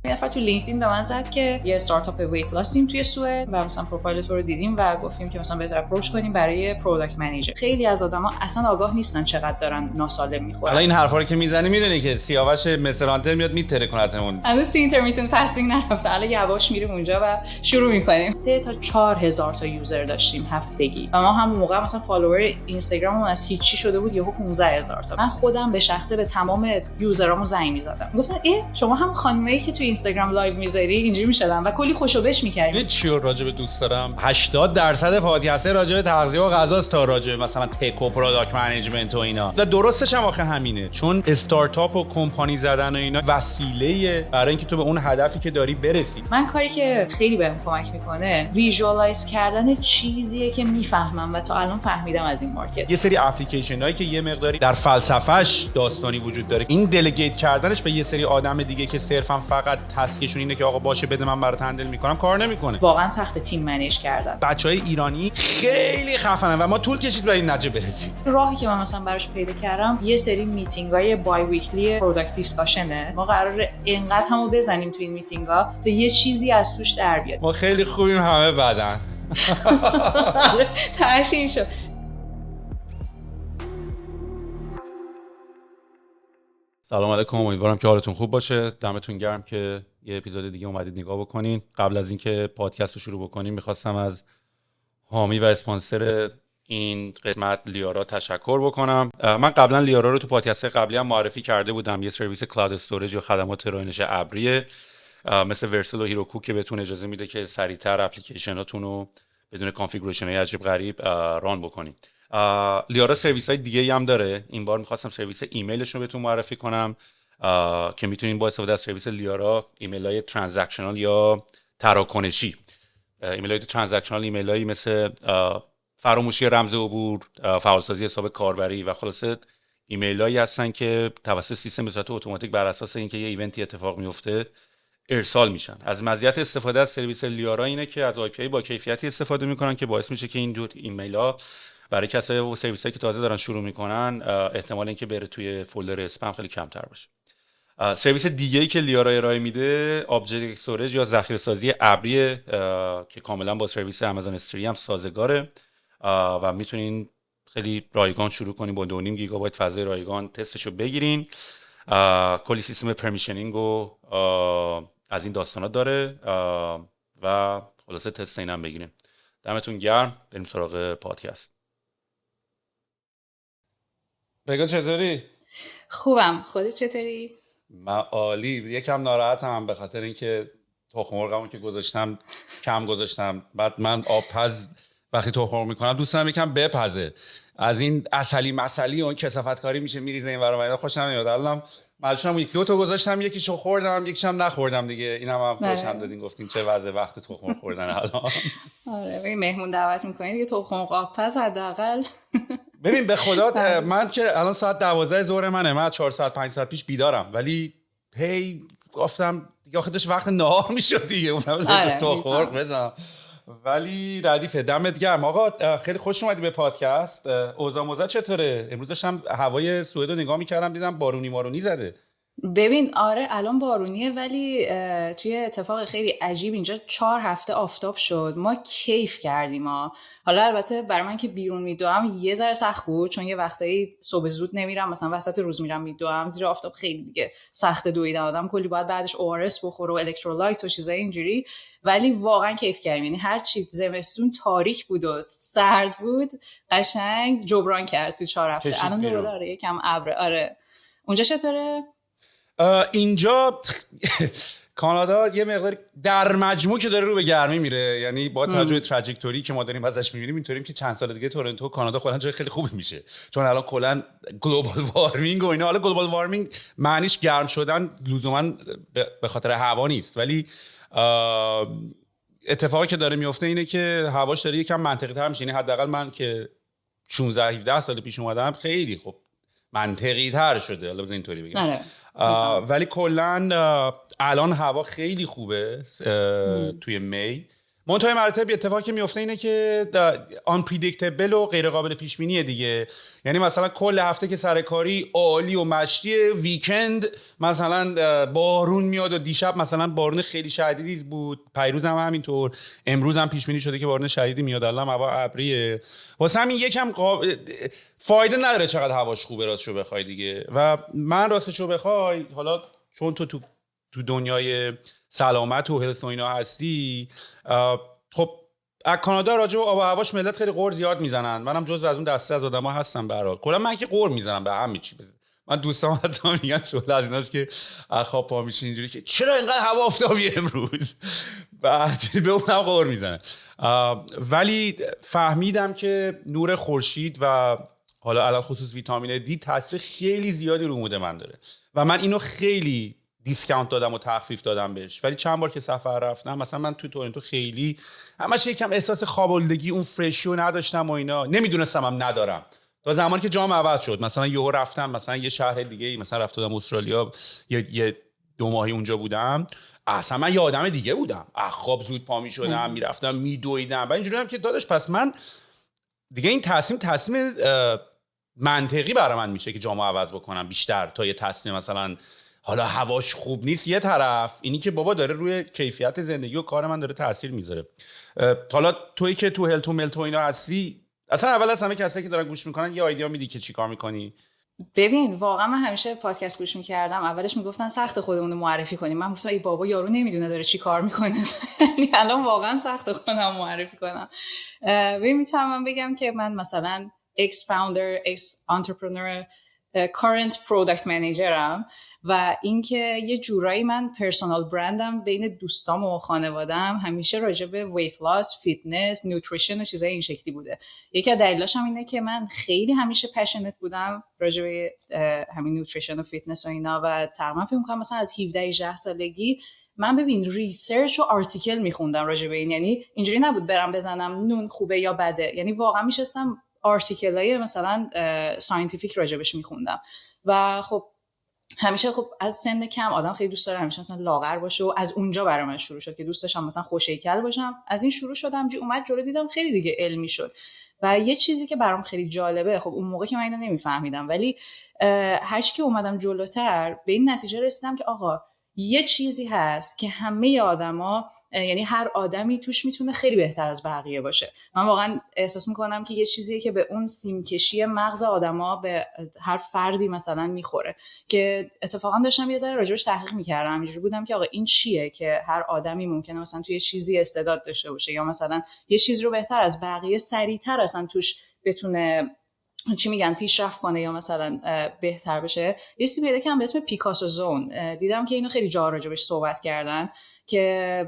یه نفر تو لینکدین به من زد که یه استارتاپ ویت لاسیم توی سوئد و مثلا پروفایل تو رو دیدیم و گفتیم که مثلا بهتر اپروچ کنیم برای پروداکت منیجر. خیلی از آدما اصلا آگاه نیستن چقدر دارن ناسالم میخورن. حالا این حرفا رو که میزنی میدونی که سیاوش مثل هانتر میاد میتره کنتمون. هنوز تو اینترمیتنت فاستینگ نرفته، حالا یواش میریم اونجا و شروع میکنیم. 3 تا 4 هزار تا یوزر داشتیم هفتگی و ما همون موقع مثلا فالوور اینستاگراممون از هیچی شده بود یهو 15000 تا. من خودم به شخصه به تمام یوزرامو زنگ میزدم، گفتن شما هم خانمایی که تو اینستاگرام لایو میذاری اینجوری میشدن و کلی خوشو بش میکردیم. چی راجع به دوست دارم 80% پادکست راجع به تغذیه و غذاست تا راجع به مثلا تک و پروداکت منیجمنت و اینا. و درستش هم آخه همینه، چون استارتاپ و کمپانی زدن و اینا وسیله برای اینکه تو به اون هدفی که داری برسی. من کاری که خیلی بهم کمک میکنه ویژوالایز کردن چیزیه که میفهمم و تا الان فهمیدم از این مارکت. یه سری اپلیکیشن هایی که یه مقداری در فلسفه‌اش داستانی وجود داره، این دلیگیت کردنش به یه سری آدم دیگه که صرفا فقط تسکشون اینه که آقا باشه بده من برات هندل میکنم کار نمیکنه. واقعا سخت تیم منیج کردن. بچهای ایرانی خیلی خفنن و ما طول کشید برای این نتیجه برسیم. راهی که من مثلا براش پیدا کردم یه سری میتینگای بای ویکلی پروداکت دیسکاشنه. ما قراره اینقدر همو بزنیم تو این میتینگا تا یه چیزی از توش در بیاد. ما خیلی خوبیم، همه بدن. ترشین شد. سلام علیکم، امیدوارم که حالتون خوب باشه. دمتون گرم که یه اپیزود دیگه اومدید نگاه بکنین. قبل از اینکه پادکست رو شروع بکنیم میخواستم از حامی و اسپانسر این قسمت لیارا تشکر بکنم. من قبلا لیارا رو تو پادکست قبلی هم معرفی کرده بودم. یه سرویس کلاود استوریج و خدمات رایانش ابریه مثل ورسل و هیروکو که بهتون اجازه میده که سریعتر اپلیکیشناتون رو بدون کانفیگوریشن های عجیب غریب ران بکنید. لیارا سرویس های دیگه هم داره. این بار میخواستم سرویس ایمیلش رو بهتون معرفی کنم که میتونین با استفاده از سرویس لیارا ایمیل های ترانزکشنال یا تراکنشی، ایمیل های ترانزکشنال، ایمیل هایی مثل فراموشی رمز عبور، فعالسازی حساب کاربری و خلاصه ایمیل هایی هستن که توسط سیستم به صورت اتوماتیک بر اساس اینکه یه ایونتی اتفاق میفته ارسال میشن. از مزیت استفاده از سرویس لیارا اینه که از آی پی با کیفیتی استفاده میکنن که باعث میشه که این جور ایمیل ها برای کسایی و سرویس هایی که تازه دارن شروع میکنن احتمال اینکه بره توی فولدر اسپم خیلی کمتر باشه. سرویس دیگه‌ای که لیارا ارائه میده آبجکت استوریج یا ذخیره‌سازی ابری که کاملا با سرویس آمازون استری هم سازگاره و میتونین خیلی رایگان شروع کنین با 2.5 گیگابایت فضای رایگان تستشو بگیرین. کلی سیستم پرمیشنینگ و از این داستانا داره و خلاصه تست اینم بگیرین. دمتون گرم. بریم سراغ پادکست. بگو چطوری؟ خوبم، خودت چطوری؟ من عالی. یکم ناراحتم به خاطر اینکه تخم مرغمو که گذاشتم کم گذاشتم. بعد من آبپز وقتی تخم مرغ میکنم دوست دارم یکم بپزه. از این عسلی مسلی اون کثافت کاری میشه میریزه این ور اون. خوشم نمیاد. الانم مجبورم یک دو تا گذاشتم، یکیشو خوردم یکیشم نخوردم دیگه. اینم خوشم دادین گفتین چه وضع وقت تخم مرغ خوردن الان. آره ببین مهمون دعوت میکنید دیگه تخم مرغ آبپز حداقل. ببین به خدا من که الان ساعت 12 ظهر منه، من 4 ساعت 5 ساعت پیش بیدارم، ولی هی گفتم دیگه آخه داشت وقت نهار میشد دیگه اونم تخم مرغ بزنم. ولی ردیفه. دمت گرم آقا، خیلی خوش اومدی به پادکست. اوضاع چطوره؟ امروز داشتم هوای سوئد رو نگاه میکردم دیدم بارونی زده. ببین آره الان بارونیه ولی توی اتفاق خیلی عجیب اینجا 4 هفته آفتاب شد. ما کیف کردیم حالا البته برای من که بیرون میدوام یه ذره سخت بود چون یه وقتایی صبح زود نمیرم، مثلا وسط روز میرم میدوام. زیر آفتاب خیلی دیگه سخت دویدن، آدم کلی باید بعدش ORS بخوره و الکترولایت و چیزای اینجوری. ولی واقعا کیف کردیم. یعنی هر چی زمستون تاریک بود و سرد بود قشنگ جبران کرد تو 4 هفته. الان دوباره یکم ابر. آره اونجا چطوره؟ اینجا کانادا یه مقدار در مجموع که داره رو به گرمی میره، یعنی با توجه به تراجکتوری که ما داریم ازش میبینیم اینطوریم که چند سال دیگه تورنتو کانادا کلا جای خیلی خوبی میشه، چون الان کلا گلوبال وارمینگ و اینا. حالا گلوبال وارمینگ معنیش گرم شدن لزوما به خاطر هوا نیست، ولی اتفاقی که داره میفته اینه که هواش داره یکم منطقی تر میشه. یعنی حداقل من که 16 17 سال پیش اومدم خیلی خب منطقی تر شده، حالا بذار اینطوری بگم. ولی کلا الان هوا خیلی خوبه توی می. منتهای مراتب اتفاقی که میفته اینه که آن پردیکتبل و غیر قابل پیش بینیه دیگه. یعنی مثلا کل هفته که سرکاری عالی و مشتی، ویکند مثلا بارون میاد و دیشب مثلا بارون خیلی شدیدی بود، پیروز هم همینطور، امروز هم پیش بینی شده که بارون شدیدی میاد، الان هوا ابریه. واسه همین یکم فایده نداره چقدر هواش خوبه راستشو بخوای دیگه. و من راستشو بخوای حالا چون تو دنیای سلامت و هلث و اینا هستی، خب از کانادا راجع به آب و هواش ملت خیلی قور زیاد میزنن. منم جزو از اون دسته از آدما هستم. به هر حال کلا من که قور میزنم به همه چی. من دوستام حتی میگن سوال از ایناست که خواب پا میشین اینجوری که چرا اینقدر هوا آفتابی امروز، بعد به اونم قور میزنن. ولی فهمیدم که نور خورشید و حالا علل خصوص ویتامین دی تاثیر خیلی زیادی رو مود من داره و من اینو خیلی دیسکانت دادم و تخفیف دادم بهش. ولی چند بار که سفر رفتم، مثلا من تو تورنتو خیلی همش یکم احساس خوابالودگی، اون فرشیو نداشتم و اینا، نمیدونستم هم ندارم تا زمانی که جام عوض شد. مثلا یهو رفتم مثلا یه شهر دیگه، مثلا رفتم استرالیا، یه 2 ماهی اونجا بودم، اصلا من یه آدم دیگه بودم. خواب زود پا میشدم، میرفتم میدویدم و اینجوری هم که داداش پس من دیگه این تصمیم منطقی برای من میشه که جامو عوض بکنم بیشتر تا یه تصمیم مثلا حالا هواش خوب نیست یه طرف، اینی که بابا داره روی کیفیت زندگی و کار من داره تاثیر میذاره. حالا تویی که تو هلت و ملت و اینا هستی، اصلا اول از همه کسایی که دارن گوش میکنن یه ایده میدی که چیکار میکنی؟ ببین واقعا من همیشه پادکست گوش میکردم، اولش میگفتن سخت خودمون رو معرفی کنیم، من گفتم ای بابا یارو نمیدونه داره چی کار میکنه. الان واقعا سخت خودم معرفی کنم. ببین میتونم بگم که من مثلا ex founder ex entrepreneur current product managerم و اینکه یه جورایی من پرسونال برندم بین دوستام و خانواده‌ام همیشه راجع به ویت لاس، فیتنس، نیوتریشن و چیزای این شکلی بوده. یکی از دلایلش هم اینه که من خیلی همیشه پشنت بودم راجع به همین نیوتریشن و فیتنس و اینا و تقریبا فکر می‌کنم مثلا از 17-18 سالگی من ببین ریسرچ و آرتیکل می‌خوندم راجع به این. یعنی اینجوری نبود برم بزنم نون خوبه یا بده، یعنی واقعا میشستم آرتیکلای مثلا ساینتیفیک راجبش میخوندم و خب همیشه خب از سن کم آدم خیلی دوست داره همیشه مثلا لاغر باشه و از اونجا برای من شروع شد که دوست داشتم مثلا خوش هیکل باشم. از این شروع شدم اومد جلو دیدم خیلی دیگه علمی شد و یه چیزی که برام خیلی جالبه، خب اون موقع که من اینو نمیفهمیدم ولی هرچی که اومدم جلوتر به این نتیجه رسیدم که آقا یه چیزی هست که همه آدما، یعنی هر آدمی توش میتونه خیلی بهتر از بقیه باشه. من واقعا احساس میکنم که یه چیزیه که به اون سیمکشی مغز آدما به هر فردی مثلا میخوره که اتفاقا داشتم یه ذره راجبش تحقیق میکردم. اینجوری بودم که آقا این چیه که هر آدمی ممکنه مثلا توی چیزی استعداد داشته باشه یا مثلا یه چیز رو بهتر از بقیه سریعتر اصلا توش بتونه چی میگن پیشرفت کنه یا مثلا بهتر بشه. یه چیزی پیدا کردم به اسم پیکاسو زون، دیدم که اینو خیلی جا راجبش صحبت کردن که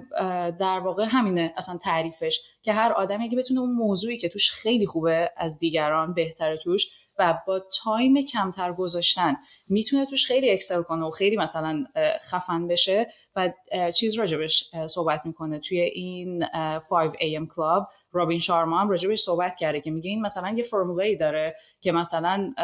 در واقع همینه اصلا تعریفش، که هر آدمی اگه بتونه اون موضوعی که توش خیلی خوبه از دیگران بهتره توش و با تایم کمتر گذاشتن میتونه توش خیلی اکسل کنه و خیلی مثلا خفن بشه و چیز راجبش صحبت میکنه توی این 5am club. رابین شارما هم راجبش صحبت کرده که میگه این مثلا یه فرموله‌ای داره که مثلا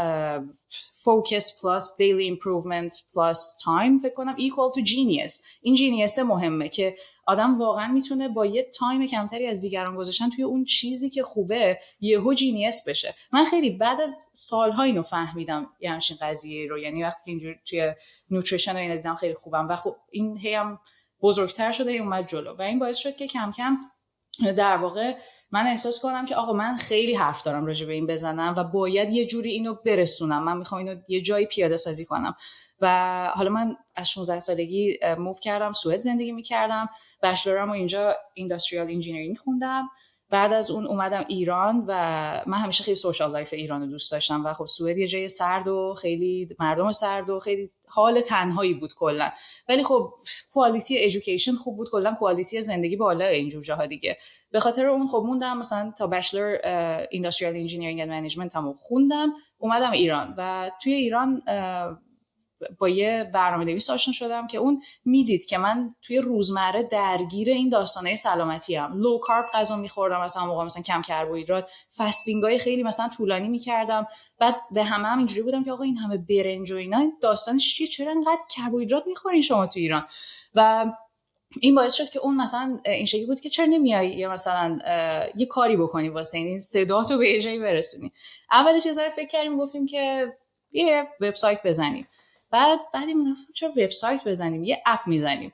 focus plus daily improvement plus time فکر کنم equal to genius. این genius مهمه که آدم واقعا میتونه با یه تایم کمتری از دیگران گذاشتن توی اون چیزی که خوبه یهو جینیس بشه. من خیلی بعد از سالها اینو فهمیدم یه همچین قضیه رو، یعنی وقتی که اینجوری توی نوتریشن و اینا دیدم خیلی خوبم و خب این هم بزرگتر شده اومد جلو و این باعث شد که کم کم در واقع من احساس کنم که آقا من خیلی حرف دارم راجع به این بزنم و باید یه جوری اینو برسونم، من میخوام اینو یه جایی پیاده سازی کنم. و حالا من از 16 سالگی موو کردم سوئد زندگی میکردم، بچلرم و اینجا اینداستریال انجینیرینگ خوندم. بعد از اون اومدم ایران و من همیشه خیلی سوشال لایف ایران رو دوست داشتم و خب سوئد یه جای سرد و خیلی مردم سرد و خیلی حال تنهایی بود کلا، ولی خب کوالیتی ایژوکیشن خوب بود، کلا کوالیتی زندگی بالا اینجور جاها دیگه. به خاطر اون خب موندم مثلا تا بچلر اینداستریال انجینیرینگ اند منیجمنت هم خوندم، اومدم ایران و توی ایران با یه برنامه‌نویس آشنا شدم که اون میدید که من توی روزمره درگیر این داستانه سلامتی ام. لو کارب غذا می‌خوردم مثلا موقع مثلا کم کربوهیدرات، فاستینگای خیلی مثلا طولانی می‌کردم. بعد به همه اینجوری بودم که آقا این همه برنج و اینا داستانش چیه، چرا انقدر کربوهیدرات می‌خورین شما تو ایران؟ و این باعث شد که اون مثلا این شکلی بود که چرا نمیای یا مثلا یه کاری بکنی واسه این صدا تو به جایی برسونی. اولش یه ذره فکر کردیم گفتیم که یه وبسایت بزنیم، بعد این گفتم چرا وبسایت بزنیم، یه اپ میزنیم.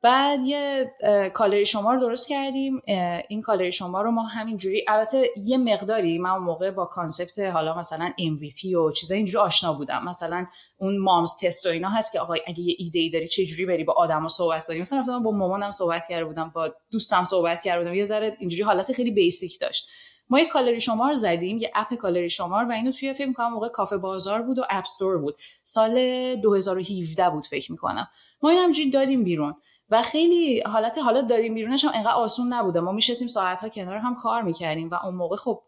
بعد یه کالری شمار درست کردیم. این کالری شمار رو ما همینجوری، البته یه مقداری من اون موقع با کانسپت حالا مثلا MVP و چیزای اینجوری آشنا بودم، مثلا اون مامز تست و اینا هست که آقا اگه یه ایده ای داری چه جوری بری با آدما صحبت کنی. مثلا با مامانم صحبت کرده بودم، با دوستم صحبت کرده بودم، یه ذره اینجوری حالت خیلی بیسیک داشت. ما یه کالری شمار زدیم، یه اپ کالری شمار، و اینو توی فکر می‌کنم موقع کافه بازار بود و اپ استور بود، سال 2017 بود فکر می‌کنم. ما اینو همینجوری دادیم بیرون و خیلی حالا دادیم بیرونش هم انقدر آسون نبوده. ما میشستیم ساعت‌ها کنار هم کار می‌کردیم و اون موقع خب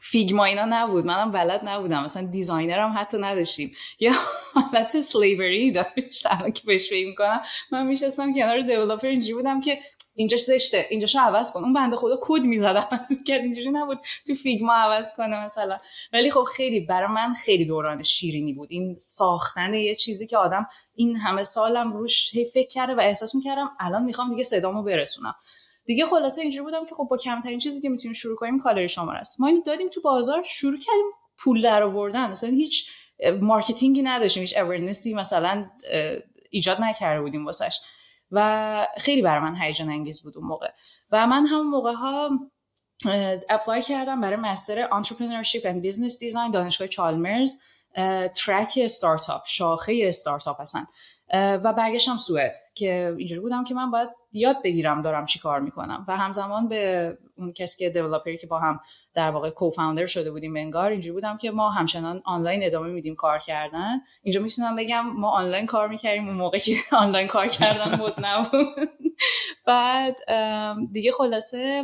فیگما اینا نبود، منم بلد نبودم، مثلا دیزاینر هم حتی نداشتیم، یه حالت سلیوری داشت. الان که بهش فکر می‌کنم من میشستم کنار دیولپر اینجوری بودم که اینجاش زشته، اینجاشو عوض کن. اون بنده خدا کد می‌زد اصلا که اینجوری نبود تو فیگما عوض کنه مثلا. ولی خب خیلی برای من خیلی دوران شیرینی بود این ساختن یه چیزی که آدم این همه سالم روش فکر کرده و احساس می‌کردم الان می‌خوام دیگه صدامو برسونم دیگه. خلاصه اینجوری بودم که خب با کمترین چیزی که میتونیم شروع کنیم کالری شمار است. ما اینو دادیم تو بازار، شروع کردیم پول در آوردن. مثلا هیچ مارکتینگی نداشتیم، هیچ اورنسی مثلا ایجاد نکرده بودیم واسش و خیلی برای من هیجان انگیز بود اون موقع. و من همون موقع ها اپلای کردم برای مستر Entrepreneurship and Business Design دانشگاه چالمرز، ترک استارتاپ، شاخه استارتاپ هستن، و برگشتم سوئد که اینجوری بودم که من باید یاد بگیرم دارم چی کار میکنم. و همزمان به اون کسی که دیولپری که با هم در واقع کوفاندر شده بودیم بنگار، اینجوری بودم که ما همچنان آنلاین ادامه میدیم کار کردن. اینجا میتونم بگم ما آنلاین کار میکردیم اون موقع که آنلاین کار کردن مد نبود. بعد دیگه خلاصه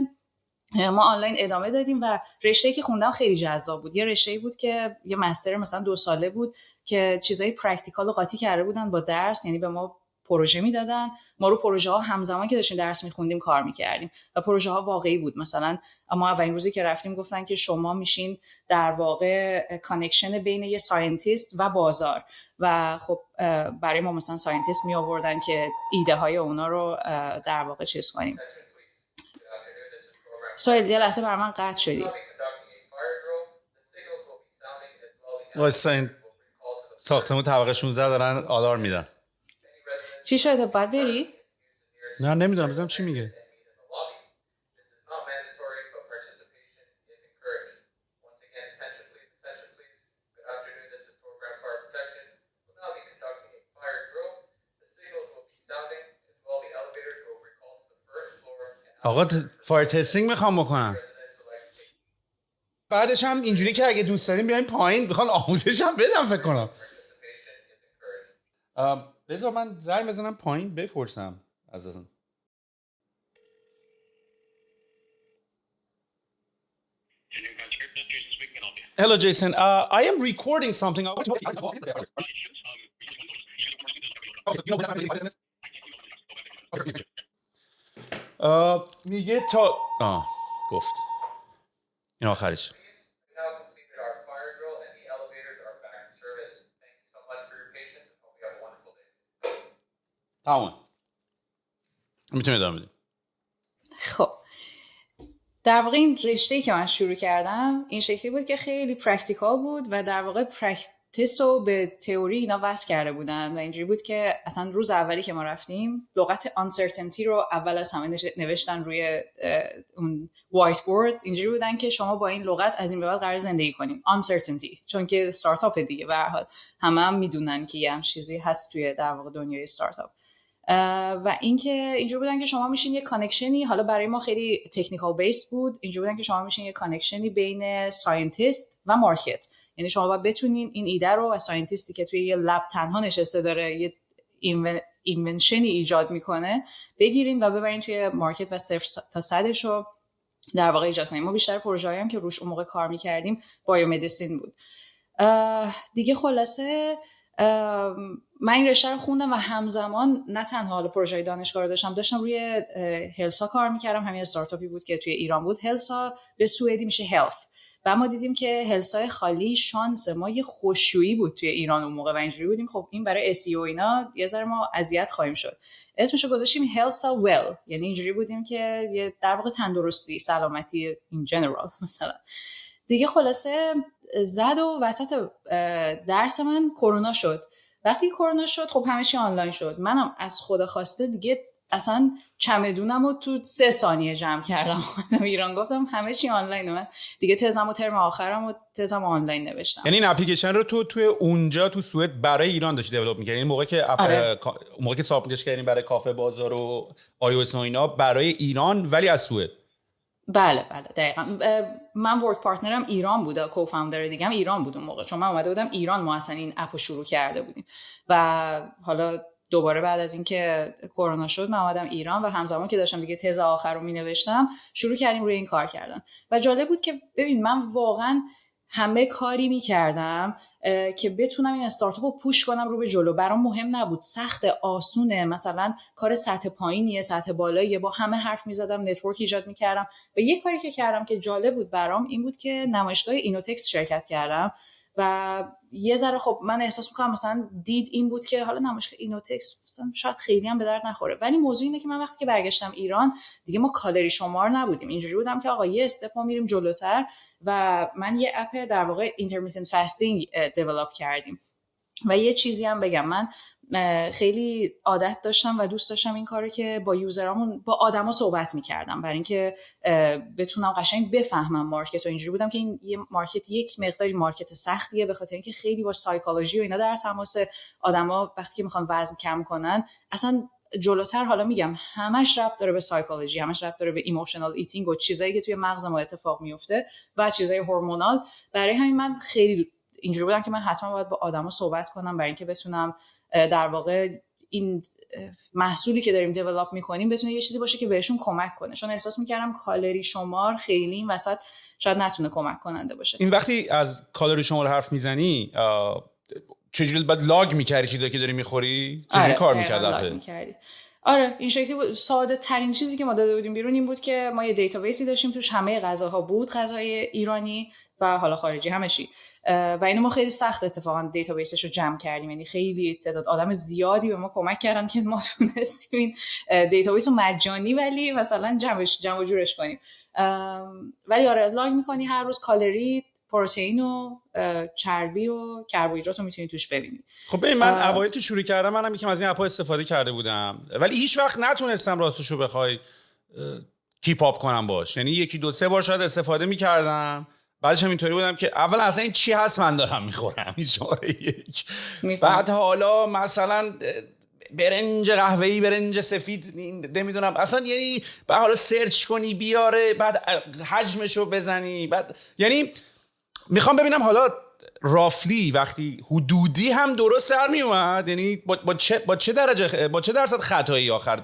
ما آنلاین ادامه دادیم و رشته‌ای که خوندم خیلی جذاب بود. یه رشته‌ای بود که یه مستر مثلا 2 ساله بود که چیزای پرکتیکال رو قاطی کرده بودن با درس، یعنی به ما پروژه میدادن، ما رو پروژه ها همزمان که داشتیم درس میخوندیم کار میکردیم و پروژه ها واقعی بود. مثلا ما اولین روزی که رفتیم گفتن که شما میشین در واقع کانکشن بین یه ساینتیست و بازار و خب برای ما مثلا ساینتیست می آوردن که ایده های اونا رو در واقع چیز کنیم. سوال یه لحظه بر من قطع شدی. واسه این ساختمون طبقه 16 دارن آلارم میدن. چی شده؟ باید بری؟ نه نمیدونم بزنم چی میگه. آقا فایر تستینگ میخوام بکنم. بعدش هم اینجوری که اگه دوست داریم بیایم پایین بخوام آموزش هم بدم فکر کنم. بذار من زنگ بزنم پایین بپرسم ازتون. Hello Jason, I am recording something. میگه تا گفت این آخرش. تمام میتونی ادامه بدیم. خب در واقع این رشته‌ای که من شروع کردم این شکلی بود که خیلی پرکتیکال بود و در واقع پرکتیس رو به تئوری اینا وصل کرده بودن و اینجوری بود که اصلا روز اولی که ما رفتیم لغت uncertainty رو اول از همه نوشتن روی اون وایت بورد. اینجوری بودن که شما با این لغت از این به بعد قرار زندگی کنیم، uncertainty، چون که استارتاپ دیگه به هر حال هم میدونن که یه هم چیزی هست توی در واقع دنیای استارتاپ. و اینکه اینجوری بودن که شما میشین یه کانکشنی، حالا برای ما خیلی تکنیکال بیس بود، اینجوری بودن که شما میشین یه کانکشنی بین ساینتیست و مارکت، یعنی شما باید بتونین این ایده رو از ساینتیستی که توی یه لب تنها نشسته داره یه اینونشنی ایجاد میکنه بگیرین و ببرین توی مارکت و 0 تا 100 رو در واقع ایجاد کنین. ما بیشتر پروژه‌ای هم که روش اون موقع کار میکردیم بایومدیسین بود دیگه. خلاصه من این رشته رو خوندم و همزمان نه تنها حالا پروژه دانشگاه رو داشتم روی هلسا کار میکردم. همین استارتاپی بود که توی ایران بود. هلسا به سوئدی میشه هلث و ما دیدیم که هلسای خالی شانس ما یه خوشویی بود توی ایران اون موقع و اینجوری بودیم خب این برای SEO اینا یه ذره ما اذیت خواهیم شد. اسمشو گذاشتیم هلسا ویل، یعنی اینجوری بودیم که یه در واقع تندرستی، سلامتی این جنرال مثلا. دیگه خلاصه زد و وسط درس من کرونا شد. وقتی کرونا شد خب همه چی آنلاین شد. منم از خدا خواسته دیگه اصلا چمدونم رو تو 3 ثانیه جمع کردم اومدم ایران، گفتم همه چی آنلاینه. من دیگه تزم و ترم آخرم و تزم آنلاین نوشتم. یعنی این اپلیکیشن رو توی اونجا تو سوئد برای ایران داشتی دیولپ می‌کردی؟ این موقعی که سابمیتش کردین برای کافه بازار و iOS و اینا برای ایران ولی از سوئد؟ بله دقیقاً. من ورک پارتنرم ایران بود، کوفاندر دیگه هم ایران بود اون موقع، چون من اومده بودم ایران ما اصلا این اپو شروع کرده بودیم و حالا دوباره بعد از اینکه کرونا شد من اومدم ایران و همزمان که داشتم دیگه تز آخر رو مینوشتم شروع کردیم روی این کار کردن. و جالب بود که ببین من واقعا همه کاری میکردم که بتونم این استارتاپ رو پوش کنم رو به جلو. برام مهم نبود سخت آسونه، مثلا کار سطح پایینیه سطح بالاییه، با همه حرف میزدم، نتورک ایجاد میکردم. و یه کاری که کردم که جالب بود برام این بود که نمایشگاه اینوتکس شرکت کردم و یه ذره خب من احساس میکنم مثلا دید این بود که حالا نمایشگاه اینوتکس مثلا شاید خیلی هم به درد نخوره، ولی موضوع اینه که من وقتی که برگشتم ایران دیگه ما کالری شمار نبودیم. اینجوری بودم که آقا یه استپ ما میریم جلوتر و من یه اپ در واقع اینترمیتنت فاستینگ دیولپ کردیم. و یه چیزی هم بگم، من خیلی عادت داشتم و دوست داشتم این کارو که با یوزرامون با آدما صحبت می‌کردم برای اینکه بتونم قشنگ بفهمم مارکت. و اینجوری بودم که این یه مارکت یک مقداری مارکت سختیه به خاطر اینکه خیلی با سایکولوژی و اینا در تماس. آدما وقتی که میخوان وزن کم کنن اصلا جلوتر، حالا میگم همش ربط داره به سایکولوژی، همش ربط داره به ایموشنال ایتینگ و چیزایی که توی مغز ما اتفاق میفته و چیزای هورمونال. برای همین من خیلی اینجوری بودم که من حتما باید با آدما صحبت کنم برای اینکه بتونم در واقع این محصولی که داریم دیولپ میکنیم بتونه یه چیزی باشه که بهشون کمک کنه، چون احساس میکردم کالری شمار خیلی این وسط شاید نتونه کمک کننده باشه. این وقتی از کالری شمار حرف میزنی چجوری بعد لاگ میکردی چیزایی که داری میخوری؟ چجوری کار میکردی؟ آره این شکلی بود. ساده ترین چیزی که ما داده بودیم بیرون این بود که ما یه دیتابیسی داشتیم توش همه غذاها بود، غذای ایرانی و حالا خارجی همه چی. و اینو ما خیلی سخت اتفاقا دیتابیسش رو جمع کردیم، یعنی خیلی تعداد آدم زیادی به ما کمک کردن که ما تونستیم این دیتابیس رو مجانی ولی مثلا جمع و جورش کنیم. ولی آره لاگ میکنی هر روز کالری، پروتئین و چربی و کربوهیدرات رو میتونی توش ببینی. خب ببین من اوایل که شروع کردم منم یکم از این اپ‌ها استفاده کرده بودم ولی هیچ وقت نتونستم راستشو بخوای کیپ اپ کنم باش. یعنی 1 2 3 بار شاید استفاده میکردم بعدش هم اینطوری بودم که اول اصلا این چی هست من دارم میخورم این شماره 1. بعد حالا مثلا برنج قهوه‌ای، برنج سفید نمیدونم اصلا، یعنی بعد حالا سرچ کنی بیاره، بعد حجمشو بزنی، بعد یعنی میخوام ببینم حالا رافلی وقتی حدودی هم درست در می اومد، یعنی با چه درجه با چه درصد خطایی آخر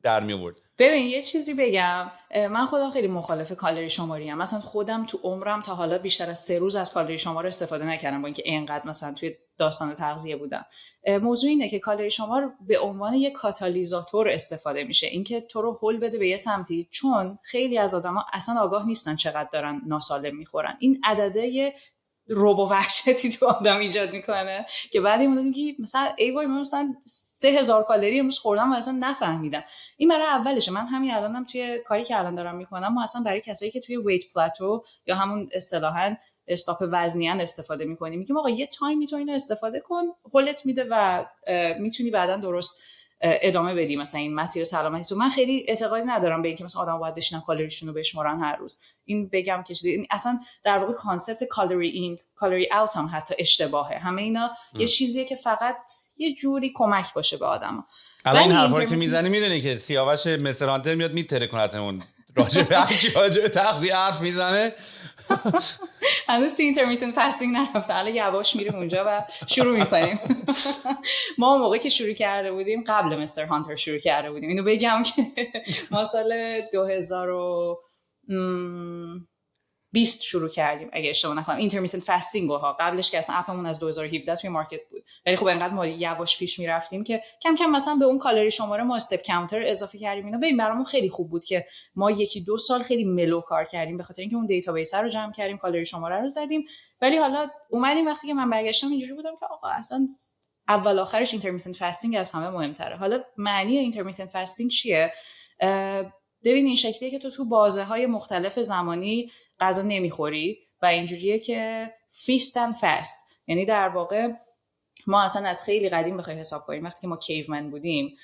در می آورد. ببین یه چیزی بگم، من خودم خیلی مخالف کالری شماری ام. مثلا خودم تو عمرم تا حالا بیشتر از 3 روز از کالری شمار استفاده نکردم با اینکه اینقدر مثلا توی داستان تغذیه بودم. موضوع اینه که کالری شمار به عنوان یک کاتالیزاتور استفاده میشه، اینکه تو رو هول بده به یه سمتی، چون خیلی از آدما اصلا آگاه نیستن چقدر دارن ناسالم میخورن. این عدده رعب و وحشتی تو آدم ایجاد میکنه که بعدی میگی مثلا ای وای من مثلا 3000 کالری امروز خوردم و اصلا نفهمیدم. این برای اولشه. من همین الانم توی کاری که الان دارم میکنم ما اصلا برای کسایی که توی ویت پلاتو یا همون اصطلاحاً استاپ وزنیان استفاده میکنیم، میگیم آقا یه تایمی تو اینو استفاده کن، هولت میده و میتونی بعداً درست ادامه بدی مثلا این مسیر سلامتی تو. من خیلی اعتقادی ندارم به اینکه مثلا آدم باید بشینن کالریشون رو بشمارن هر روز. این بگم که چیزی اصلا در واقع کانسپت کالری این کالری اوت هم حتی اشتباهه. همه اینا یه چیزیه که فقط یه جوری کمک باشه به آدما. الان این حرفا که میزنی میدونی که سیاوش مثل هانتر میاد میتره کنتمون راجع به تغذیه حرف میزنه. هنوز تو اینترمیتنت فاستینگ نرفته، حالا یواش میریم اونجا و شروع میکنیم. ما موقعی که شروع کرده بودیم قبل مستر هانتر شروع کرده بودیم. اینو بگم که ما سال 2000 20 شروع کردیم اگه اشتباه نکنم اینترمیتنت فاستینگ ها، قبلش که اصلا اپمون از 2017 توی مارکت بود. ولی خب انقدر ما یواش پیش میرفتیم که کم کم مثلا به اون کالری شماره ما استپ کانتر اضافه کردیم. اینا ببین برامون خیلی خوب بود که ما 1-2 سال خیلی ملو کار کردیم، به خاطر اینکه اون دیتابیس رو جمع کردیم، کالری شماره رو زدیم. ولی حالا اومدیم وقتی که من برگشتم اینجوری بودم که آقا اصلا اول آخرش اینترمیتنت فاستینگ از همه مهمتره. حالا معنی اینترمیتنت فاستینگ چیه؟ ببین این شکلیه که تو بازه‌های مختلف زمانی غذا نمیخوری و اینجوریه که feast and fast، یعنی در واقع ما اصلا از خیلی قدیم بخوای حساب کنیم، وقتی که ما کیومن بودیم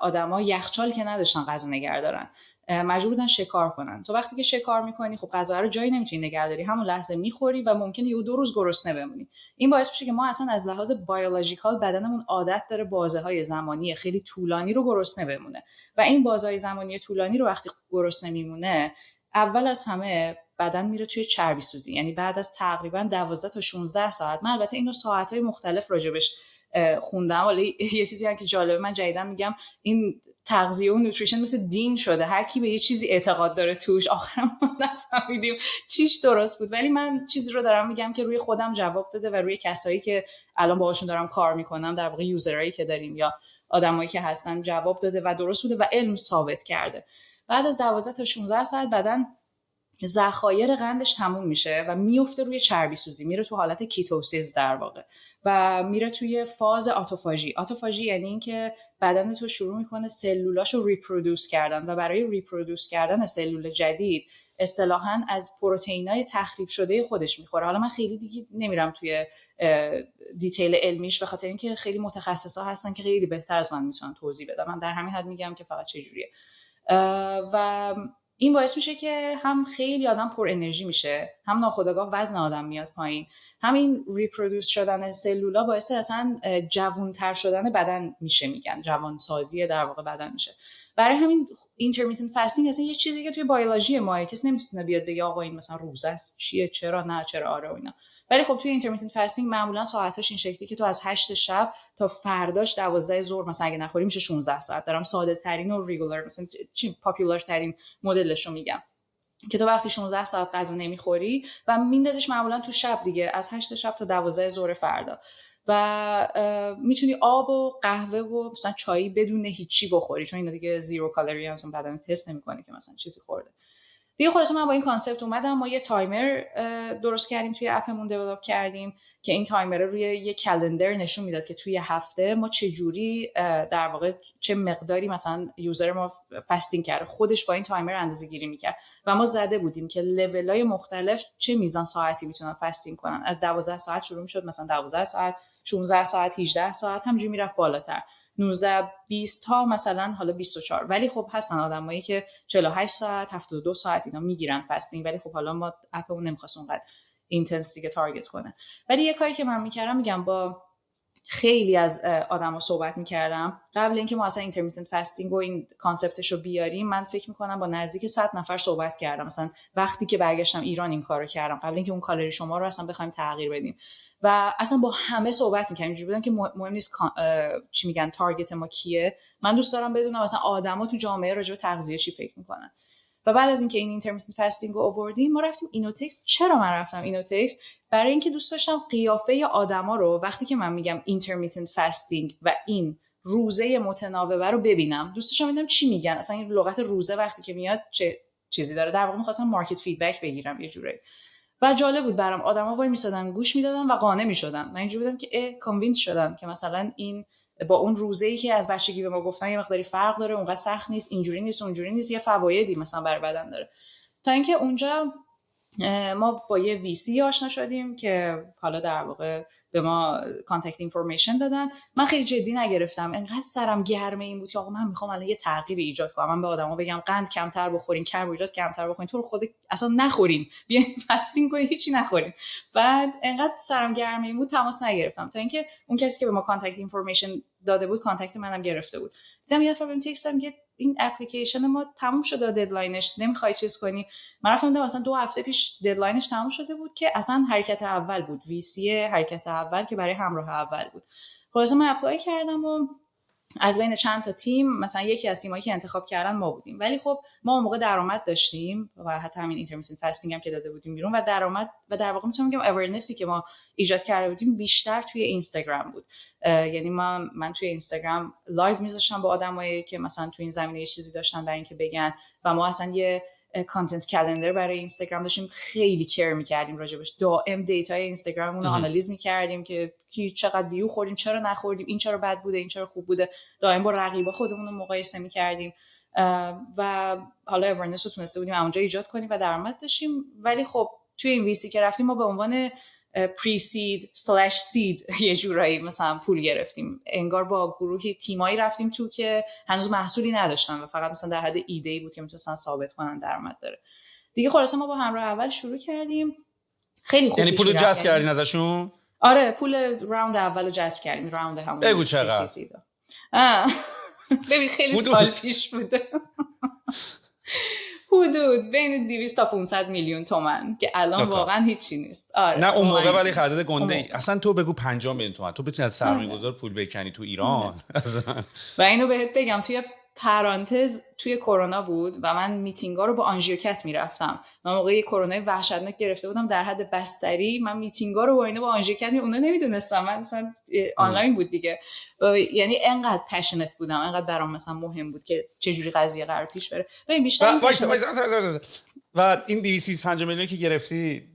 آدما یخچال که نداشتن غذا نگه دارن، مجبور بودن شکار کنن. تو وقتی که شکار میکنی خب غذا رو جایی نمیتونی نگه داری، همون لحظه میخوری و ممکنه 1-2 روز گرسنه بمونی. این باعث میشه که ما اصلا از لحاظ بیولوژیکال بدنمون عادت داره بازه‌های زمانی خیلی طولانی رو گرسنه بمونه و این بازه‌های زمانی طولانی رو وقتی گرسنه میمونه اول از همه بدن میره توی چربی سوزی، یعنی بعد از تقریبا 12 تا 16 ساعت. من البته اینو ساعت‌های مختلف راجبش خوندم، ولی یه چیزی هم که جالبه من جدیداً میگم این تغذیه و نوتریشن مثل دین شده، هر کی به یه چیزی اعتقاد داره توش، آخرام ما نفهمیدیم چیش درست بود. ولی من چیزی رو دارم میگم که روی خودم جواب داده و روی کسایی که الان باهاشون دارم کار میکنم، در واقع یوزرایی که داریم یا آدمایی که هستن، جواب داده و درست بوده و علم ثابت کرده. بعد از 12 تا 16 ساعت بدن ذخایر قندش تموم میشه و میفته روی چربی سوزی، میره تو حالت کیتوسیس در واقع و میره توی فاز آتوفاژی. آتوفاژی یعنی این که بدن تو شروع میکنه سلولاشو ریپرودوس کردن و برای ریپرودوس کردن سلول جدید اصطلاحاً از پروتئینای تخریب شده خودش میخوره. حالا من خیلی دیگه نمیرم توی دیتیل علمیش به خاطر اینکه خیلی متخصصا هستن که خیلی بهتر از من میتونن توضیح بدن، من در همین حد میگم که فقط چه جوریه. و این باعث میشه که هم خیلی آدم پر انرژی میشه، هم ناخودآگاه وزن آدم میاد پایین، همین ریپرودوس شدن سلولا باعث اصلا جوانتر شدن بدن میشه، میگن جوانسازی در واقع بدن میشه. برای همین اینترمیتنت فاستینگ اصلا یه چیزی که توی بیولوژی ما کسی نمیتونه بیاد بگه آقا این مثلا روزه است چیه، چرا نه، چرا آره و اینا. ولی خب توی اینترمیتنت فاستینگ معمولا ساعتاش این شکلی که تو از 8 شب تا فرداش 12 ظهر مثلا اگه نخوری میشه 16 ساعت. دارم ساده ترین و ریگولر مثلا چی پاپولار ترین مدلش رو میگم که تو وقتی 16 ساعت غذا نمیخوری و میندازیش معمولا تو شب دیگه از 8 شب تا 12 ظهر فردا و میتونی آب و قهوه و مثلا چای بدون هیچی بخوری، چون اینا دیگه زیرو کالری هستن، بدن تست نمیکنه که مثلا چیزی خورده دیگه. خلاصه من با این کانسپت اومدم، ما یه تایمر درست کردیم توی اپمون، دیولپ کردیم که این تایمر روی یه کلندر نشون میداد که توی هفته ما چه جوری در واقع چه مقداری مثلا یوزر ما فاستینگ کرده، خودش با این تایمر اندازه‌گیری میکرد و ما زده بودیم که لول‌های مختلف چه میزان ساعتی میتونن فاستینگ کنن. از 12 ساعت شروع میشد، مثلا 12 ساعت، 16 ساعت، 18 ساعت، همینجوری میرفت بالاتر، 19 20 تا مثلا حالا 24. ولی خب هستن آدمایی که 48 ساعت 72 ساعت اینا میگیرن فاستینگ، ولی خب حالا ما اپمون نمیخواست اونقدر اینتنس دیگه تارگت کنه. ولی یه کاری که من میکردم، میگم با خیلی از آدما صحبت میکردم قبل اینکه ما اصلا اینترمیتنت فاستینگ و این کانسپتش رو بیاریم. من فکر میکنم با نزدیک 100 نفر صحبت کردم، مثلا وقتی که برگشتم ایران این کارو کردم قبل اینکه اون کالری شما رو اصلا بخوایم تغییر بدیم و اصلا با همه صحبت میکردم. اینجوری بودم که مهم نیست چی میگن تارگت ما کیه، من دوست دارم بدونم مثلا آدما تو جامعه راجع به تغذیه چی فکر میکنن. و بعد از اینکه این اینترمیتنت فاستینگ رو آوردیم ما رفتیم اینوتکس. چرا من رفتم اینوتکس؟ برای اینکه دوست داشتم قیافه آدما رو وقتی که من میگم اینترمیتنت فاستینگ و این روزه متناوبه رو ببینم، دوست داشتم ببینم چی میگن، اصلا این لغت روزه وقتی که میاد چه چیزی داره. در واقع می‌خواستم مارکت فیدبک بگیرم یه جوری و جالب بود برام. آدما وای میسادن گوش میدادن و قانع میشدن. من اینجوری بودم که کانوینس شدم که مثلا این با اون روزه‌ای که از بچگی به ما گفتن یه مقداری فرق داره، اونقدر سخت نیست، اینجوری نیست اونجوری نیست، یه فوایدی مثلا برای بدن داره. تا اینکه اونجا ما با یه ویسی آشنا شدیم که حالا در واقع به ما کانتکت اینفورمیشن دادن. من خیلی جدی نگرفتم، انقدر سرم گرمه این بود که آقا من میخوام الان یه تغییر ایجاد کنم، من به آدما بگم قند کمتر بخورین، کربوهیدرات کمتر بخورین، تو رو خود اصلا نخورین، بیاین فاستینگ کنین، هیچی نخورین. بعد انقدر سرم گرمه این بود تماس نگرفتم تا اینکه اون کسی که به ما کانتکت اینفورمیشن داده بود کانتکت منم گرفته بود. دیدم یه دفعه بهم تکست داد که این اپلیکیشن ما تموم شده، ددلاینش، نمیخوای چیز کنی؟ من رفتم دیدم مثلا 2 هفته پیش ددلاینش تموم شده بود که اصلا حرکت اول بود، ویسی حرکت اول که برای همراه اول بود. خلاص من اپلای کردم و از بین چند تا تیم مثلا یکی از تیمایی که انتخاب کردن ما بودیم، ولی خب ما اون موقع درآمد داشتیم و حتی همین اینترمیتنت فاستینگ هم که داده بودیم بیرون و درآمد و در واقع میتونم بگم اورنسی که ما ایجاد کرده بودیم بیشتر توی اینستاگرام بود. یعنی من توی اینستاگرام لایو میذاشتم با آدمایی که مثلا توی این زمینه یه چیزی داشتن برای اینکه بگن و ما اصلا یه کانتنت کلندر برای اینستاگرام داشتیم، خیلی کیر می‌کردیم راجبش، دائم دیتای اینستاگراممون رو آنالیز می‌کردیم که کی چقدر ویو خوردیم، چرا نخوردیم، این چرا بد بوده، این چرا خوب بوده، دائم با رقیبا خودمون رو مقایسه می‌کردیم و حالا اورنس رو تونسته بودیم اونجا ایجاد کنیم و درآمد داشتیم. ولی خب توی این ویسی که رفتیم ما به عنوان پری سید / سید یه جورایی مثلا پول گرفتیم، انگار با گروهی تیمایی رفتیم تو که هنوز محصولی نداشتن و فقط مثلا در حد ایده‌ای بود که میتونستن ثابت کنن درآمد داره دیگه. خلاص ما با همراه اول شروع کردیم، خیلی خوب. یعنی پولو جذب کردین ازشون؟ آره، پول راوند اولو جذب کردیم، راوند همون. بگو چقدر؟ ببین خیلی سال پیش بوده. حدود بین 200 تا 500 میلیون تومان که الان واقعا هیچی نیست. آره نه اون موقع ولی خرید گنده ای. اصلا تو بگو 50 میلیون تومان تو بتونی از سرمایه‌گذار پول بکنی تو ایران. و اینو بهت بگم توی پرانتز توی کرونا بود و من میتینگا رو با آنژیوکت میرفتم. من موقعی کرونا وحشتناک گرفته بودم در حد بستری، من میتینگا رو با اینا با آنژیوکت اونا نمیدونستم، من مثلا آنلاین بود دیگه. یعنی انقدر پشنت بودم، انقدر برام مثلا مهم بود که چه جوری قضیه قرار پیش بره. ببین بیشتر و این 250 میلیون که گرفتی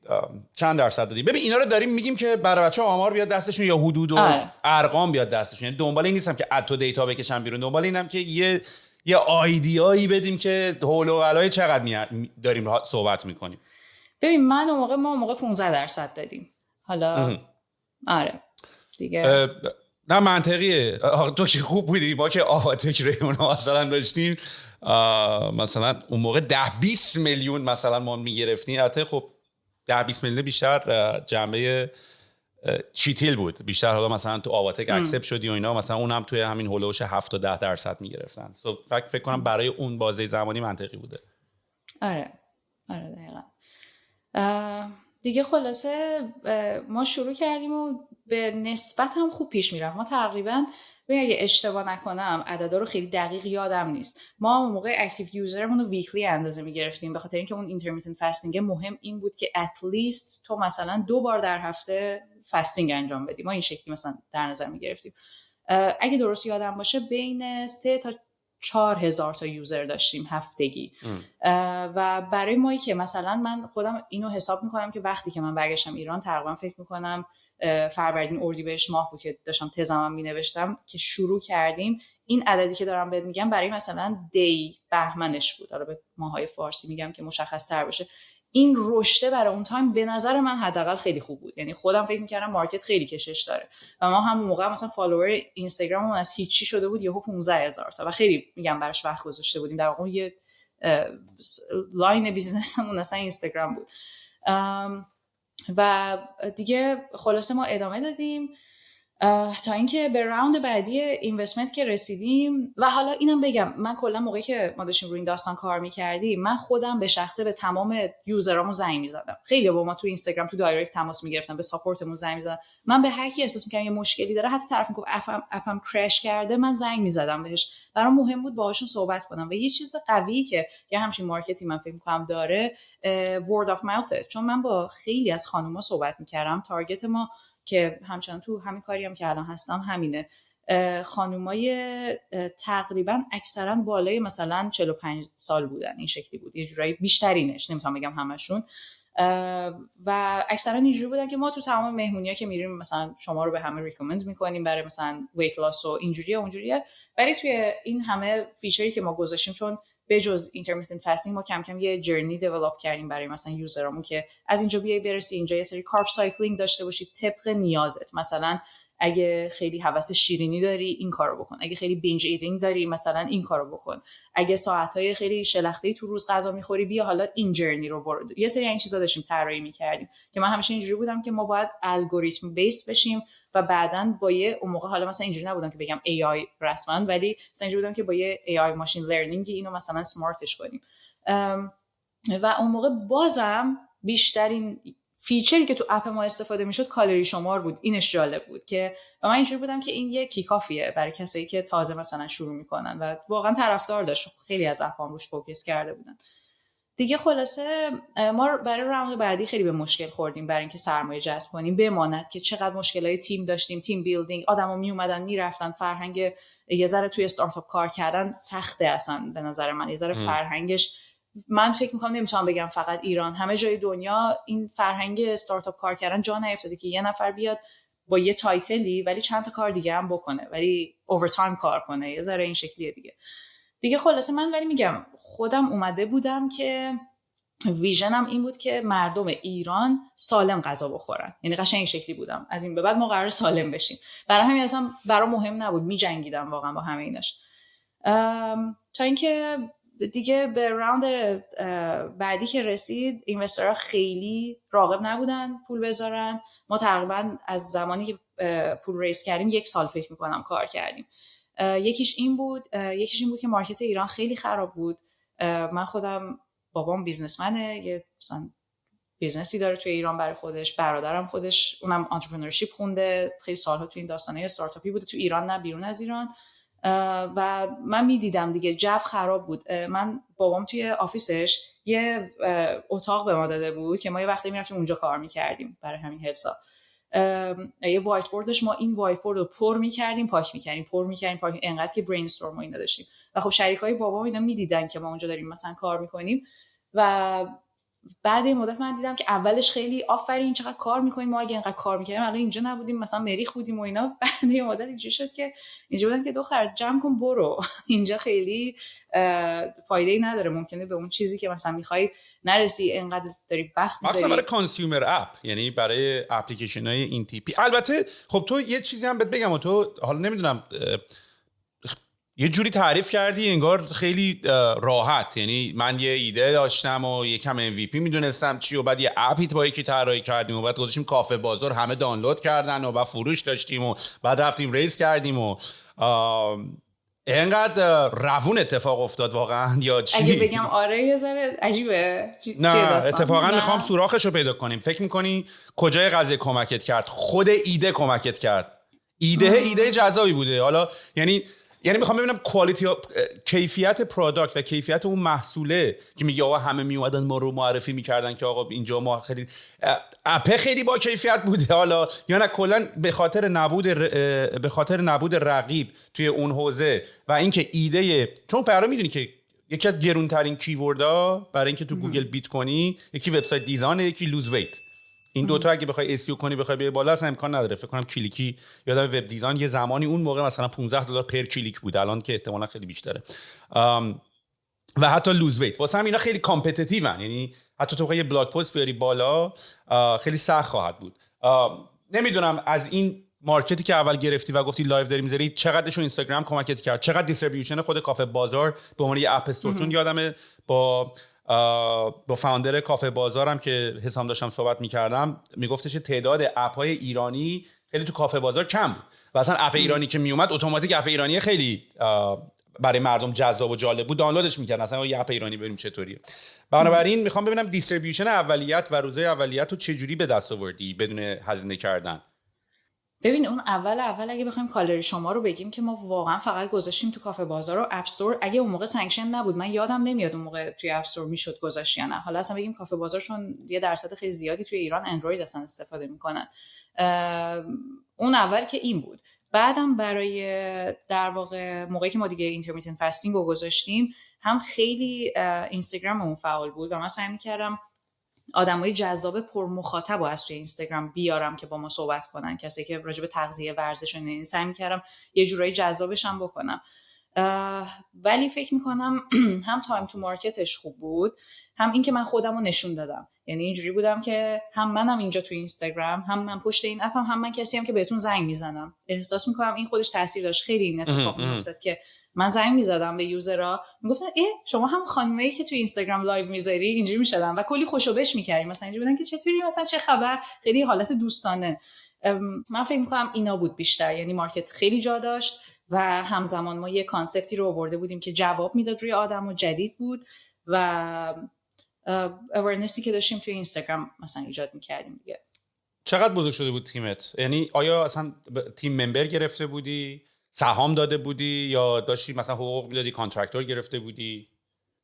چند درصد دادی؟ ببین اینا رو داریم میگیم که برای بچه‌ها آمار بیاد دستشون یا حدود و ارقام بیاد دستشون. یعنی دنبال این نیستم که اتو دیتا بکشم بیرون، دنبال اینم که یه آیدیایی بدیم که هول و ولای چقدر داریم صحبت میکنیم. ببین ما اون موقع 15% دادیم. حالا آره دیگه نه منطقیه. تو که خوب بودی، ما که آواتک ریمون مثلا داشتیم مثلا اون موقع 10-20 میلیون مثلا ما میگرفتیم. البته خب 10-20 میلیون بیشتر جنبه چیتیل بود، بیشتر حالا مثلا تو آواتک اکسپت شدی و اینا، مثلا اونم توی همین هولوش 7 تا 10% میگرفتن. فکر کنم برای اون بازه زمانی منطقی بوده. آره دقیقاً. دیگه خلاصه ما شروع کردیم و به نسبت هم خوب پیش میرفت. ما تقریبا اگه اشتباه نکنم عددا رو خیلی دقیق یادم نیست، ما اون موقع اکتیو یوزرمون رو ویکلی اندازه میگرفتیم، به خاطر اینکه اون اینترمیتنت فاستینگ مهم این بود که اتلیست تو مثلا 2 بار در هفته فاستینگ انجام بدی. ما این شکلی مثلا در نظر میگرفتیم. اگه درست یادم باشه بین 3 تا 4,000 تا یوزر داشتیم هفتگی. و برای مایی که مثلا من خودم اینو حساب میکنم که وقتی که من برگشتم ایران تقریبا فکر میکنم فروردین اردیبهشت ماه بود که داشتم تزمم مینوشتم که شروع کردیم، این عددی که دارم بهت میگم برای مثلا دی بهمنش بود، حالا به ماهای فارسی میگم که مشخص تر باشه. این رشته برای اون تایم به نظر من حداقل خیلی خوب بود. یعنی خودم فکر می‌کردم مارکت خیلی کشش داره و ما همون موقع مثلا فالوور اینستاگراممون از هیچی شده بود یهو 15,000 تا و خیلی میگم براش وقت گذاشته بودیم. در واقع یه لاین بیزنسمون اصلا اینستاگرام بود. و دیگه خلاصه ما ادامه دادیم تا اینکه به راوند بعدی اینوستمنت که رسیدیم. و حالا اینم بگم من کلا موقعی که ما داشتیم روی این داستان کار می‌کردیم من خودم به شخصه به تمام یوزرامو زنگ می‌زدم. خیلی با ما تو اینستاگرام تو دایرکت تماس می‌گرفتن، به ساپورتمون زنگ می‌زدن. من به هر کی احساس می‌کردم یه مشکلی داره، حتی طرف میگفت اپم کرش کرده، من زنگ می‌زدم بهش. برام مهم بود باهاشون صحبت کنم. و یه چیز قوی که یه همچین مارکتی من فکر می‌کنم داره word of mouth، چون من با خیلی از خانوما صحبت می‌کردم. تارگت ما که همچنان تو همین کاری هم که الان هستم همینه، خانومای تقریبا اکثرا بالای مثلا 45 سال بودن، این شکلی بود، یه جورایی بیشترینش، نمیتونم بگم همشون. و اکثرا اینجوری بودن که ما تو تمام مهمونی‌ها که میریم مثلا شما رو به همه ریکامند میکنیم برای مثلا ویت لاس و اینجوریه اونجوریه، ولی توی این همه فیچری که ما گذاشتیم، چون به جز اینترمیتنت فاستینگ ما کم کم یه جرنی دیولپ کردیم برای مثلا یوزرامون که از اینجا بیای برسی اینجا، یه سری کارب سایکلینگ داشته باشی طبق نیازت. مثلا اگه خیلی هوس شیرینی داری این کارو بکن، اگه خیلی بینج ایتینگ داری مثلا این کارو بکن، اگه ساعت‌های خیلی شلخته‌ای تو روز غذا می‌خوری بیا حالا این جرنی رو برو. یه سری این چیزا داشتیم طراحی می‌کردیم که من همیشه اینجوری بودم که ما باید الگوریتم بیس بشیم و بعداً با یه اون موقع حالا مثلا اینجوری نبودم که بگم AI رسما، ولی مثلا اینجوری بودم که با یه AI ماشین لرنینگ اینو مثلا سمارتش کنیم. و اون موقع بازم بیشترین فیچری که تو اپ ما استفاده میشد کالری شمار بود. اینش جالب بود که من اینجوری بودم که این یه کیکافیه برای کسایی که تازه مثلا شروع میکنن و واقعا طرفدار داشت. خیلی از اپام روش فوکس کرده بودن دیگه. خلاصه ما برای راوند بعدی خیلی به مشکل خوردیم برای اینکه سرمایه جذب کنیم. بماند که چقدر مشکلای تیم داشتیم، تیم بیلدینگ، آدما می اومدن میرفتن، فرهنگ یه ذره توی استارتاپ کار کردن سخته اصلا به نظر من. یه ذره فرهنگش، من فکر میکنم نمیتونم بگم فقط ایران، همه جای دنیا این فرهنگ استارتاپ کار کردن جا نیفتاده که یه نفر بیاد با یه تایتلی ولی چند تا کار دیگه هم بکنه، ولی اوورتایم کار کنه. یه ذره این شکلیه دیگه. خلاصه من ولی میگم خودم اومده بودم که ویژنم این بود که مردم ایران سالم غذا بخورن. یعنی قشنگ این شکلی بودم، از این به بعد ما قرار سالم بشیم. برای همین اصلا برام مهم نبود، میجنگیدم واقعا با همه ایناش. تا اینکه دیگه به راوند بعدی که رسید، اینوسترها خیلی راغب نبودن پول بذارن. ما تقریبا از زمانی که پول ریز کردیم 1 سال فکر میکنم کار کردیم. یکیش این بود که مارکت ایران خیلی خراب بود. من خودم، بابام بیزنسمنه، یه مثلا بیزنسی داره توی ایران برای خودش، برادرم خودش اونم انترپرنورشیپ خونده، خیلی سالها توی این داستانه استارتاپی بوده، تو ایران نه بیرون از ایران. و من میدیدم دیگه جو خراب بود. من بابام توی آفیسش یه اتاق به ما داده بود که ما یه وقتی میرفتیم اونجا کار میکردیم برای همین حساب. یه وایت بوردش، ما این وایت بورد رو پر می‌کردیم پاک می‌کردیم انقدر که برین استورم و اینا داشتیم. و خب شریکای بابا اینا می‌دیدن که ما اونجا داریم مثلا کار می‌کنیم و بعد این مدت من دیدم که اولش خیلی آفرین چقدر کار می‌کنیم، ما اگه اینقدر کار می‌کردیم الان اینجا نبودیم، مثلا مریخ بودیم و اینا. بعد این مدت اینجوری شد که اینجا بودن که دختر جمع کن برو اینجا خیلی فایده‌ای نداره، ممکنه به اون چیزی که مثلا می‌خوای نرسی، اینقدر داری وقت می‌ذاری. مثلا برای کانسیومر اپ، یعنی برای اپلیکیشن‌های این تیپی. البته خب تو یه چیزی هم بهت بگم، و تو حالا نمیدونم یه جوری تعریف کردی انگار خیلی راحت، یعنی من یه ایده داشتم و یکم MVP میدونستم چی و بعد یه اپی با یکی طراحی کردیم و بعد گذاشتیم کافه بازار، همه دانلود کردن و بعد فروش داشتیم و بعد رفتیم ریز کردیم و اینقدر روون اتفاق افتاد واقعا یا چی؟ اگه بگم آره یه ذره عجیبه. نه اتفاقا میخوام سوراخش رو پیدا کنیم. فکر میکنی کجای قضیه کمکت کرد؟ خود ایده کمکت کرد؟ ایده جذابی بوده. حالا یعنی میخوام ببینم کوالیتی، کیفیت پروداکت و کیفیت اون محصوله که میگه آقا همه میومدن ما رو معرفی میکردن که آقا اینجا ما خیلی اپ خیلی با کیفیت بوده، حالا یا نه کلا به خاطر نبود رقیب توی اون حوزه و اینکه ایده، چون پرا میدونی که یکی از گرونترین کیوردها برای اینکه تو گوگل بیت کنی یکی وبسایت دیزاین، یکی لوز ویت. این دوتا اگه بخوای SEO کنی بخوای بیای بالا اصلا امکان نداره. فکر کنم کلیکی یادم وب دیزاین یه زمانی اون موقع مثلا $15 پر کلیک بود، الان که احتمالاً خیلی بیشتره. و حتی لوز ویت واسه هم اینا خیلی کامپتیتیون، یعنی حتی تو بخوای یه بلاگ پست بیاری بالا خیلی سخت خواهد بود. نمیدونم از این مارکتی که اول گرفتی و گفتی لایو داری میذاری چقدرشون اینستاگرام کمکت کرد، چقدر دیستریبیوشن خود کافه بازار به عنوان یه اپ استور، چون یادمه با فاوندر کافه بازارم که حسام داشتم صحبت میکردم میگفتش تعداد اپ‌های ایرانی خیلی تو کافه بازار کم بود و اصلا اپ ایرانی که میومد اتوماتیک اپ ایرانی خیلی برای مردم جذاب و جالب بود، دانلودش میکردن اصلا یه اپ ایرانی بریم چطوریه. بنابراین میخوام ببینم دیستریبیوشن اولیت و روزه اولیت رو چجوری به دست آوردی بدون هزینه کردن؟ ببین اون اول اگه بخوایم کالری شما رو بگیم که ما واقعا فقط گذاشتیم تو کافه بازار و اپ استور. اگه اون موقع سانکشن نبود، من یادم نمیاد اون موقع توی اپ استور میشد گذاشت یا نه. حالا اصلا بگیم کافه بازار چون یه درصد خیلی زیادی توی ایران اندروید اصلا استفاده میکنن. اون اول که این بود. بعدم برای در واقع موقعی که ما دیگه اینترمیتنت فاستینگ رو گذاشتیم هم خیلی اینستاگراممون فعال بود و من سعی می‌کردم آدمای جذاب پر مخاطب رو از توی اینستاگرام بیارم که با ما صحبت کنن، کسی که راجع به تغذیه ورزش و این سعی می‌کردم یه جورایی جذابش هم بکنم. ولی فکر می‌کنم هم تایم تو مارکتش خوب بود، هم این که من خودم رو نشون دادم. یعنی اینجوری بودم که هم منم اینجا تو اینستاگرام، هم من پشت این اپم، هم من کسی هم که بهتون زنگ میزنم. احساس می‌کنم این خودش تاثیر داشت. خیلی این اتفاق می‌افتاد که من زنگ می‌زدم به یوزرها، میگفتن شما هم خانمایی که تو اینستاگرام لایو می‌ذاری، اینجوری می‌شدن و کلی خوشوبش می‌کردیم. مثلا اینجوری بودن که چطوری، مثلا چه خبر، خیلی حالت دوستانه. من فکر می‌کنم اینا بود بیشتر. یعنی مارکت خیلی جا داشت و همزمان ما یه کانسپتی رو آورده بودیم که جواب میداد روی آدم و جدید بود و اورنسی که داشتیم توی اینستاگرام مثلا ایجاد میکردیم دیگه. چقدر بزرگ شده بود تیمت؟ یعنی آیا اصلا تیم ممبر گرفته بودی، سهام داده بودی، یا داشتی مثلا حقوق میدادی، کانترکتور گرفته بودی؟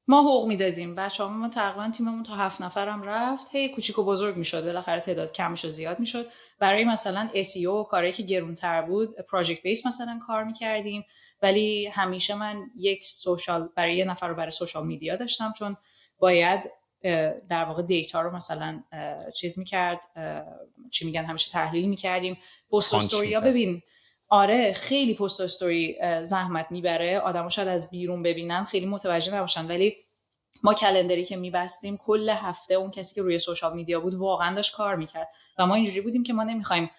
ما حقوق میدادیم. بچه‌ها ما تقریبا تیممون تا 7 نفرم رفت. هی کوچیک و بزرگ میشد، بالاخره تعداد کم میشد زیاد میشد. برای مثلا SEO و کاری که گرونتر بود پراجکت بیس مثلا کار میکردیم، ولی همیشه من یک سوشال برای یه نفر رو برای سوشال میدیا داشتم، چون باید در واقع دیتا رو مثلا چیز میکرد، چی میگن، همیشه تحلیل میکردیم. پست استوریا ببین، آره خیلی پست استوری زحمت میبره، آدمو شاید از بیرون ببینن خیلی متوجه نباشن، ولی ما کلندری که میبستیم کل هفته اون کسی که روی سوشال میدیا بود واقعا داشت کار میکرد و ما اینجوری بودیم که ما نمیخوایم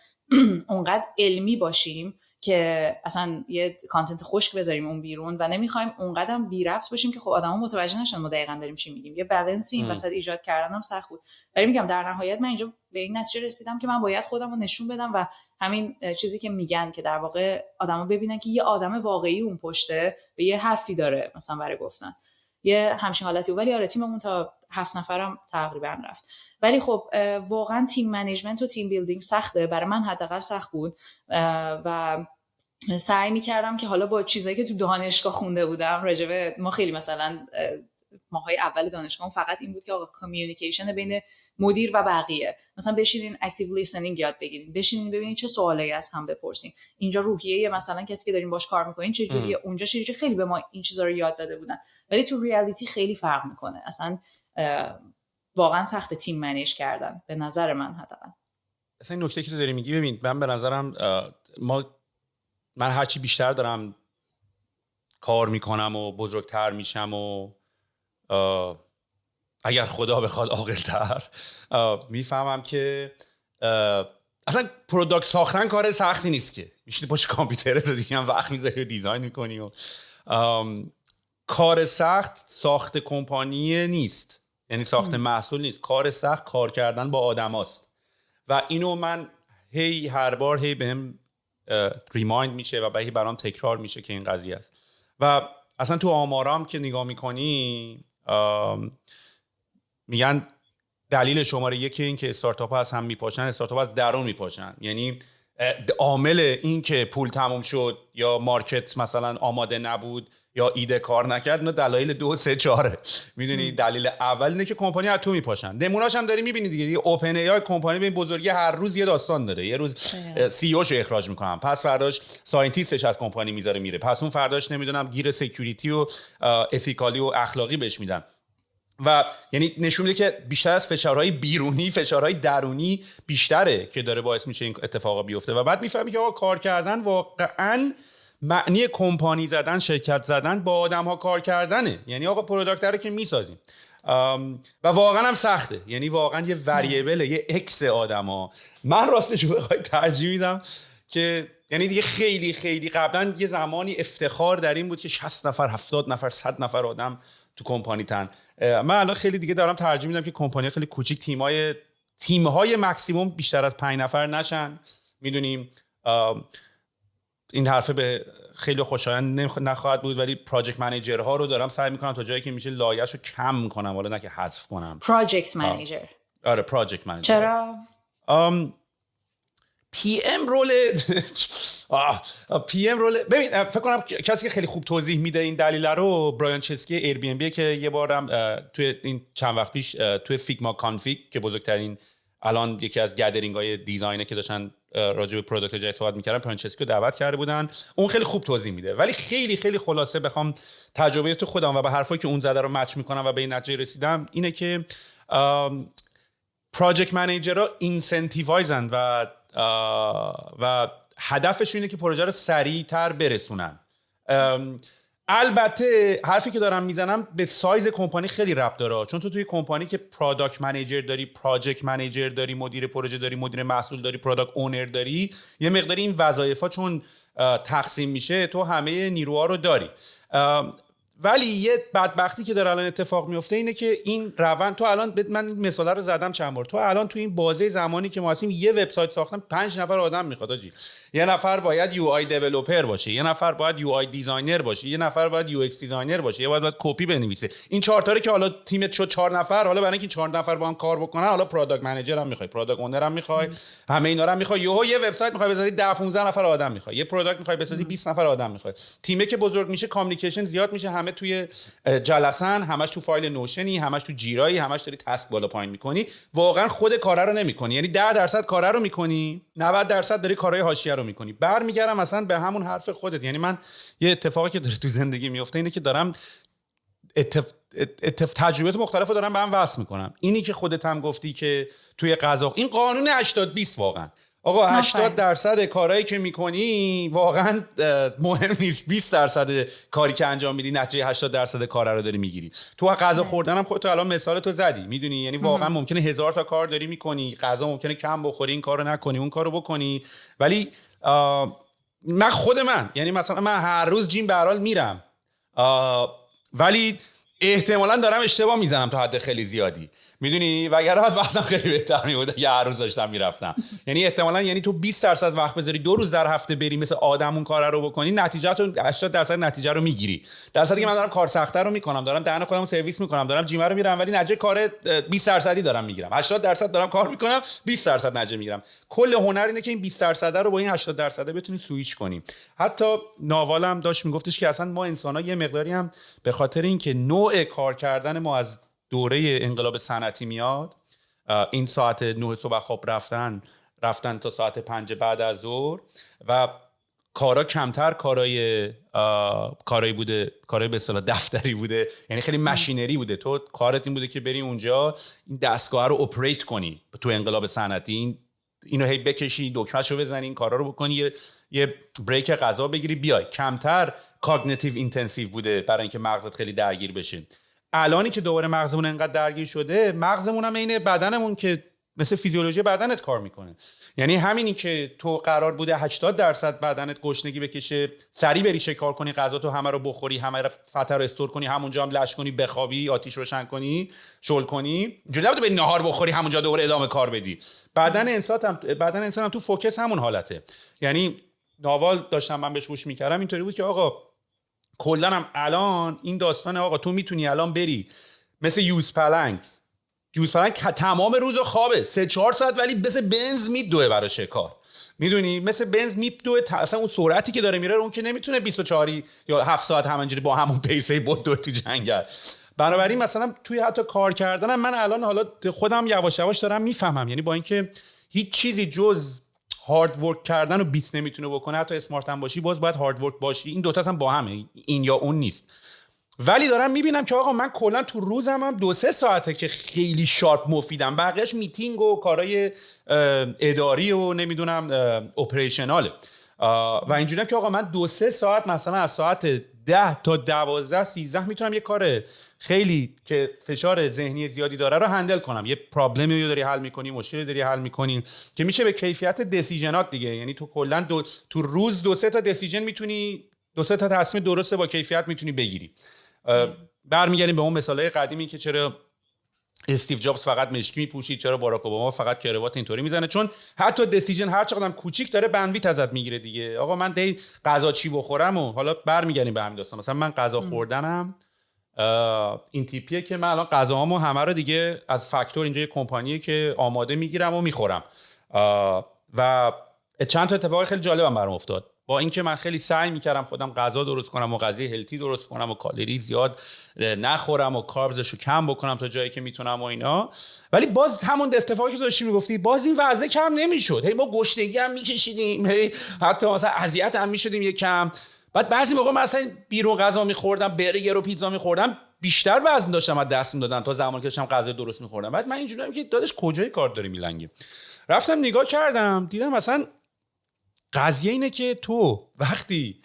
اونقدر علمی باشیم که اصلا یه کانتنت خشک بذاریم اون بیرون و نمیخوایم اونقدر بی ربط باشیم که خب آدما متوجه نشن ما دقیقاً داریم چی میگیم. یه بالانسی این وسط ایجاد کردنم سخت بود، ولی میگم در نهایت من اینجا به این نتیجه رسیدم که من باید خودم رو نشون بدم و همین چیزی که میگن که در واقع آدما ببینن که یه آدم واقعی اون پشته و یه حرفی داره مثلا برای گفتن، یه همچین حالتی بود. ولی آره تیممون تا 7 نفرم تقریبا رفت. ولی خب واقعا تیم منیجمنت و تیم بیلدینگ سخته، برای من حداقل سخت بود و سعی می‌کردم که حالا با چیزایی که تو دانشگاه خونده بودم راجبه ما خیلی مثلا ماهای اول دانشگاه فقط این بود که آقا کامیونیکیشن بین مدیر و بقیه، مثلا بشینین اکتیو لیسنینگ یاد بگیرین، بشینین ببینین چه سوالایی از هم بپرسین، اینجا روحیه مثلا کسی که دارین باش کار میکنین چه جوریه، اونجا چه جوریه. خیلی به ما این چیزا رو یاد داده بودن، ولی تو ریالیتی خیلی فرق میکنه. اصلا واقعا سخت تیم منیج کردن به نظر من حداقل. اصلا این نکته که تو داری میگی، ببین من به نظرم من هرچی بیشتر دارم کار میکنم و بزرگتر میشم و اگر خدا بخواد عاقل‌تر میفهمم که اصلا پروداکت ساختن کار سختی نیست که میشینی پشت کامپیوترت دیگه هم وقت میذاری و دیزاین میکنی و کار سخت ساخت کمپانی نیست، یعنی ساخت محصول نیست. کار سخت کار کردن با آدماست و اینو من هر بار بهم ریمایند میشه و هی برام تکرار میشه که این قضیه است. و اصلا تو آمارام که نگاه میکنی میگن دلیل شماره یکی این که استارتاپ ها از هم میپاشن، استارتاپ از درون میپاشن. یعنی عامل این که پول تموم شد یا مارکت مثلا آماده نبود یا ایده کار نکرد، نه دلایل 2 3 4 میدونی. دلیل اول اینه که کمپانی از تو میپاشن. نمونه‌اش هم داری میبینی دیگه اوپن ای آی کمپانی به این بزرگی هر روز یه داستان داره. یه روز سی او شو اخراج میکنن، پس فرداش ساینتیستش از کمپانی میذاره میره، پس اون فرداش نمیدونم گیر سکیوریتی و اتیکالی و اخلاقی بهش میدن. و یعنی نشون میده که بیشتر از فشارهای بیرونی فشارهای درونی بیشتره که داره باعث میشه این اتفاقا بیفته. و بعد میفهمی که آقا کار کردن واقعا معنی کمپانی زدن، شرکت زدن، با آدم‌ها کار کردنه. یعنی آقا پروداکت رو که میسازیم و واقعا هم سخته، یعنی واقعا یه وریبل، یه اکس آدم‌ها. من راستش بخوای ترجیح میدم که یعنی دیگه خیلی خیلی قبلا یه زمانی افتخار در این بود که 60 نفر 70 نفر 100 نفر آدم تو کمپانی تن. من الان خیلی دیگه دارم ترجیح میدم که کمپانی خیلی کوچیک، تیم‌های ماکسیمم بیشتر از 5 نفر نشن. میدونیم این حرفه به خیلی خوشایند نخواهد بود، ولی پراجکت منیجرها رو دارم سعی میکنم تا جایی که میشه لایه‌شو کم میکنم، حالا نه که حذف کنم. پراجکت منیجر. آره پراجکت منیجر. چرا؟ پی ام رول ببین فکر کنم کسی که خیلی خوب توضیح میده این دلیل رو برایان چسکی ایر بی ام بی، که یه بارم توی این چند وقت پیش توی فیگما کانفیگ که بزرگترین الان یکی از گدرینگ های دیزاینه که داشتن راجع به پروداکت جدید صحبت می‌کردن، برایان چسکی رو دعوت کرده بودن. اون خیلی خوب توضیح میده، ولی خیلی خیلی خلاصه بخوام تجربیات خودم و به حرفایی که اون زده رو مچ میکنم و به این نتیجه رسیدم اینه که پراجکت منیجرها اینسنتیوایزن و هدفشون اینه که پروژه رو سریع‌تر برسونن. البته حرفی که دارم میزنم به سایز کمپانی خیلی ربط داره، چون تو توی کمپانی که پروداکت منیجر داری، پراجکت منیجر داری، مدیر پروژه داری، مدیر محصول داری، پروداکت اونر داری، یه مقداری این وظایف‌ها چون تقسیم میشه تو همه نیروها رو داری. ولی یه بدبختی که داره الان اتفاق میفته اینه که این روند، تو الان من این مثاله رو زدم چند بار، تو الان تو این بازه زمانی که ما هستیم یه وبسایت ساختن 5 نفر آدم میخواد آجی. یه نفر باید یو آی دیولپر باشه، یه نفر باید یو آی دیزاینر باشه، یه نفر باید یو ایکس دیزاینر باشه، یه باید کپی بنویسه. این 4 تا که حالا تیمت شد 4 نفر، حالا برای اینکه 4 نفر با هم کار بکنن، حالا پروداکت منیجر هم میخوای، پروداکت اونر هم میخوای، همه اینا رو هم میخوای. یه وبسایت میخوای بذاری 10 15 نفر آدم میخوای، یه پروداکت میخوای بسازی 20 نفر آدم میخوای. تیمه که بزرگ میشه کامیونیکیشن زیاد میشه، همه توی جلسن، همش تو فایل نوشنی، همش تو جیرایی، همش داری تسک بالا پایین میکنی، واقعا خود کاره رو نمیکنی. یعنی 10% کاره رو میکنی، 90% داری کارهای حاشیه رو میکنی. برمیگردم مثلا به همون حرف خودت. یعنی من یه اتفاقی که داره تو زندگی میفته اینه که دارم تجربیات مختلفو دارم به هم وصل میکنم. اینی که خودت هم گفتی که توی قضا این قانون 80-20 واقعا آقا 80% کارهایی که میکنی واقعا مهم نیست، 20% کاری که انجام میدی نتیجه 80% کار رو داری میگیری. تو غذا خوردن هم خودت الان مثال تو زدی، میدونی یعنی واقعا ممکنه 1000 تا کار داری میکنی، غذا ممکنه کم بخوری، این کارو نکنی اون کارو بکنی، ولی یعنی مثلا من هر روز جیم به هر حال میرم، ولی احتمالاً دارم اشتباه میزنم تا حد خیلی زیادی، میدونی، وگرنه وقتم خیلی بهتر میبود اگه هر روز داشتم میرفتم. یعنی احتمالاً یعنی تو 20% وقت بذاری 2 روز در هفته بری مثل آدم اون کار رو بکنی، نتیجه تو 80% نتیجه رو میگیری. درصدی که من دارم کار سخته رو میکنم، دارم دهن خودم سرویس میکنم، دارم جیم رو میرم، ولی نتیجه کار 20% دارم میگیرم. 80% دارم کار میکنم، 20% نتیجه میگیرم. کل هنر اینه که این 20% رو با این 80% بتونی سوئیچ کنی. حتی ناوالم داشت میگفتش که اصلا ما انسان‌ها یه مقداری هم به خاطر اینکه نوع کار کردن ما از دوره انقلاب صنعتی میاد، این ساعت 9 صبح خواب رفتن تا ساعت 5 بعد از ظهر و کارا کمتر، کارایی بوده، کارای به اصطلاح دفتری بوده، یعنی خیلی ماشینری بوده. تو کارت این بوده که بری اونجا این دستگاه رو اپریت کنی. تو انقلاب صنعتی اینو هی بکشی، دکمه‌شو بزنی، این کارا رو بکنی، یه بریک غذا بگیری بیای. کمتر کاگنیتیو اینتنسیو بوده برای اینکه مغزت خیلی درگیر بشه. الانی که دوباره مغزمون انقدر درگیر شده، مغزمون هم عین بدنمون که مثل فیزیولوژی بدنت کار میکنه. یعنی همینی که تو قرار بوده 80% بدنت گشنگی بکشه، سریع بری شکار کنی، غذا تو همه رو بخوری، همه رو فتر رو استور کنی، همونجا هم لش کنی، بخوابی، آتیش روشن کنی، شل کنی، اینجوری نبوده بری نهار بخوری همونجا دوباره ادامه کار بدی. بدن انسان هم تو فوکس همون حالته. یعنی ناوال داشتم من بهش گوش میکردم، اینطوری بود که آقا کلا هم الان این داستان آقا تو میتونی الان بری مثل یوز پلنگ تمام روز خوابه 3-4 ساعت، ولی مثل بنز میدوه برای شکار، میدونی، مثل بنز میدوه. اصلا اون سرعتی که داره میره اون که نمیتونه 24 یا 7 ساعت همینجوری با همون پیسه بدوه تو جنگل. بنابراین مثلا توی حتی کار کردنم من الان حالا خودم یواش یواش دارم میفهمم، یعنی با اینکه هیچ چیزی جز هارد ورک کردن و بیت نمیتونه بکنه، حتی اسمارت هم باشی باز باید هارد ورک باشی، این دوتا هم با همه، این یا اون نیست. ولی دارم میبینم که آقا من کلا تو روزم هم 2-3 ساعته که خیلی شارپ مفیدم، بقیهش میتینگ و کارهای اداری و نمیدونم اپریشناله و اینجوریه که آقا من 2-3 ساعت مثلا از ساعت 10 تا 12-13 میتونم یه کار خیلی که فشار ذهنی زیادی داره رو هندل کنم. یه پرابلمی رو داری حل میکنی، مشکلی داری حل میکنی که میشه به کیفیت دیسیژنات دیگه. یعنی تو کلا تو روز 2-3 تا دیسیژن میتونی، 2-3 تا تصمیم درسته با کیفیت میتونی بگیری. برمیگردیم به اون مثالای قدیمی که چرا استیو جابز فقط مشکی میپوشید، چرا باراک اوباما فقط کراوات اینطوری میزنه، چون حتی دیسیژن هر چقدرم کوچیک داره بندویت ازت میگیره دیگه. آقا من دی غذا چی بخورم و حالا برمیگردیم به همین داستان. مثلا من غذا خوردنم این تیپیه که من الان غذاهامو همه رو دیگه از فاکتور، اینجا یه کمپانیه که آماده میگیرم و میخورم و چند تا اتفاق خیلی جالبم برام افتاد. با اینکه من خیلی سعی میکردم خودم غذا درست کنم و غذای هلتی درست کنم و کالری زیاد نخورم و کاربزشو کم بکنم تا جایی که میتونم و اینا، ولی باز همون اتفاقی که داشتی میگفتی، باز این وضع کم نمیشد. هی ما گشنگی هم میکشیدیم، هی حتی مثلا اذیت هم میشدیم یک کم. بعد بعضی موقع مثلا بیرون غذا میخوردم، برگر و پیتزا میخوردم، بیشتر وزن داشتم از دست میدادم تا زمانی که داشتم غذا درست میخوردم. بعد من اینجوریام که داداش کجای کار داری میلنگی. رفتم نگاه کردم، دیدم مثلا قضیه اینه که تو وقتی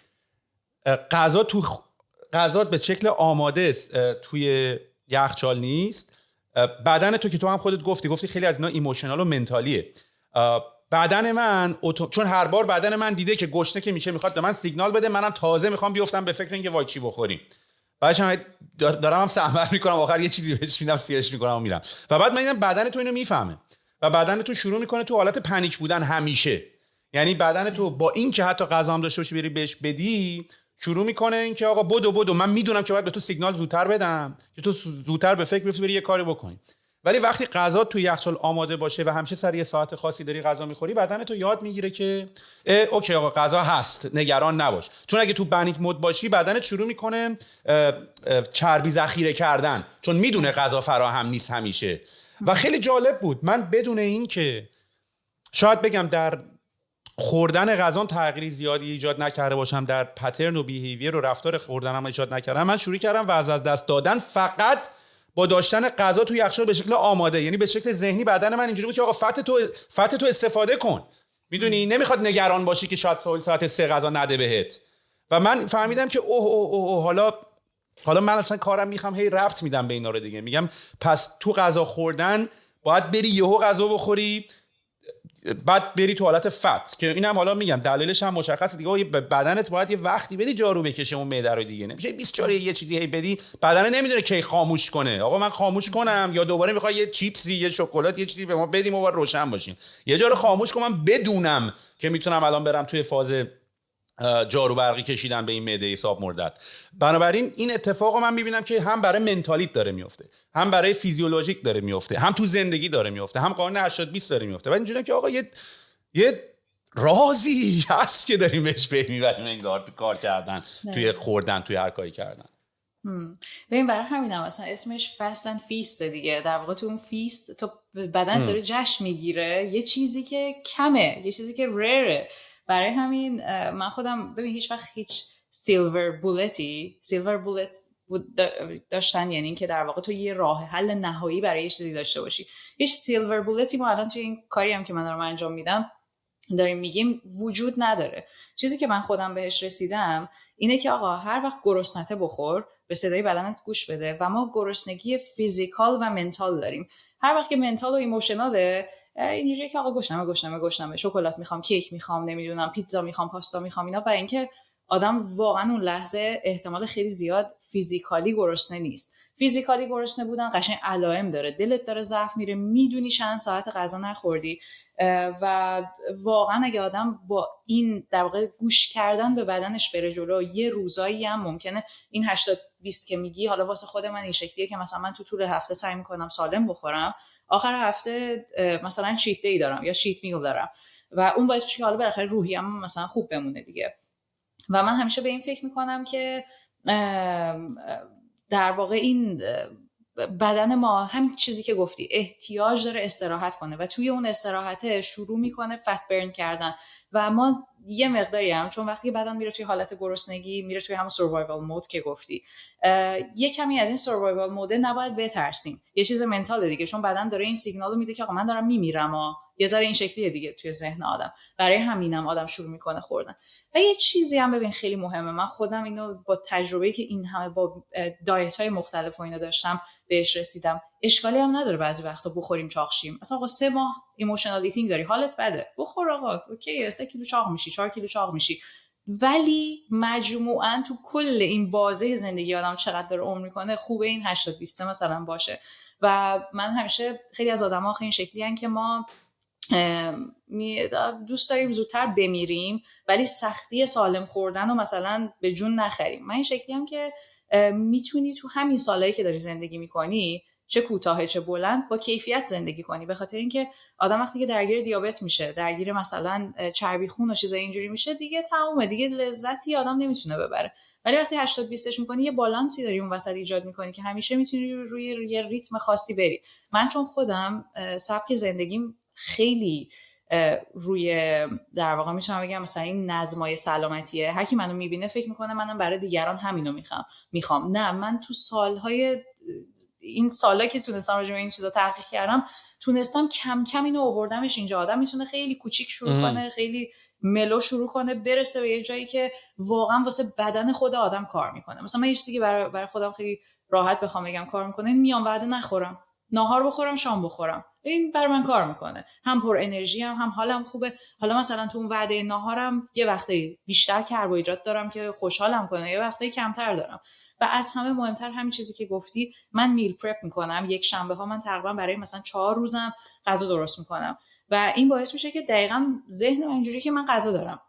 غذا به شکل آماده توی یخچال نیست، بدن تو که تو هم خودت گفتی خیلی از اینا ایموشنال و منتالیه. بدن من چون هر بار بدن من دیده که گشنه که میشه میخواد به من سیگنال بده، منم تازه میخوام بیفتم به فکر اینکه وای چی بخوریم. بعدش هم دارم هم سمبر میکنم، آخر یه چیزی بهش میدم سیرش میکنم و میرم. و بعد من دیدم بدن تو اینو میفهمه و بدن تو شروع میکنه تو حالت پنیک بودن همیشه. یعنی بدن تو با این که حتی غذا هم داشته باشی بری بهش بدی، شروع میکنه این که آقا بدو من میدونم که باید به تو سیگنال زودتر بدم که تو زودتر به فکر بیفتی بری یه کاری بکنی. ولی وقتی غذا تو یخچال آماده باشه و همیشه سر یه ساعت خاصی داری غذا میخوری، بدن تو یاد میگیره که اوکی آقا غذا هست، نگران نباش. چون اگه تو پنیک مود باشی بدنت شروع میکنه چربی ذخیره کردن، چون میدونه غذا فراهم نیست همیشه. و خیلی جالب بود، من بدون این که شاید بگم در خوردن غذا تغییری زیادی ایجاد نکرده باشم، در پترن و بیهیویر و رفتار خوردنم ایجاد نکردم، من شروع کردم و از دست دادن فقط با داشتن غذا توی یخچال به شکل آماده. یعنی به شکل ذهنی بدن من اینجوری بود که آقا فت تو استفاده کن، میدونی نمیخواد نگران باشی که شاید ساعت 3 غذا نده بهت. و من فهمیدم که اوه حالا من اصلا کارم میخوام هی ربط میدم به اینا رو دیگه. میگم پس تو غذا خوردن باید بری یهو غذا بخوری، بعد بری تو حالت فت، که اینم حالا میگم دلیلش هم مشخصه دیگه. بدنت باید یه وقتی بدی جارو بکشه اون معده رو دیگه. نمیشه 24 یه چیزی هی بدی، بدن نمیدونه کی خاموش کنه. آقا من خاموش کنم یا دوباره میخوای یه چیپسی یه شکلات یه چیزی به ما بدیم و باید روشن باشیم. یه جا رو خاموش کنم بدونم که میتونم الان برم توی فاز جارو برقی کشیدن به این معده حساب مردت. بنابراین این اتفاقو من میبینم که هم برای منتالیت داره میفته، هم برای فیزیولوژیک داره میفته، هم تو زندگی داره میفته، هم قانون 80-20 داره میفته. و اینجوریه که آقا یه رازی هست که داریم بهش پی میبریم انگار تو کار کردن، توی خوردن، توی هر کاری کردن. ببین برای همینم مثلا اسمش فست اند فیست دیگه. در واقع تو اون فیست تو بدن داره جشن میگیره یه چیزی که کمه، یه چیزی که ریره. برای همین من خودم ببین هیچ وقت هیچ سیلور بولت داشتن، یعنی این که در واقع تو یه راه حل نهایی برای یه چیزی داشته باشی. هیچ سیلور بولتی ما الان توی این کاری هم که من دارم انجام میدم داریم میگیم وجود نداره. چیزی که من خودم بهش رسیدم اینه که آقا هر وقت گرسنته بخور، به صدای بدنت گوش بده. و ما گرسنگی فیزیکال و منتال داریم. هر وقت که منتال و ایموشناله اینجوریه که آقا گشنمه، شکلات میخوام، کیک میخوام، نمیدونم پیتزا میخوام، پاستا میخوام اینا. و اینکه آدم واقعا اون لحظه احتمال خیلی زیاد فیزیکالی گرسنه نیست. فیزیکالی گرسنه بودن قشنگ علائم داره، دلت داره ضعف میره، میدونی چند ساعت غذا نخوردی. و واقعا اگه آدم با این در واقع گوش کردن به بدنش بره جلو، یه روزایی هم ممکنه این 80-20 که میگی، حالا واسه خود من این شکلیه که مثلا من تو طول هفته سعی میکنم سالم بخورم، آخر هفته مثلا چیت دی دارم یا چیت میل دارم و اون باعث میشه که حالا بالاخره روحیم مثلا خوب بمونه دیگه. و من همیشه به این فکر میکنم که در واقع این بدن ما همین چیزی که گفتی احتیاج داره استراحت کنه و توی اون استراحته شروع میکنه فت برن کردن. و ما یه مقداری هم چون وقتی بدن میره توی حالت گرسنگی، میره توی همون سروایوال مود که گفتی، یه کمی از این سروایوال مود نباید بترسیم. یه چیز منتاله دیگه، چون بدن داره این سیگنالو میده که آقا من دارم میمیرم. یه ذره این شکلیه دیگه توی ذهن آدم. برای همینم آدم شروع میکنه خوردن. و یه چیزی هم ببین خیلی مهمه، من خودم اینو با تجربه‌ای که این همه با دایت‌های مختلف و اینا داشتم بهش رسیدم. اشکالی هم نداره بعضی وقتا بخوریم چاق شیم. مثلا آقا 3 ماه ایموشنال ایتینگ داری، حالت بده، بخور آقا، اوکی 3 کیلو چاق میشی، 4 کیلو چاق میشی. ولی مجموعاً تو کل این بازه زندگی آدم چقدر داره عمر میکنه، خوبه این 80-20 مثلا باشه. و من همیشه خیلی از آدما این شکلی ان که ما دوست داریم زودتر بمیریم ولی سختی سالم خوردن رو مثلا به جون نخریم. من این شکلی هم که میتونی تو همین سالایی که داری زندگی میکنی، چه کوتاه چه بلند، با کیفیت زندگی کنی. به خاطر اینکه آدم وقتی که درگیر دیابت میشه، درگیر مثلا چربی خون و چیزای اینجوری میشه، دیگه تمومه، دیگه لذتی آدم نمیتونه ببره. ولی وقتی 80-20ش میکنی، یه بالانسی داری اون وسط ایجاد میکنی که همیشه میتونی روی یه ریتم خاصی بری. من چون خودم سبک زندگیم خیلی روی در واقع میتونم بگم مثلا این نظمای سلامتیه، هر کی منو میبینه فکر میکنه منم برای دیگران همینو میخوام. نه، من تو این سالا که تونستم راجع به این چیزا تحقیق کردم، تونستم کم کم اینو آوردمش اینجا. آدم میتونه خیلی کوچیک شروع کنه، خیلی ملو شروع کنه، برسه به یه جایی که واقعا واسه بدن خود آدم کار میکنه. مثلا من یه چیزی که برای خودم خیلی راحت بخوام بگم کار میکنه، میام وعده نخورم. ناهار بخورم شام بخورم، این بر من کار میکنه، هم پر انرژی هم حالم خوبه. حالا مثلا تو اون وعده ناهارم یه وقتی بیشتر کربوهیدرات دارم که خوشحالم کنه، یه وقتی کمتر دارم. و از همه مهمتر همین چیزی که گفتی، من میل پرپ میکنم. یک شنبه ها من تقریبا برای مثلا 4 روزم غذا درست میکنم و این باعث میشه که دقیقاً ذهن من اینجوری که من غذا دارم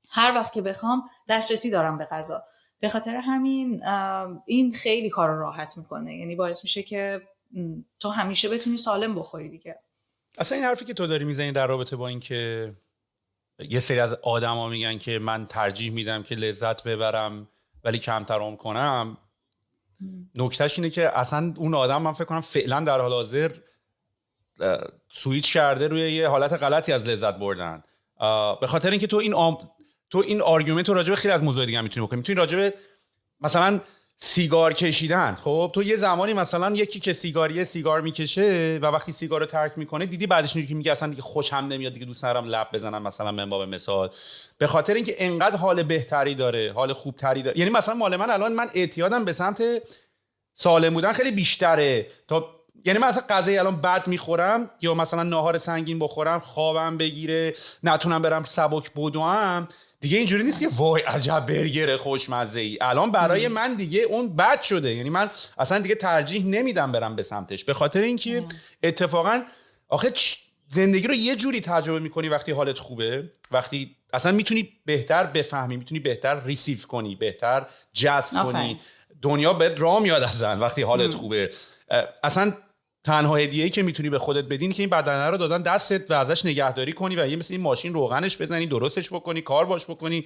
هر وقت که بخوام دسترسی دارم به غذا. به خاطر همین این خیلی کار رو راحت میکنه، یعنی باعث میشه که تو همیشه بتونی سالم بخوری دیگه. اصلا این حرفی که تو داری میزنی در رابطه با این که یه سری از آدما میگن که من ترجیح میدم که لذت ببرم ولی کمتر عمر کنم، نکتهش اینه که اصلا اون آدم من فکر کنم فعلا در حال حاضر سویچ کرده روی یه حالت غلطی از لذت بردن. به خاطر اینکه تو این آرگومنت رو راجع به خیلی از موضوع دیگه میتونی بکنی. میتونی راجع به مثلا سیگار کشیدن، خب تو یه زمانی مثلا یکی که سیگار میکشه و وقتی سیگار رو ترک میکنه دیدی بعدش اینجوری که میگه اصلا دیگه خوشم نمیاد، دیگه دوست ندارم لب بزنم مثلا من باب مثال، به خاطر اینکه انقدر حال بهتری داره، حال خوبتری داره. یعنی مثلا مال من الان من اعتیادم به سمت سالم بودن خیلی بیشتره تا، یعنی من اصلا غذای الان بد میخورم یا مثلا ناهار سنگین بخورم خوابم بگیره نتونم برم سبک بدوم، دیگه اینجوری نیست که وای عجب برگر خوشمزه ای. الان برای من دیگه اون بد شده، یعنی من اصلا دیگه ترجیح نمیدم برم به سمتش، به خاطر اینکه اتفاقا آخه زندگی رو یه جوری تجربه میکنی وقتی حالت خوبه، وقتی اصلا میتونی بهتر بفهمی، میتونی بهتر ریسیو کنی، بهتر جذب کنی، دنیا بهت راه میاد اصلا وقتی حالت خوبه. اصلا تنها هدیه‌ای که میتونی به خودت بدین که این بدنه رو دادن دستت و ازش نگهداری کنی و یه مثل این ماشین روغنش بزنی، درستش بکنی، کار باش بکنی.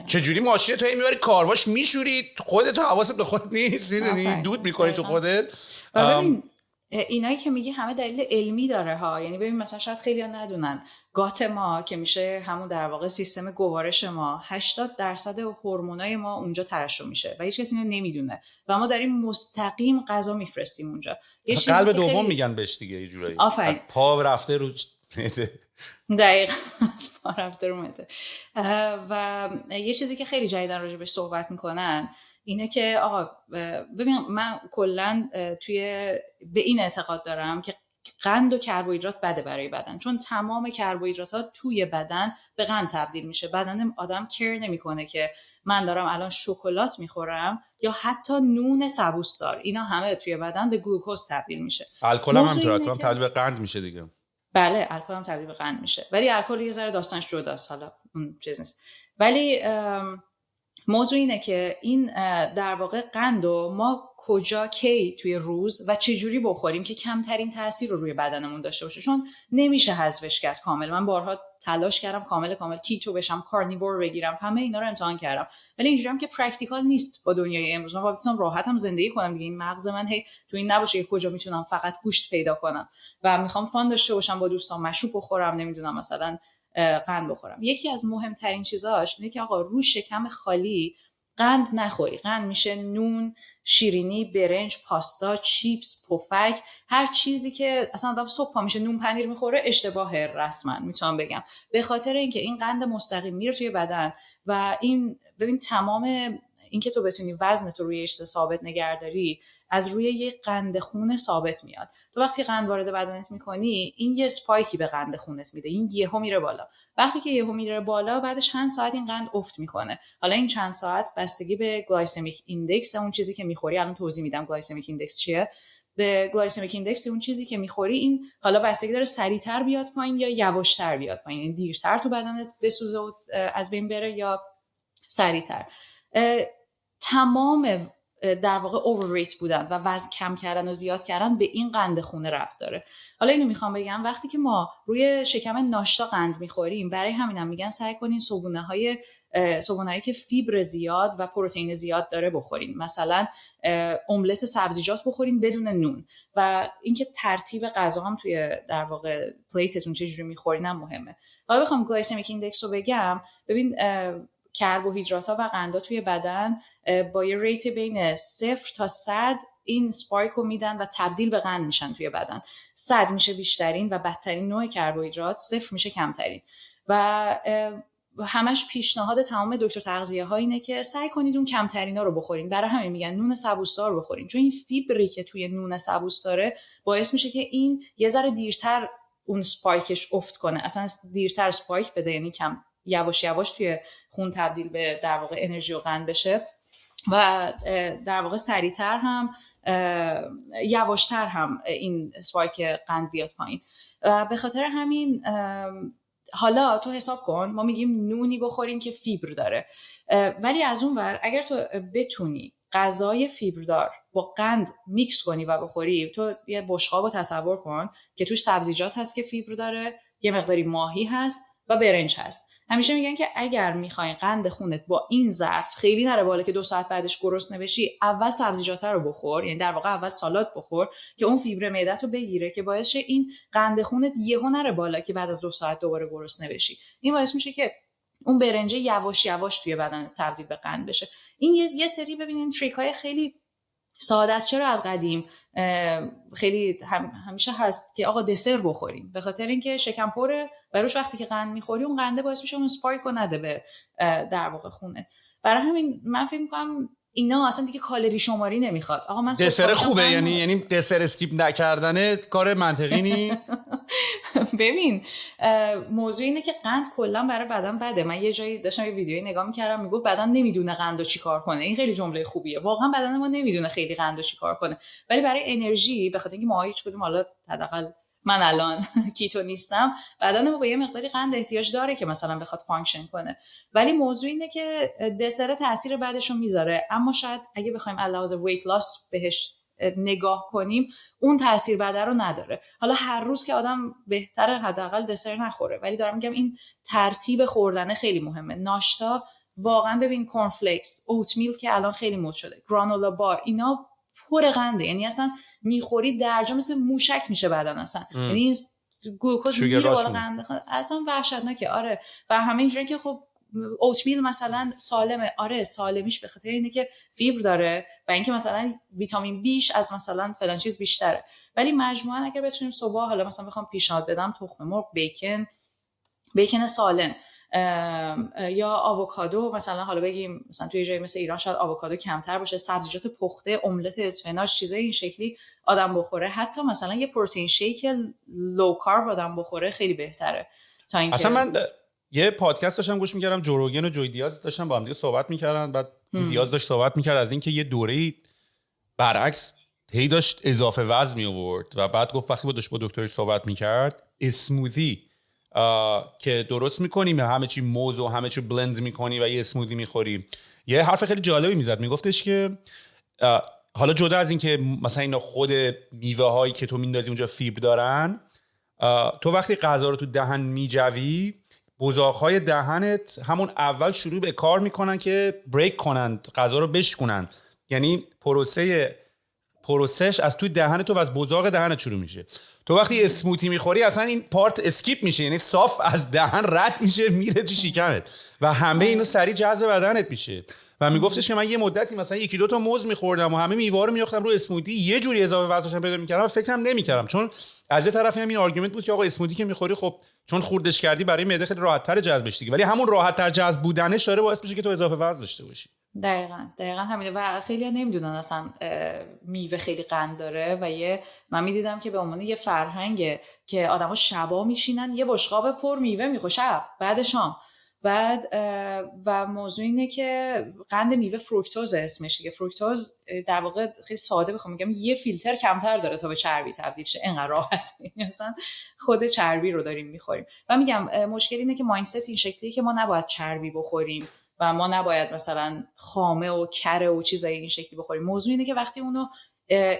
چجوری ماشین تو میبری کارواش میشوری، خودت حواست به خود نیست، میدونی دود میکنی تو خودت. ببین اینایی که میگی همه دلیل علمی داره ها، یعنی ببین مثلا شاید خیلی‌ها ندونن گات ما که میشه همون در واقع سیستم گوارش ما، 80% هورمونای ما اونجا ترشح میشه و هیچ کسی اینو نمیدونه و ما داریم مستقیم غذا میفرستیم اونجا. قلب دوم میگن بهش دیگه یه جورایی، از پا رفته رو دقیقاً از پا رفته رو معده. و یه چیزی که خیلی جدیدن راجع بهش صحبت میکنن اینه که آقا ببین من کلا به این اعتقاد دارم که قند و کربوهیدرات بده برای بدن، چون تمام کربوهیدرات توی بدن به قند تبدیل میشه. بدن آدم کیر نمیکنه که من دارم الان شکلات میخورم یا حتی نون سبوسدار، اینا همه توی بدن به گلوکوز تبدیل میشه. الکل هم همینطوره، تبدیل به قند میشه دیگه. بله الکل هم تبدیل به قند میشه، ولی الکل یه ذره داستانش جداست، حالا اون چیز نیست. ولی موضوع اینه که این در واقع قندو ما کجا کی توی روز و چه جوری بخوریم که کمترین تاثیر رو روی بدنمون داشته باشه، چون نمیشه حذفش کرد کامل. من بارها تلاش کردم کامل کیتو بشم، کارنیور بگیرم، همه اینا رو امتحان کردم، ولی اینجوری هم که پرکتیکال نیست با دنیای امروز. من بتونم راحتم زندگی کنم دیگه، این مغز من هی تو این نباشه که کجا میتونم فقط گوشت پیدا کنم و میخوام فان داشته باشم با دوستان، مشروب بخورم، نمیدونم مثلا قند بخورم. یکی از مهمترین چیزاش اینه که آقا رو شکم خالی قند نخوری. قند میشه نون، شیرینی، برنج، پاستا، چیپس، پفک، هر چیزی که اصلا آدم صبح پا میشه نون پنیر میخوره اشتباهه رسما میتونم بگم، به خاطر اینکه این قند مستقیم میره توی بدن و این ببین تمام اینکه تو بتونی وزنت رو روی رشته ثابت نگهداری از روی یه قند خون ثابت میاد. تو وقتی قند وارد بدنت میکنی این یه اسپایکی به قند خونت میده، این یهو میره بالا. وقتی که یهو میره بالا بعدش چند ساعت این قند افت میکنه. حالا این چند ساعت بستگی به گلایسمیک ایندکس اون چیزی که میخوری، الان توضیح میدم گلایسمیک ایندکس چیه. به گلایسمیک ایندکس اون چیزی که میخوری این حالا بستگی داره سریعتر بیاد پایین یا یواشتر بیاد پایین، این دیرتر تو بدنت بسوزه و از بین بره یا سریعتر. تمام در واقع اوورویت بودن و وزن کم کردن و زیاد کردن به این قند خونه ربط داره. حالا اینو میخوام بگم وقتی که ما روی شکم ناشتا قند میخوریم، برای همینم میگن سعی کنین صبحونه‌هایی که فیبر زیاد و پروتئین زیاد داره بخورین، مثلا املت سبزیجات بخورین بدون نون. و اینکه ترتیب غذا هم توی در واقع پلیتتون چجوری میخورین هم مهمه. حالا بخوام گلایسمیک ایندکس رو بگم، ببین کربوهیدرات ها و قندا توی بدن با یه ریت بین 0 تا 100 این اسپایک رو میدن و تبدیل به قند میشن توی بدن. 100 میشه بیشترین و بدترین نوع کربوهیدرات، 0 میشه کمترین. و همش پیشنهاد تمام دکتر تغذیه ها اینه که سعی کنید اون کمترینا رو بخورین. برای همین میگن نون سبوسدار بخورین، چون این فیبری که توی نون سبوس داره باعث میشه که این یه ذره دیرتر اون سپایکش افت کنه، اصلا دیرتر سپایک بده، یعنی کم یواش یواش توی خون تبدیل به در واقع انرژی و قند بشه و در واقع سریعتر هم یواشتر هم این سپایک قند بیاد پایین. به خاطر همین حالا تو حساب کن ما میگیم نونی بخورین که فیبر داره، ولی از اون ور اگر تو بتونی غذای فیبردار با قند میکس کنی و بخوری، تو یه بشقاب رو تصور کن که توش سبزیجات هست که فیبر داره، یه مقداری ماهی هست و برنج هست. همیشه میگن که اگر میخواین قند خونت با این ظرف خیلی نره بالا که 2 ساعت بعدش گرسنه بشی، اول سبزیجات رو بخور، یعنی در واقع اول سالاد بخور که اون فیبر معدت رو بگیره که باعث شه این قند خونت یهو نره بالا که بعد از 2 ساعت دوباره گرسنه بشی. این باعث میشه که اون برنج یواش یواش توی بدن تبدیل به قند بشه. این یه سری ببینین تریکای خیلی ساده است. چرا از قدیم خیلی همیشه هست که آقا دسر بخوریم، به خاطر اینکه شکم پره و روش وقتی که قند میخوری اون قنده باعث میشه اون سپایک رو نده به در واقع خونه. برای همین من فکر میکنم اینا اصلا دیگه کالری شماری نمیخواد. آقا من دسر خوبه، یعنی دسر اسکیپ نکردن کار منطقی نی. ببین موضوع اینه که قند کلا برای بدن بده. من یه جایی داشتم یه ویدیویی نگاه میکردم میگفت بدن نمیدونه قندو چیکار کنه. این خیلی جمله خوبیه، واقعا بدن ما نمیدونه خیلی قندو چیکار کنه، ولی برای انرژی، به خاطر اینکه ما هیچ کدوم حالا حداقل من الان کیتو نیستم، بدن ما با یه مقداری قند احتیاج داره که مثلا بخواد فانکشن کنه. ولی موضوع اینه که دسر تاثیر بعدش رو میذاره، اما شاید اگه بخوایم علاوه ویت لاس بهش نگاه کنیم اون تاثیر بعد رو نداره. حالا هر روز که آدم بهتره حداقل دسر نخوره، ولی دارم میگم این ترتیب خوردن خیلی مهمه. ناشتا واقعا ببین کورن فلیکس، اوت میل که الان خیلی مد شده، گرانولا بار، اینا پر قنده، یعنی اصلا میخوری درجا مثل موشک میشه بدن اصلا، یعنی گلوکوز میره بالا، قند اصلا وحشتناکه. آره و همه اینجوری که خب اوت میل مثلا سالمه، آره سالمیش به خاطر اینه که فیبر داره و اینکه مثلا ویتامین بیش از مثلا فلان چیز بیشتره، ولی مجموعاً اگر بتونیم صبح حالا مثلا بخوام پیشنهاد بدم تخم مرغ، بیکن سالم یا آووکادو، مثلا حالا بگیم مثلا توی جایی مثل ایران شاید آووکادو کمتر باشه، سبزیجات پخته، املت اسفناج، چیزای این شکلی آدم بخوره، حتی مثلا یه پروتئین شیک لو کارب آدم بخوره خیلی بهتره تا اینکه اصلا من یه پادکست داشتم گوش می‌کردم، جو روگن و جوی دیاز داشتن با هم دیگه صحبت می‌کردن، بعد دیاز داشت صحبت می‌کرد از اینکه یه دوره‌ای برعکس هی داشت اضافه وزن می آورد و بعد گفت وقتی داشت با دکترش صحبت می‌کرد اسموذی که درست می‌کنی، همه چی موز و همه چی بلند می‌کنی و یه اسموذی می‌خوری، یه حرف خیلی جالبی می‌زد، میگفتش که حالا جدا از این که مثلا اینا خود میوه‌هایی که تو میندازی اونجا فیبر دارن، تو وقتی غذا رو تو دهن میجوی بزاق‌های دهنت همون اول شروع به کار میکنن که بریک کنند غذا رو بشکنن، یعنی پروسش از توی دهن تو و از بزاق دهنت شروع میشه. تو وقتی اسموتی میخوری اصلا این پارت اسکیپ میشه، یعنی صاف از دهن رد میشه میره تو شکمت و همه اینو سریع جذب بدنت میشه. و میگفتش که من یه مدتی مثلا 1-2 تا موز میخوردم و همه میوه رو میاختم رو اسموتی، یه جوری اضافه وزن داشتم پیدا میکردم، فکرم نمیکردم، چون از یه طرفی هم این آرگومنت بود که آقا اسموتی که میخوری خب چون خوردش کردی برای معده خیلی راحت‌تر جذبش دیگه، ولی همون راحت‌تر جذب بودنش داره باعث میشه که تو اضافه وزن داشته باشی. دقیقاً همینه و خیلی‌ها نمیدونن اصلا میوه خیلی قند داره و من میدیدم که به عنوان یه فرهنگه که آدما شبا میشینن یه بشقاب پر میوه میخورن شب بعد شام، بعد و موضوع اینه که قند میوه فروکتوز اسمش دیگه. فروکتوز در واقع خیلی ساده بخوام میگم یه فیلتر کمتر داره تا به چربی تبدیل شه، اینقدر راحت مثلا خود چربی رو داریم میخوریم. و میگم مشکل اینه که مایندست این شکلیه که ما نباید چربی بخوریم و ما نباید مثلا خامه و کره و چیزای این شکلی بخوریم. موضوع اینه که وقتی اونو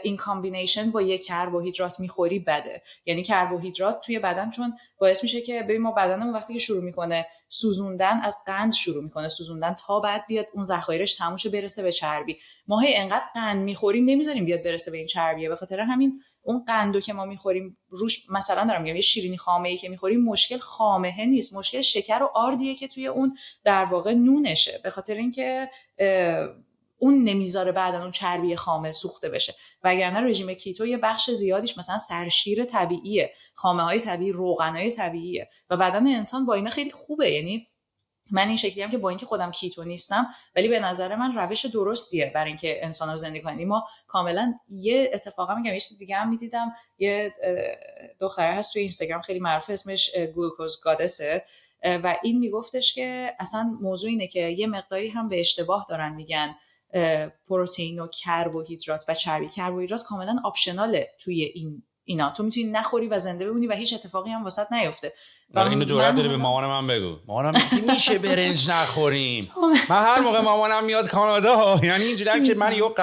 این کامبینیشن با یک کربوهیدرات میخوری بده، یعنی کربوهیدرات توی بدن چون باعث میشه که ببین ما بدنمون وقتی که شروع میکنه سوزوندن، از قند شروع میکنه سوزوندن تا بعد بیاد اون ذخایرش تموم شه برسه به چربی. ما هی انقدر قند میخوریم نمیذاریم بیاد برسه به این چربیه، به خاطر همین اون قندو که ما میخوریم روش مثلا دارم میگم یه شیرینی خامه‌ای که میخوریم، مشکل خامه نیست، مشکل شکر و آردیه که توی اون در واقع نونشه، به خاطر اینکه اون نمیذاره بعدن اون چربی خامه سوخته بشه. وگرنه رژیم کیتو یه بخش زیادیش مثلا سرشیر طبیعیه، خامه‌های طبیعی، روغن‌های طبیعیه و بدن انسان با اینا خیلی خوبه. یعنی من این شکلی هم که با اینکه خودم کیتو نیستم ولی به نظر من روش درستیه برای اینکه انسان‌ها زندگی کنن. ما کاملا یه اتفاقا میگم یه چیز دیگه هم میدیدم، یه دختره هست توی اینستاگرام خیلی معروفه اسمش گلوکوز گادسه و این میگفتش که اصلا موضوع اینه که یه مقداری هم به اشتباه دارن میگن پروتئین و کربوهیدرات و چربی. کربوهیدرات کاملا آپشناله توی اینا، تو میتونی نخوری و زنده بمونی و هیچ اتفاقی هم واسط نیفته. ولی اینو جرأت داری به مامانم من بگو. مامانم میگه میشه برنج نخوریم. من هر موقع مامانم میاد کانادا یعنی اینجوریه که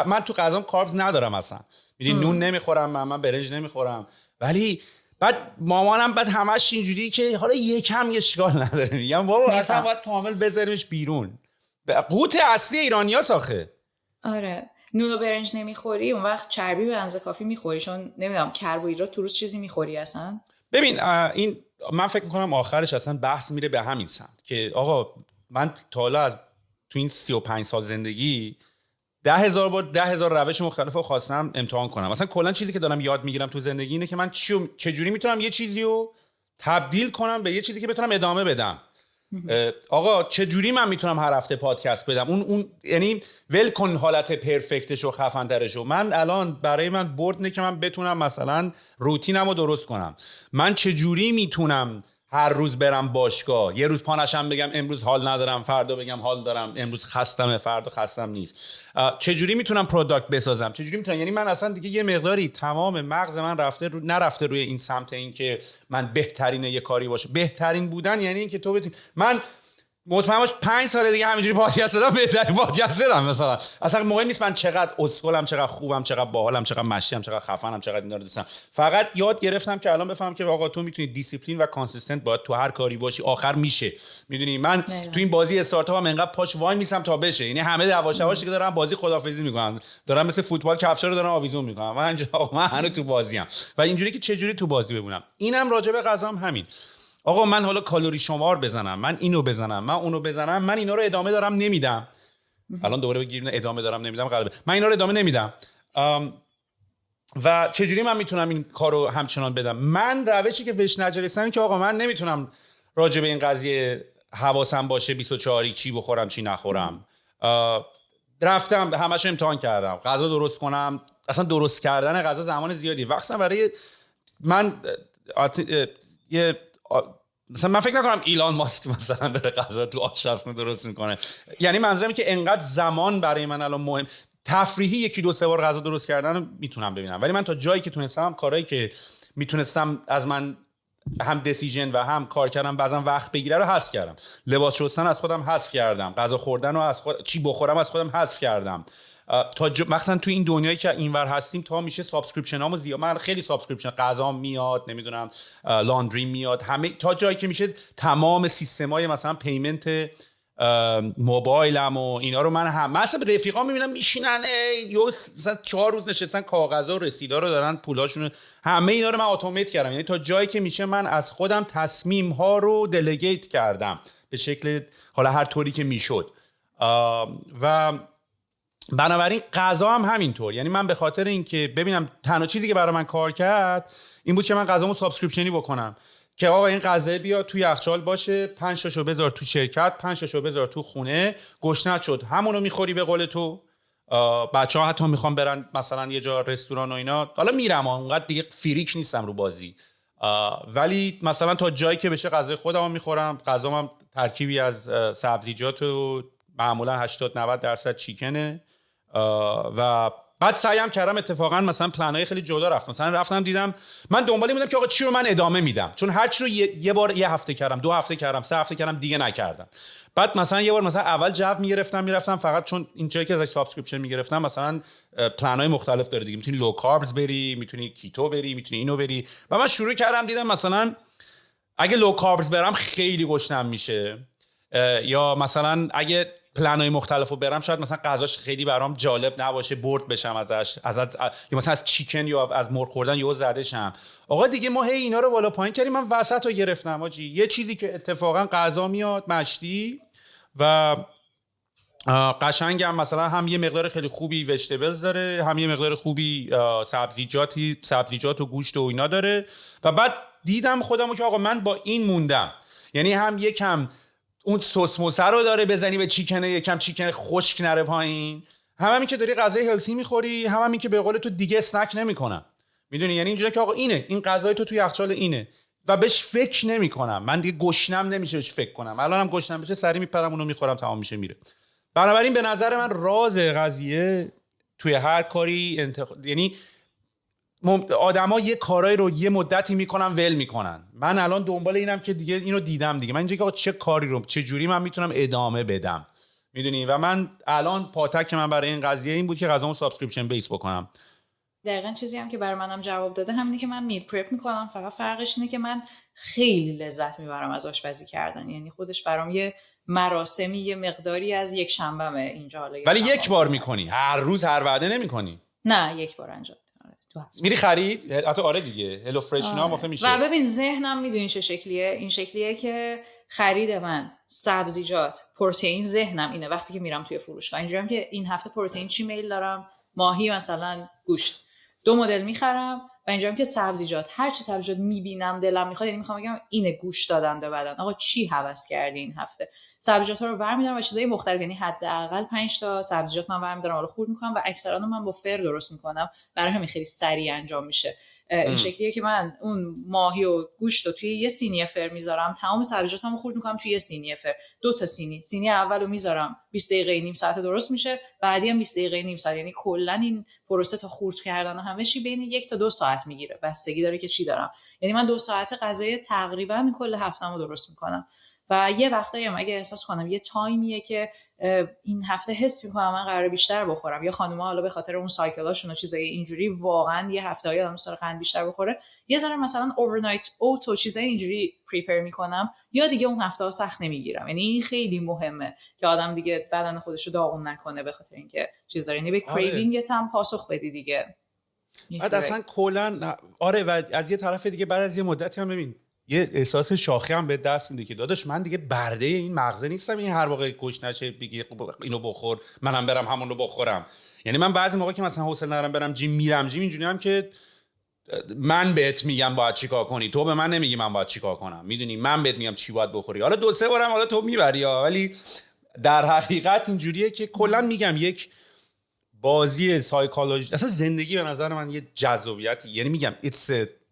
من تو غذام کاربز ندارم اصلا. میدونی نون نمیخورم، من برنج نمیخورم، ولی بعد مامانم بعد همش اینجوری که حالا یکم اشکال نداره. میگم بابا اصلا باید کامل بذاریمش بیرون. قوت اصلی ایرانیاست آخه. آره نون و برنج نمیخوری اون وقت چربی به اندازه کافی میخوری، چون نمیدونم کربوهیدرات تو روز چیزی میخوری اصلا؟ ببین این من فکر میکنم آخرش اصلا بحث میره به همین سمت که آقا من تا حالا از تو این 35 سال زندگی 10,000 بار 10,000 روش مختلف رو خواستم امتحان کنم. مثلا کلا چیزی که دارم یاد میگیرم تو زندگی اینه که من چجوری میتونم یه چیزی رو تبدیل کنم به یه چیزی که بتونم ادامه بدم. آقا چجوری من میتونم هر هفته پادکست بدم؟ اون یعنی ول کن حالت پرفکتش و خفن ترش. من الان برای من برد نه که من بتونم مثلا روتینمو درست کنم. من چجوری میتونم هر روز برم باشگاه، یه روز پانشم بگم امروز حال ندارم، فردا بگم حال دارم، امروز خستمه، فردا خستم نیست. چجوری میتونم پروداکت بسازم؟ چجوری میتونم، یعنی من اصلا دیگه یه مقداری تمام مغز من نرفته روی این سمت این که من بهترین یه کاری باشه. بهترین بودن یعنی این که تو بتونی، من مطمئن باش 5 سال دیگه همینجوری پادکست دادم بهترین پادکست دارم. مثلا اصلا مهم نیست من چقدر اسکلم، چقدر خوبم، چقدر باحالم، چقدر مشیم، چقدر خفنم، چقدر اینا رو دوستم. فقط یاد گرفتم که الان بفهم که آقا تو میتونی دیسیپلین و کانسیستنت باید تو هر کاری باشی، آخر میشه. میدونی من تو این بازی استارتاپ هم انقدر پاش وای میسم تا بشه، یعنی همه یواش یواش که دارن بازی خدافظی میکنن، دارن مثل فوتبال کفشا رو دارن آویزون میکنن. من هنوز تو بازی ام و اینجوری که چه جوری تو بازی بمونم. اینم راجع به غذام همین. آقا من حالا کالری شمار بزنم، من اینو بزنم، من اونو بزنم، من اینا رو ادامه دارم نمیدم. الان دوباره بگیرین ادامه دارم نمیدم قلبه. من اینا رو ادامه نمیدم. و چجوری من میتونم این کارو همچنان بدم؟ من روشی که بهش نجرسم که آقا من نمیتونم راجع به این قضیه حواسم باشه 24 چی بخورم چی نخورم. رفتم همش امتحان کردم غذا درست کنم. اصلا درست کردن غذا زمان زیادی وقتا برای من مثلا من فکر نکنم ایلان ماسک مثلا داره غذا تو آشپزخونه درست میکنه. یعنی منظورم که انقدر زمان برای من الان مهم، تفریحی 1-2 بار غذا درست کردن میتونم ببینم، ولی من تا جایی که تونستم کارهایی که میتونستم از من هم دیسیژن و هم کار کردم بعضا وقت بگیره رو حذف کردم. لباس شستن از خودم حذف کردم، غذا خوردن رو از چی بخورم از خودم حذف کردم. تا مثلا تو این دنیایی که اینور هستیم تا میشه سابسکریپشن هامو زیاد، من خیلی سابسکریپشن غذا میاد، نمیدونم لاندری میاد، همه تا جایی که میشه تمام سیستمای مثلا پیمنت موبایلم و اینا رو من هم مثلا به رفیقا میبینم میشینن مثلا 4 روز نشستن کاغذا و رسیدا رو دارن پولاشون، همه اینا رو من اتومات کردم. یعنی تا جایی که میشه من از خودم تصمیم ها رو دلیگیت کردم به شکل حالا هر طوری که میشد. و بنابراین غذا هم همینطور. یعنی من به خاطر اینکه ببینم تنها چیزی که برای من کار کرد این بود که من غذامو سابسکریپشنی بکنم که آقا این غذا بیاد تو یخچال باشه، 5 تاشو بذار تو شرکت، 5 تاشو بذار تو خونه، گشنت شد همونو میخوری به قول تو. بچه‌ها حتی میخوام برن مثلا یه جا رستوران و اینا، حالا میرم اونقدر دیگه فریک نیستم رو bازی، ولی مثلا تا جایی که بشه غذای خودمو میخورم. غذام ترکیبی از سبزیجات و معمولا 80-90% چیکنه و بعد سعیم کردم اتفاقا مثلا پلنای خیلی جدا رفت. مثلا رفتم دیدم من دنبالی بودم که آقا چی رو من ادامه میدم، چون هر چی رو یه بار یه هفته کردم، 2 هفته کردم، 3 هفته کردم، دیگه نکردم. بعد مثلا یه بار مثلا اول جو میرفتم فقط چون این جایی که ازش سابسکریپشن میگرفتم مثلا پلنای مختلف داره دیگه، میتونی لو کاربز بری، میتونی کیتو بری، میتونی اینو بری. و من شروع کردم دیدم مثلا اگه لو کاربز برم خیلی گشنم میشه، یا مثلا اگه پلن‌های مختلفو برم شاید مثلا غذاش خیلی برام جالب نباشه، برد بشم ازش، یا مثلا از چیکن یا از مرغ خوردن یهو زده شم. آقا دیگه ما هی اینا رو بالا پایین کردیم، من وسط رو گرفتم آجی. یه چیزی که اتفاقا غذا میاد مشتی و قشنگم، مثلا هم یه مقدار خیلی خوبی وجتبلز داره، هم یه مقدار خوبی سبزیجات و گوشت و اینا داره. و بعد دیدم خودمو که آقا من با این موندم، یعنی هم یکم اون سس موسه رو داره بزنی به چیکن، یکم چیکن خشک نره پایین، همین که داری غذای هلسی میخوری، همین که به قول تو دیگه اسنک نمیکنم. میدونی یعنی اینجوریه که آقا اینه، این غذای تو توی یخچال اینه و بهش فکر نمیکنم. من دیگه گشنم نمیشه بهش فکر کنم. الانم گشنم بشه سری میپرم اونو میخورم، تمام میشه میره. بنابراین به نظر من راز قضیه توی هر کاری یعنی آدما یه کارایی رو یه مدتی میکنن ول میکنن. من الان دنبال اینم که دیگه اینو دیدم دیگه، من اینجا که آقا چه کاری رو چه جوری من میتونم ادامه بدم، میدونی. و من الان پاتک من برای این قضیه این بود که غذامو سابسکریپشن بیس بکنم. دقیقاً چیزی هم که برای منم جواب داده همینه که من میل پرپ میکنم، فقط فرقش اینه که من خیلی لذت میبرم از آشپزی کردن. یعنی خودش برام یه مراسمی، یه مقداری از یک شنبهمه اینجا. حالا ولی یک بار میکنی، هر روز هر وعده نمیکنی؟ نه، یک بار انجام میری خرید؟ حتی آره دیگه، هلو فرش اینا واقعا میشه. و ببین ذهنم میدونین چه شکلیه؟ این شکلیه که خرید من سبزیجات، پروتئین، ذهنم اینه وقتی که میرم توی فروشگاه اینجوریام که این هفته پروتئین چی میل دارم، ماهی مثلا گوشت 2 مدل میخرم و اینجوریام که سبزیجات، هر چی سبزیجات میبینم دلم میخواد، یعنی میخوام بگم اینه گوشت دادن به بدن، آقا چی هوس کردی این هفته، سبزیجات ها رو برمی‌دارم و چیزای مختلف، یعنی حداقل 5 تا سبزیجات من برمی‌دارم، حالا خورد میکنم و اکثرا من با فر درست میکنم، برای همین خیلی سریع انجام میشه. این شکلیه که من اون ماهی و گوشت رو توی یه سینی فر میذارم، تمام سبزیجاتمو خورد میکنم توی یه سینی فر، 2 تا سینی اولو میذارم 20 دقیقه نیم ساعت درست میشه، بعدی هم 20 دقیقه نیم ساعت، یعنی کلا این پروسه تا خورد کردن همه چی بین 1 تا 2 ساعت میگیره، بستگی داره که چی دارم. یعنی من 2 ساعت غذای تقریبا کل هفتهمو درست میکنم و یه وقتایی هم اگه احساس کنم یه تایمیه که این هفته حس می‌کنم من قراره بیشتر بخورم، یا خانم‌ها حالا به خاطر اون سایکلاشون و چیزای اینجوری واقعا یه هفته‌ای آدم سر قند بیشتر بخوره، یه ذره مثلا اورنایت اوت و چیزای اینجوری پریپر می‌کنم، یا دیگه اون هفته‌ها سخت نمیگیرم. یعنی این خیلی مهمه که آدم دیگه بدن خودش رو داغون نکنه به خاطر اینکه چیزا، یعنی به کریوینگت هم پاسخ بدی دیگه. بعد اصلا کلا آره، و از یه طرف دیگه بعد از یه مدتی هم ببین یه احساس شاخی هم به دست میده که داداش من دیگه برده این مغزه نیستم، این هر موقع گوش نشه بگی اینو بخور منم برم همون رو بخورم. یعنی من بعضی موقع که مثلا حوصله ندارم برم جیم میرم جیم، اینجوری هم که من بهت میگم باید چیکار کنی، تو به من نمیگی من باید چیکار کنم، میدونی من بهت میگم چی باید بخوری. حالا 2-3 بارم حالا تو میبری ولی در حقیقت اینجوریه که کلا میگم یک بازی سایکولوژی، اصلا زندگی به نظر من یه جذابیتی، یعنی میگم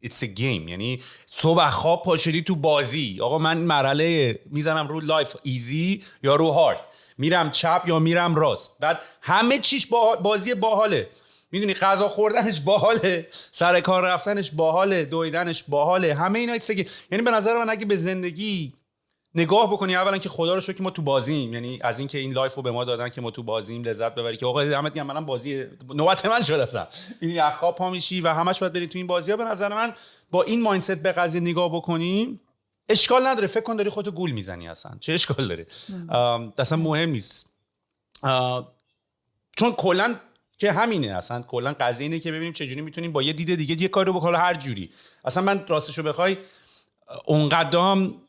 it's a game. یعنی صبح خواب پاشدی تو بازی، آقا من مرحله میزنم رو لایف ایزی یا رو هارد، میرم چپ یا میرم راست، بعد همه چیش بازی باحاله، میدونی غذا خوردنش باحاله، سر کار رفتنش باحاله، دویدنش باحاله، همه اینا یعنی به نظر من اگه به زندگی نگاه بکنی، اولا که خدا رو شکر که ما تو بازیم، یعنی از این که این لایف رو به ما دادن که ما تو بازیم لذت ببری، که آقا دمت گرم منم بازی نوبت من شد اصلا، یعنی از خواب پا میشی و همش باید بری تو این بازی‌ها. به نظر من با این مایندست به قضیه نگاه بکنی اشکال نداره، فکر کن داری خودتو گول میزنی، اصلا چه اشکال داره، اصلا مهم نیست، چون کلا که همینه، اصلا کلا قضیه اینه که ببینیم چجوری میتونیم با یه دید دیگه یه کاری رو بکنیم، هر جوری. اصلا من راستشو بخوای اونقدام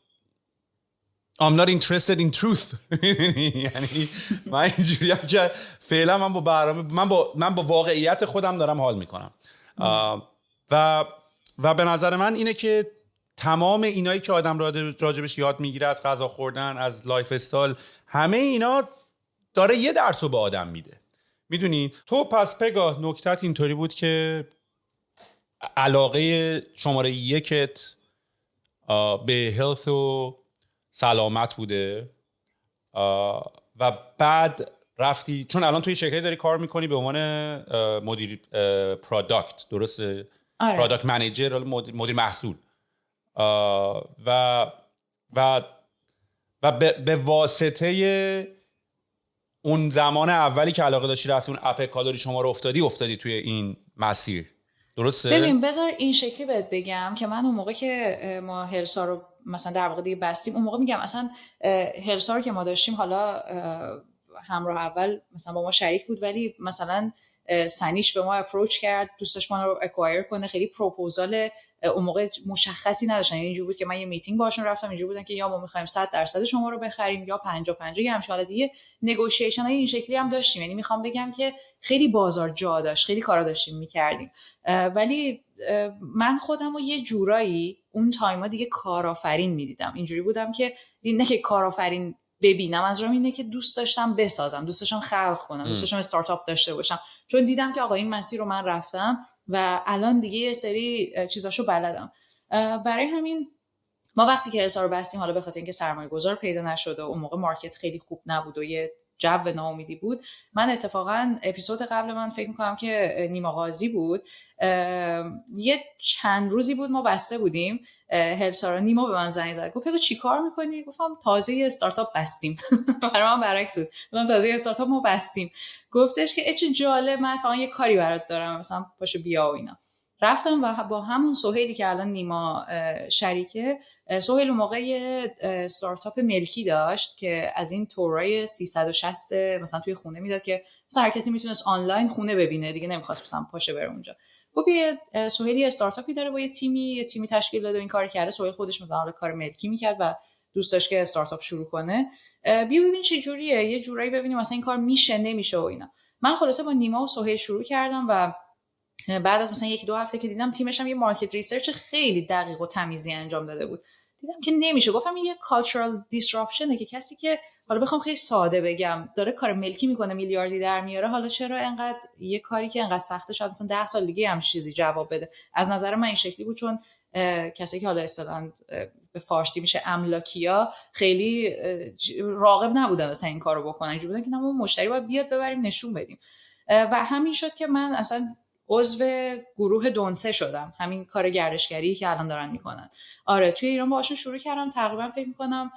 I'm not interested in truth. یعنی من اینجوریم که فعلا من با برنامه من با واقعیت خودم دارم حال میکنم و به نظر من اینه که تمام اینایی که آدم راجبش یاد میگیره، از غذا خوردن، از لایف استایل، همه اینا داره یه درس رو به آدم میده، میدونی. تو پس پگاه نکتت اینطوری بود که علاقه شماره 1 به هلث و سلامت بوده و بعد رفتی، چون الان توی شرکتی داری کار میکنی به عنوان مدیر پروداکت، درسته؟ آره. پروداکت منیجر، مدیر محصول، و به واسطه اون زمان اولی که علاقه داشتی رفتی اون اپ کالری شما رو افتادی توی این مسیر، درسته؟ ببین بذار این شکلی بهت بگم که من اون موقع که ما هلسا رو مثلا در واقع دیگه بستیم، اون موقع میگم اصلا هلسا رو که ما داشتیم، حالا همراه اول مثلا با ما شریک بود، ولی مثلا سنیش به ما اپروچ کرد، دوستش ما رو اکوایر کنه. خیلی پروپوزال اون موقع مشخصی نداشتن، یعنی اینجوری بود که من یه میتینگ باشون رفتم، اینجوری بودن که یا ما می‌خوایم 100% شما رو بخریم یا 50-50 یه همچین حالت. یه نگوشیشن های این شکلی هم داشتیم، یعنی میخوام بگم که خیلی بازار جا داشت، خیلی کارا داشتیم می‌کردیم. ولی من خودم رو یه جورایی اون تایما دیگه کارآفرین می‌دیدم. اینجوری بودم که نه که کارآفرین ببینم، از راه اینه که دوست داشتم بسازم، دوست داشتم خلق کنم، دوست داشتم استارتاپ داشته باشم، چون دیدم که آقا این مسیر رو من رفتم و الان دیگه یه سری چیزاشو بلدم. برای همین ما وقتی که ارسا رو بستیم، حالا به خاطر اینکه سرمایه گذار پیدا نشد و اون موقع مارکت خیلی خوب نبود و یه جو ناامیدی بود، من اتفاقا اپیزود قبل من فکر میکنم که نیما قاضی بود، یه چند روزی بود ما بسته بودیم هلسارا، نیما به من زنگ زد گفت بگو چی کار میکنی؟ گفتم تازه یه استارتاپ بستیم. برای من برعکس بود، گفتم تازه یه استارتاپ ما بستیم. گفتش که چه جالب، من فقط یه کاری برات دارم، مثلا پاشو بیا و اینا. رفتم و با همون سهیلی که الان نیما شریکه، سهیل اون موقع یه استارتاپ ملکی داشت که از این تورای 360 مثلا توی خونه میداد که مثلا هر کسی میتونست آنلاین خونه ببینه، دیگه نمیخواست مثلا پاشه بره اونجا. گفت یه سهیلی استارتاپی داره با یه تیمی تشکیل داده و این کار کرده. سهیل خودش مثلا کار ملکی میکرد و دوست داشت که استارتاپ شروع کنه. بیا ببین چه جوریه، یه جورایی ببینیم مثلا این کار میشه نمیشه و اینا. من خلاصه با نیما و سهیل شروع کردم و بعد از مثلا 1-2 هفته که دیدم تیمش هم یه مارکت ریسرچ خیلی دقیق و تمیزی انجام داده بود، دیدم که نمیشه. گفتم این یه کالچورال دیسراپشنه که کسی که حالا بخوام خیلی ساده بگم داره کار ملکی میکنه، میلیاردی در میاره، حالا چرا انقدر یه کاری که انقدر سخته شاید مثلا 10 سال دیگه هم چیزی جواب بده. از نظر من این شکلی بود، چون کسی که حالا اصطلاحاً به فارسی میشه املاکیا خیلی راغب نبودن مثلا این کارو بکنن، اینجوری بودن که ما مشتری باید بیاد ببریم نشون بدیم. و همین شد که من اصلا عضو گروه دونسه شدم، همین کار گردشگری که الان دارن میکنن. آره توی ایران باهاشون شروع کردم، تقریبا فکر میکنم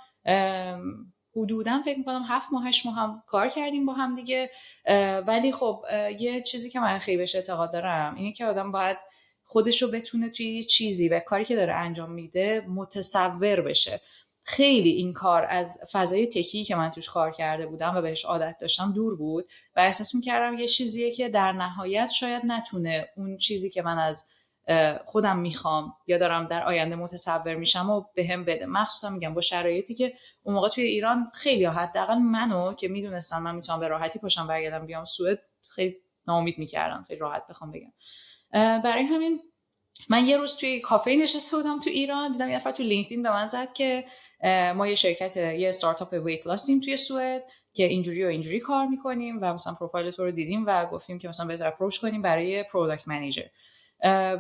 حدوداً فکر میکنم 7 ماه 8 ماه هم کار کردیم با هم دیگه. ولی خب یه چیزی که من خیلی بهش اعتقاد دارم اینه که آدم باید خودشو بتونه توی یه چیزی و کاری که داره انجام میده متصور بشه. خیلی این کار از فضای تکی که من توش کار کرده بودم و بهش عادت داشتم دور بود و احساس میکردم یه چیزیه که در نهایت شاید نتونه اون چیزی که من از خودم میخوام یا دارم در آینده متصور میشم و بهم بده. مخصوصا میگم با شرایطی که اون موقع توی ایران خیلی حداقل منو که میدونستم من میتونم به راحتی پاشم برگردم بیام سوئد خیلی ناامید میکردن، خیلی راحت بخوام بگم. برای همین من یه روز توی کافه نشسته بودم تو ایران، دیدم یه نفر تو لینکدین به من زد که ما یه شرکت، یه استارتاپ ویت لاسیم توی سوئد که اینجوری و اینجوری کار میکنیم و مثلا پروفایل تو رو دیدیم و گفتیم که مثلا بهت اپروچ کنیم برای پروداکت منیجر.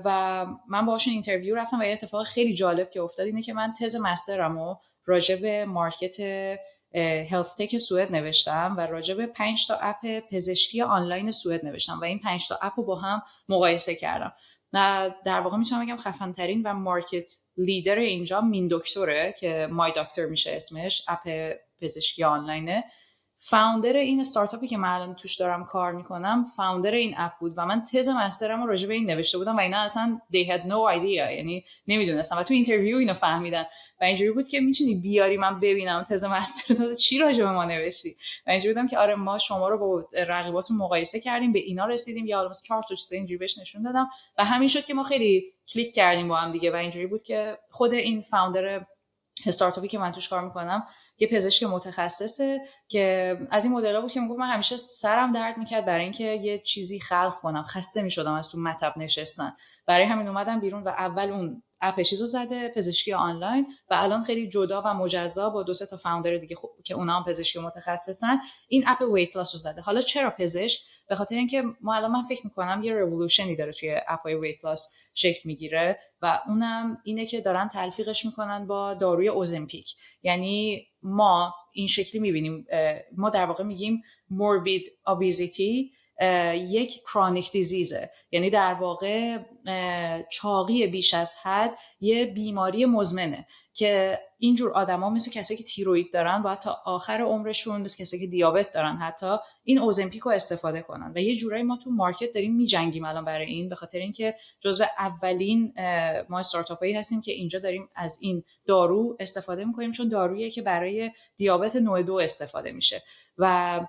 و من باهاشون اینترویو رفتم و یه اتفاق خیلی جالب که افتاد اینه که من تز مسترمو راجع به مارکت هلت تک سوئد نوشتم و راجع به 5 تا اپ پزشکی آنلاین سوئد نوشتم و این 5 تا اپ رو با هم مقایسه کردم. نه در واقع میتونم بگم خفن ترین و مارکت لیدر اینجا مین دکتره که مای دکتر میشه اسمش، اپ پزشکی آنلاینه. فاوندر این استارتاپی که من الان توش دارم کار میکنم فاوندر این اپ بود و من تز مسترم رو راجع به این نوشته بودم و اینا اصلا they had no idea، یعنی نمیدونستم و تو اینترویو اینو فهمیدن و اینجوری بود که میتونی بیاری من ببینم تز مستر تو چی راجع به ما نوشتی و اینجوری بودم که آره ما شما رو با رقیباتون مقایسه کردیم به اینا رسیدیم یا حالا مثلا 4 تا چیز اینجوری بهش نشون دادم و همین شد که ما خیلی کلیک کردیم با هم دیگه و اینجوری بود که خود این فاوندر استارتاپی که من توش کار میکنم یه پزشک متخصصه که از این مدل‌ها بود که میگفت من همیشه سرم درد میکرد برای اینکه یه چیزی خلق کنم، خسته میشدم از تو مطب نشستن، برای همین اومدم بیرون و اول اون اپ چیزو زده پزشکی آنلاین و الان خیلی جدا و مجزا با 2-3 تا فاوندر دیگه که اونا هم پزشکی متخصصن این اپ ویت لاس رو زده. حالا چرا پزشک؟ به خاطر اینکه ما الان من فکر میکنم یه رولوشنی داره توی اپ‌های ویت لاس شکل میگیره و اونم اینه که دارن تلفیقش میکنن با داروی اوزمپیک. یعنی ما این شکلی میبینیم، ما در واقع میگیم morbid obesity یک کرونیک دیزیزه، یعنی در واقع چاقی بیش از حد یه بیماری مزمنه که اینجور آدما مثل کسایی که تیروئید دارن باید تا آخر عمرشون، مثل کسایی که دیابت دارن حتی این اوزمپیک رو استفاده کنن و یه جورایی ما تو مارکت داریم میجنگیم الان برای این، به خاطر اینکه جزو اولین ما استارتاپایی هستیم که اینجا داریم از این دارو استفاده میکنیم، چون دارویی که برای دیابت نوع 2 استفاده میشه و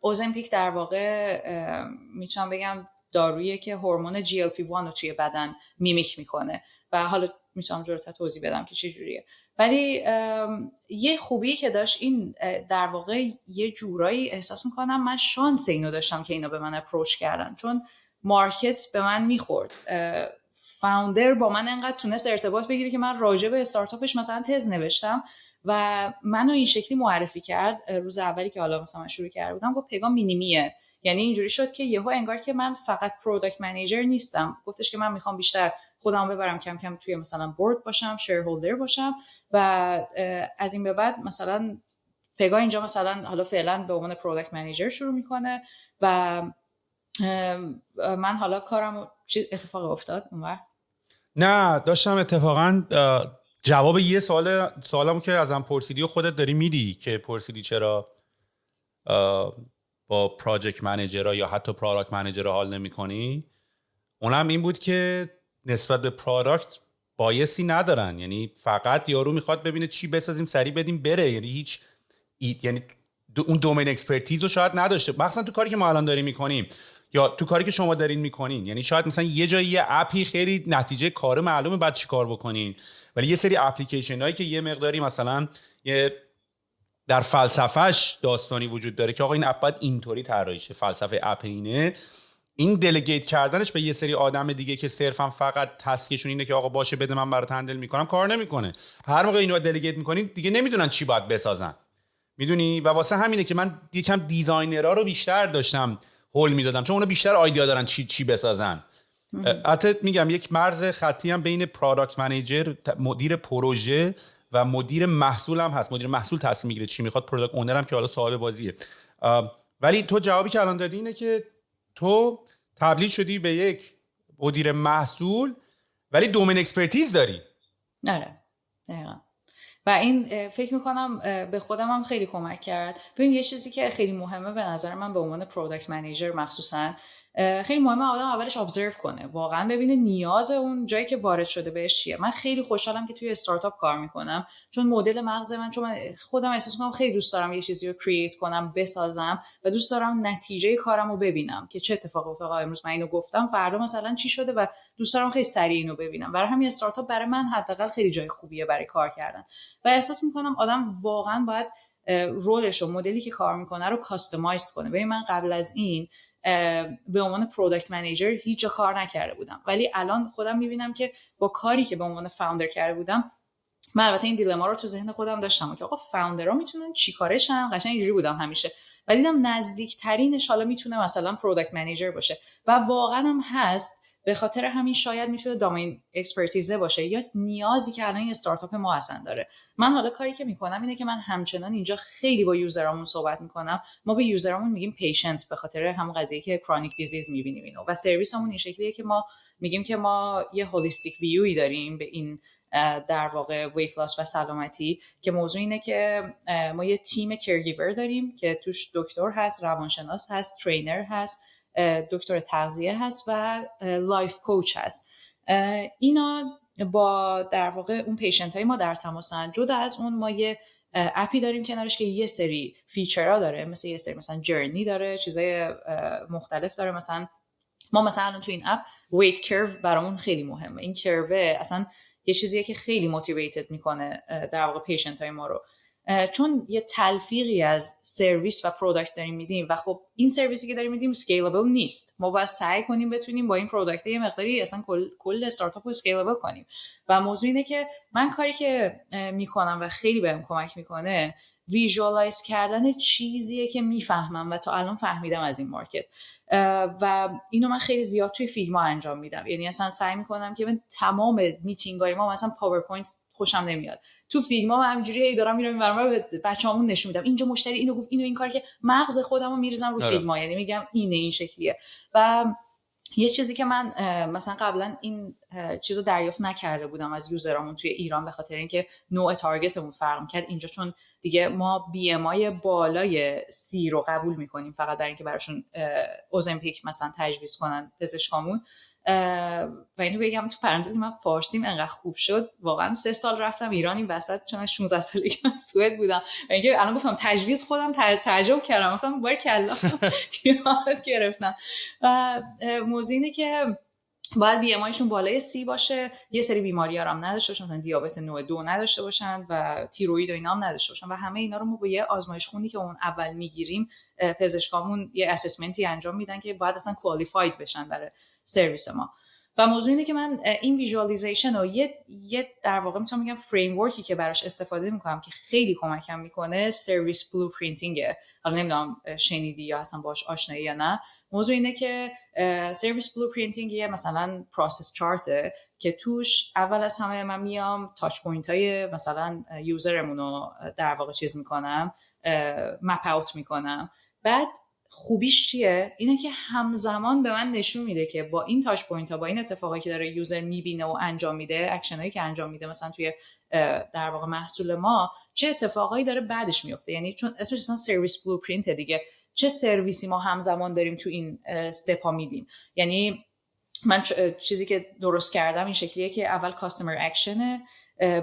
اوزمپیک در واقع میتونم بگم دارویی که هورمون GLP-1 رو توی بدن میمیک میکنه و حالا میتونم جلوتر توضیح بدم که چه جوریه. ولی یه خوبی که داشت این در واقع یه جورایی احساس میکنم من شانس اینو داشتم که اینا به من اپروچ کردن، چون مارکت به من میخورد. فاوندر با من انقدر تونست ارتباط بگیره که من راجع به استارتاپش مثلا تز نوشتم و منو این شکلی معرفی کرد. روز اولی که حالا مثلا من شروع کرده بودم گفت پگا مینیمیه، یعنی اینجوری شد که یهو انگار که من فقط پروداکت منیجر نیستم، گفتش که من میخوام بیشتر خودم ببرم کم کم توی مثلا بورد باشم، شیرهولدر باشم و از این به بعد مثلا پگا اینجا مثلا حالا فعلا به عنوان پروداکت منیجر شروع میکنه و من حالا کارم چه اتفاقی افتاد اونور؟ نه داشتم اتفاقا جواب یه سوالمو که ازم پرسیدی و خودت داری میدی که پرسیدی چرا با پراجکت منیجرها یا حتی پروداکت منیجرها حال نمی‌کنی. اونم این بود که نسبت به پروداکت بایسی ندارن، یعنی فقط یارو میخواد ببینه چی بسازیم سریع بدیم بره، یعنی هیچ یعنی اون دومین اکسپرتیز رو شاید نداشته، مثلا تو کاری که ما الان داریم میکنیم یا تو کاری که شما دارین میکنین. یعنی شاید مثلا یه جایی یه اپی خیلی نتیجه کار معلومه بعد چی کار بکنین، ولی یه سری اپلیکیشن هایی که یه مقداری مثلا یه در فلسفهش داستانی وجود داره که آقا این اپ باید اینطوری طراحی شه، فلسفه اپ اینه، این دلیگیت کردنش به یه سری آدم دیگه که صرفا فقط تسکشون اینه که آقا باشه بده من برات هندل میکنم کار نمیکنه. هر موقع اینو دلیگیت میکنین دیگه نمیدونن چی باید بسازن، میدونی؟ و واسه همینه که من یکم دیزاینرها رو بیشتر داشتم هول میدادم، چون اونا بیشتر آیدیا دارن چی بسازن. البته میگم یک مرز خطی هم بین پروداکت منیجر، مدیر پروژه و مدیر محصول هم هست. مدیر محصول تصمیم میگیره چی میخواد، پروداکت اونر هم که حالا صاحب بازیه. ولی تو جوابی که الان دادی اینه که تو تبدیل شدی به یک مدیر محصول ولی دومین اکسپرتیز داری. آره دقیقاً. و این فکر میکنم به خودم هم خیلی کمک کرد. ببین یه چیزی که خیلی مهمه به نظر من به عنوان پروداکت منیجر مخصوصا، خیلی مهمه آدم اولش ابزرو کنه، واقعا ببینه نیاز اون جایی که وارد شده بهش چیه. من خیلی خوشحالم که توی استارتاپ کار میکنم، چون مدل مغز من، چون من خودم احساس میکنم خیلی دوست دارم یه چیزی رو کرییت کنم، بسازم و دوست دارم نتیجه کارم رو ببینم که چه اتفاقی افتاد. امروز من اینو گفتم فردا مثلا چی شده و دوست دارم خیلی سریع اینو ببینم. برای همین استارتاپ برای من حداقل خیلی جای خوبیه برای کار کردن و احساس میکنم آدم واقعا باید رولش و مدلی که کار میکنه رو کاستماایز کنه. ببین من قبل از این به عنوان پروداکت منیجر هیچ جا کار نکرده بودم، ولی الان خودم میبینم که با کاری که به عنوان فاوندر کرده بودم، من البته این دیلما رو تو ذهن خودم داشتم که آقا فاوندرها میتونن چیکارشن، قشنگ اینجوری بودم همیشه، ولی دیدم نزدیکترینش حالا میتونه مثلا پروداکت منیجر باشه و واقعا هم هست. به خاطر همین شاید میتونه دامین اکسپرتیزه باشه یا نیازی که الان این استارتاپ ما اصلا داره. من حالا کاری که میکنم اینه که من همچنان اینجا خیلی با یوزرامون صحبت میکنم. ما به یوزرامون میگیم پیشنت به خاطر همون قضیه که کرونیک دیزیز میبینیم اینو، و سرویسمون این شکلیه که ما میگیم که ما یه هولیستیک ویوی داریم به این در واقع ویت لاس و سلامتی، که موضوع اینه که ما یه تیم کیرگیور داریم که توش دکتر هست، روانشناس هست، ترینر هست، دکتر تغذیه هست و لایف کوچ هست. اینا با در واقع اون پیشنت های ما در تماسن. جدا از اون ما یه اپی داریم کنارش که یه سری فیچرها داره، مثل یه سری مثلا جرنی داره، چیزای مختلف داره. مثلا ما مثلا الان تو این اپ ویت کرو برامون خیلی مهمه. این کرو اصلا یه چیزیه که خیلی موتیویتد میکنه در واقع پیشنت های ما رو، چون یه تلفیقی از سرویس و پروداکت داریم میدیم و خب این سرویسی که داریم میدیم اسکیلبل نیست. ما باید سعی کنیم بتونیم با این پروداکت یه مقداری اصلا کل استارتاپ رو اسکیلبل کنیم. و موضوع اینه که من کاری که میکنم و خیلی بهم کمک میکنه ویژوالایز کردن چیزیه که میفهمم و تا الان فهمیدم از این مارکت، و اینو من خیلی زیاد توی فیگما انجام میدم. یعنی اصلا سعی میکنم که من تمام میتینگای ما مثلا پاورپوینت خوشم نمیاد، تو فیگما من همینجوری دارم میرم اینورا به بچه‌هامون نشون میدم اینجا مشتری اینو گفت، اینو این کار که مغز خودمو میریزم رو فیگما، یعنی میگم این شکلیه. و یه چیزی که من مثلا قبلا این چیزو دریافت نکرده بودم از یوزرامون توی ایران، به خاطر اینکه نوع تارگتمون فرق می‌کرد. اینجا چون دیگه ما بی ام آی بالای 30 رو قبول می‌کنیم فقط برای اینکه براشون اوزمپیک مثلا تجویز کنن پزشکامون، و اینو بگم تو پرانتز که من فارسیم انقدر خوب شد واقعا 3 سال رفتم ایران این وسط، چون 16 سالگی من سوئد بودم و اینکه الان گفتم تجویز خودم تعجب کردم، گفتم بارکلا یاد گرفتم. موضوع اینه که باید بی ام آیشون بالای 30 باشه، یه سری بیماری‌ها هم نداشته باشن، مثلا دیابت نوع 2 نداشته باشن و تیروئید و اینا هم نداشته باشن و همه اینا رو ما با یه آزمایش خونی که اون اول میگیریم پزشکامون یه اسسمنتی انجام میدن که باید اصلا کوالیفاید بشن برای سرویس ما. و موضوع اینه که من این ویژوالایزیشن رو یه در واقع میتونم بگم فریم ورکی که براش استفاده میکنم که خیلی کمکم میکنه سرویس بلوپرینتینگه. حالا نمیدونم شنیدی یا اصلا باش آشنایی یا نه. موضوع اینه که سرویس بلوپرینتینگ یه مثلا پروسس چارته که توش اول از همه من میام تاچ پوینت های مثلا یوزرمون رو در واقع چیز میکنم، مپ اوت میکنم. بعد خوبیش چیه؟ اینه که همزمان به من نشون میده که با این تاچ پوینت ها، با این اتفاقایی که داره یوزر میبینه و انجام میده، اکشن هایی که انجام میده مثلا توی در واقع محصول ما، چه اتفاقایی داره بعدش میفته. یعنی چون اسمش اصلا سرویس بلوپرینت دیگه، چه سرویسی ما همزمان داریم تو این استپ ها میدیم. یعنی من چیزی که درست کردم این شکلیه که اول کاستمر اکشنه،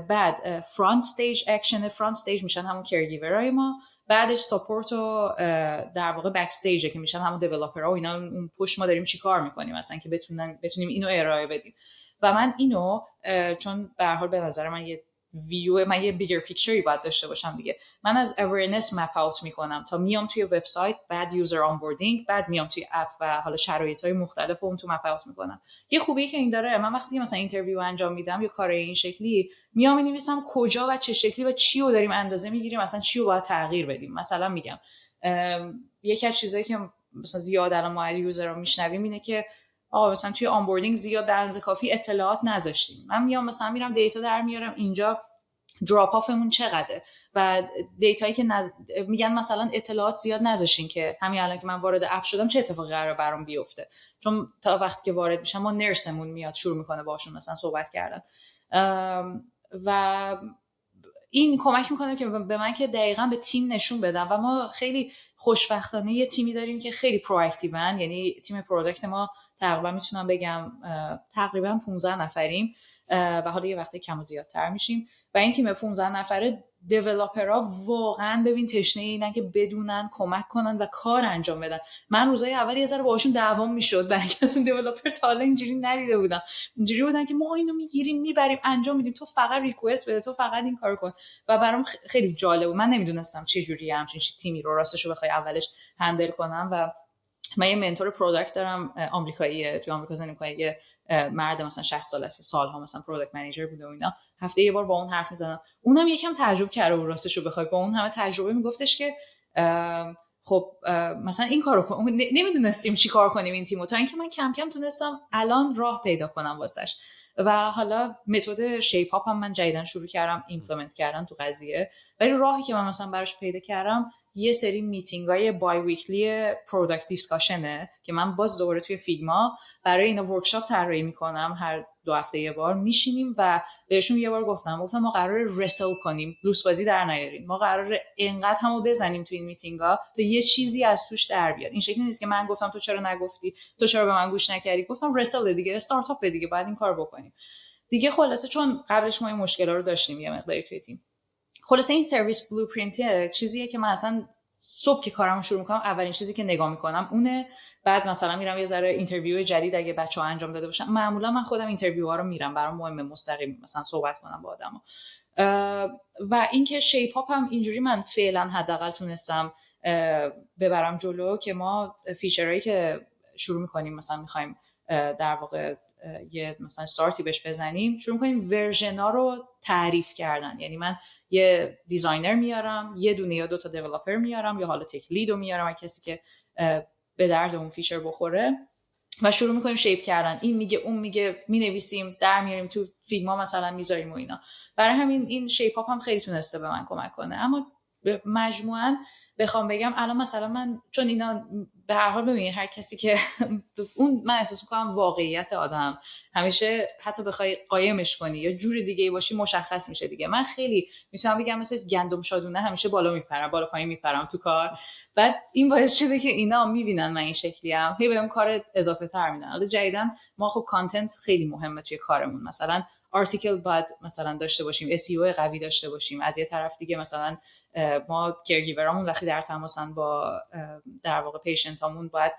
بعد فرانت استیج اکشنه، فرانت استیج میشن همون کیرگیورای ما، بعدش ساپورت و در واقع بک استیجه که میشن همون دیولپرها و اینا، اون پشت ما داریم چی کار میکنیم مثلا که بتونیم اینو ارائه بدیم. و من اینو چون به هر حال به نظر من من یه بیگر پیکچری باید داشته باشم دیگه، من از اورنس مپ اوت میکنم تا میام توی وبسایت، بعد یوزر آنبوردینگ، بعد میام توی اپ و حالا شرایط‌های مختلف اون تو مپ اوت میکنم. یه خوبی که این داره، من وقتی مثلا اینترویو انجام میدم یا کار این شکلی، میام می‌نویسم کجا و چه شکلی و چی رو داریم اندازه میگیریم، مثلا چی رو باید تغییر بدیم. مثلا میگم یکی از چیزایی که مثلا زیاد الان ما یوزرها میشنویم اینه که آقا مثلا توی آنبوردینگ زیاد در اندازه کافی اطلاعات نذاشتیم. من میام مثلا میرم دیتا در میارم اینجا دراپ آفمون چقدره و دیتایی که میگن مثلا اطلاعات زیاد نذاشین که همین الان که من وارد اپ شدم چه اتفاقی قراره برام بیفته، چون تا وقتی که وارد میشم ما نرسمون میاد شروع میکنه باشون مثلا صحبت کردن و این کمک میکنه که به من که دقیقاً به تیم نشون بدم. و ما خیلی خوشبختانه یه تیمی داریم که خیلی پرواکتیون، یعنی تیم پروداکت ما تقریبا میتونم بگم تقریبا 15 نفریم و حالا یه وقتی کم و زیادتر میشیم و این تیم 15 نفره دیولپرها واقعا ببین تشنه اینن که بدونن کمک کنن و کار انجام بدن. من روزای اول یه ذره باهاشون دعوام میشد برای اینکه اصلا دیولپر تا حالا اینجوری ندیده بودم، اینجوری بودن که ما اینو میگیریم میبریم انجام میدیم، تو فقط ریکوست بده، تو فقط این کارو کن. و برام خیلی جالب بود، من نمیدونستم چه جوری همچین تیمی رو راستش رو بخوای اولش هندل کنم. و من یه منتور پروداکت دارم آمریکاییه، تو آمریکا زندگی می‌کنه، یه مرد مثلا 60 ساله است، سال‌ها مثلا پروداکت منیجر بوده و اینا. هفته یه بار با اون حرف می‌زدم، اونم یکم تعجب کرده و راستش رو بخوای با اون همه تجربه میگفتش که خب مثلا این کارو کن، نمیدونستیم چی کار کنیم این تیمو، تا اینکه من کم کم تونستم الان راه پیدا کنم واسش. و حالا متد شیپ اپ هم من جدیدن شروع کردم ایمپلمنت کردن تو قضیه، ولی راهی که من مثلا براش پیدا کردم یه سری میتینگای بای ویکلی پروداکت دیسکاشنه که من باز دوباره توی فیگما برای اینا ورکشاپ طراحی میکنم، هر 2 هفته یه بار میشینیم و بهشون یه بار گفتم ما قراره رسل کنیم، لوس بازی در نیارین، ما قراره اینقدر همو بزنیم تو این میتینگا تا یه چیزی از توش در بیاد. این شکلی نیست که من گفتم تو چرا نگفتی، تو چرا به من گوش نکردی، گفتم رسل دیگه، استارتاپ دیگه، باید این کار بکنیم دیگه. خلاصه چون قبلش ما این مشکلا رو داشتیم یه مقداری توی تیم، خلاصه این سرویس بلوپرینت چیزیه که من اصلا صبح که کارمو شروع میکنم اولین چیزی که نگاه میکنم اونه. بعد مثلا میرم یه ذره اینترویو جدید اگه بچه‌ها انجام داده باشن، معمولا من خودم اینترویو ها رو میرم، برام مهمه مستقیم مثلا صحبت کنم با آدما. و اینکه شیپ اپ هم اینجوری من فعلا حداقل تونستم ببرم جلو که ما فیچرهایی که شروع میکنیم مثلا میخوایم در واقع یه مثلا استارتی بهش بزنیم، شروع کنیم ورژنا رو تعریف کردن. یعنی من یه دیزاینر میارم، یه دونه یا 2 تا دیولپر میارم، یا حالا تک لیدو میارم و کسی که به درد اون فیچر بخوره و شروع میکنیم شیپ کردن. این میگه اون میگه، مینویسیم در میاریم تو فیگما مثلا میذاریم و اینا. برای همین این شیپ اپ هم خیلی تونسته به من کمک کنه. اما مجموعاً بخوام بگم الان مثلا من چون اینا به هر حال ببینید هر کسی که اون من احساس میکنم واقعیت آدم همیشه حتی بخوای قایمش کنی یا جور دیگه ای باشی مشخص میشه دیگه. من خیلی میتونم بگم مثل گندم شادونه همیشه بالا میپرم، بالا پایین میپرم تو کار. بعد این باعث شده که اینا میبینن من این شکلی ام، هی بهم کار اضافه تر میدن. حالا جدیدن ما خب کانتنت خیلی مهمه توی کارمون، مثلا آرتیکل باید مثلا داشته باشیم، SEO قوی داشته باشیم. از یه طرف دیگه مثلا ما کیرگیورامون وقتی در تماسن با در واقع پیشنتامون باید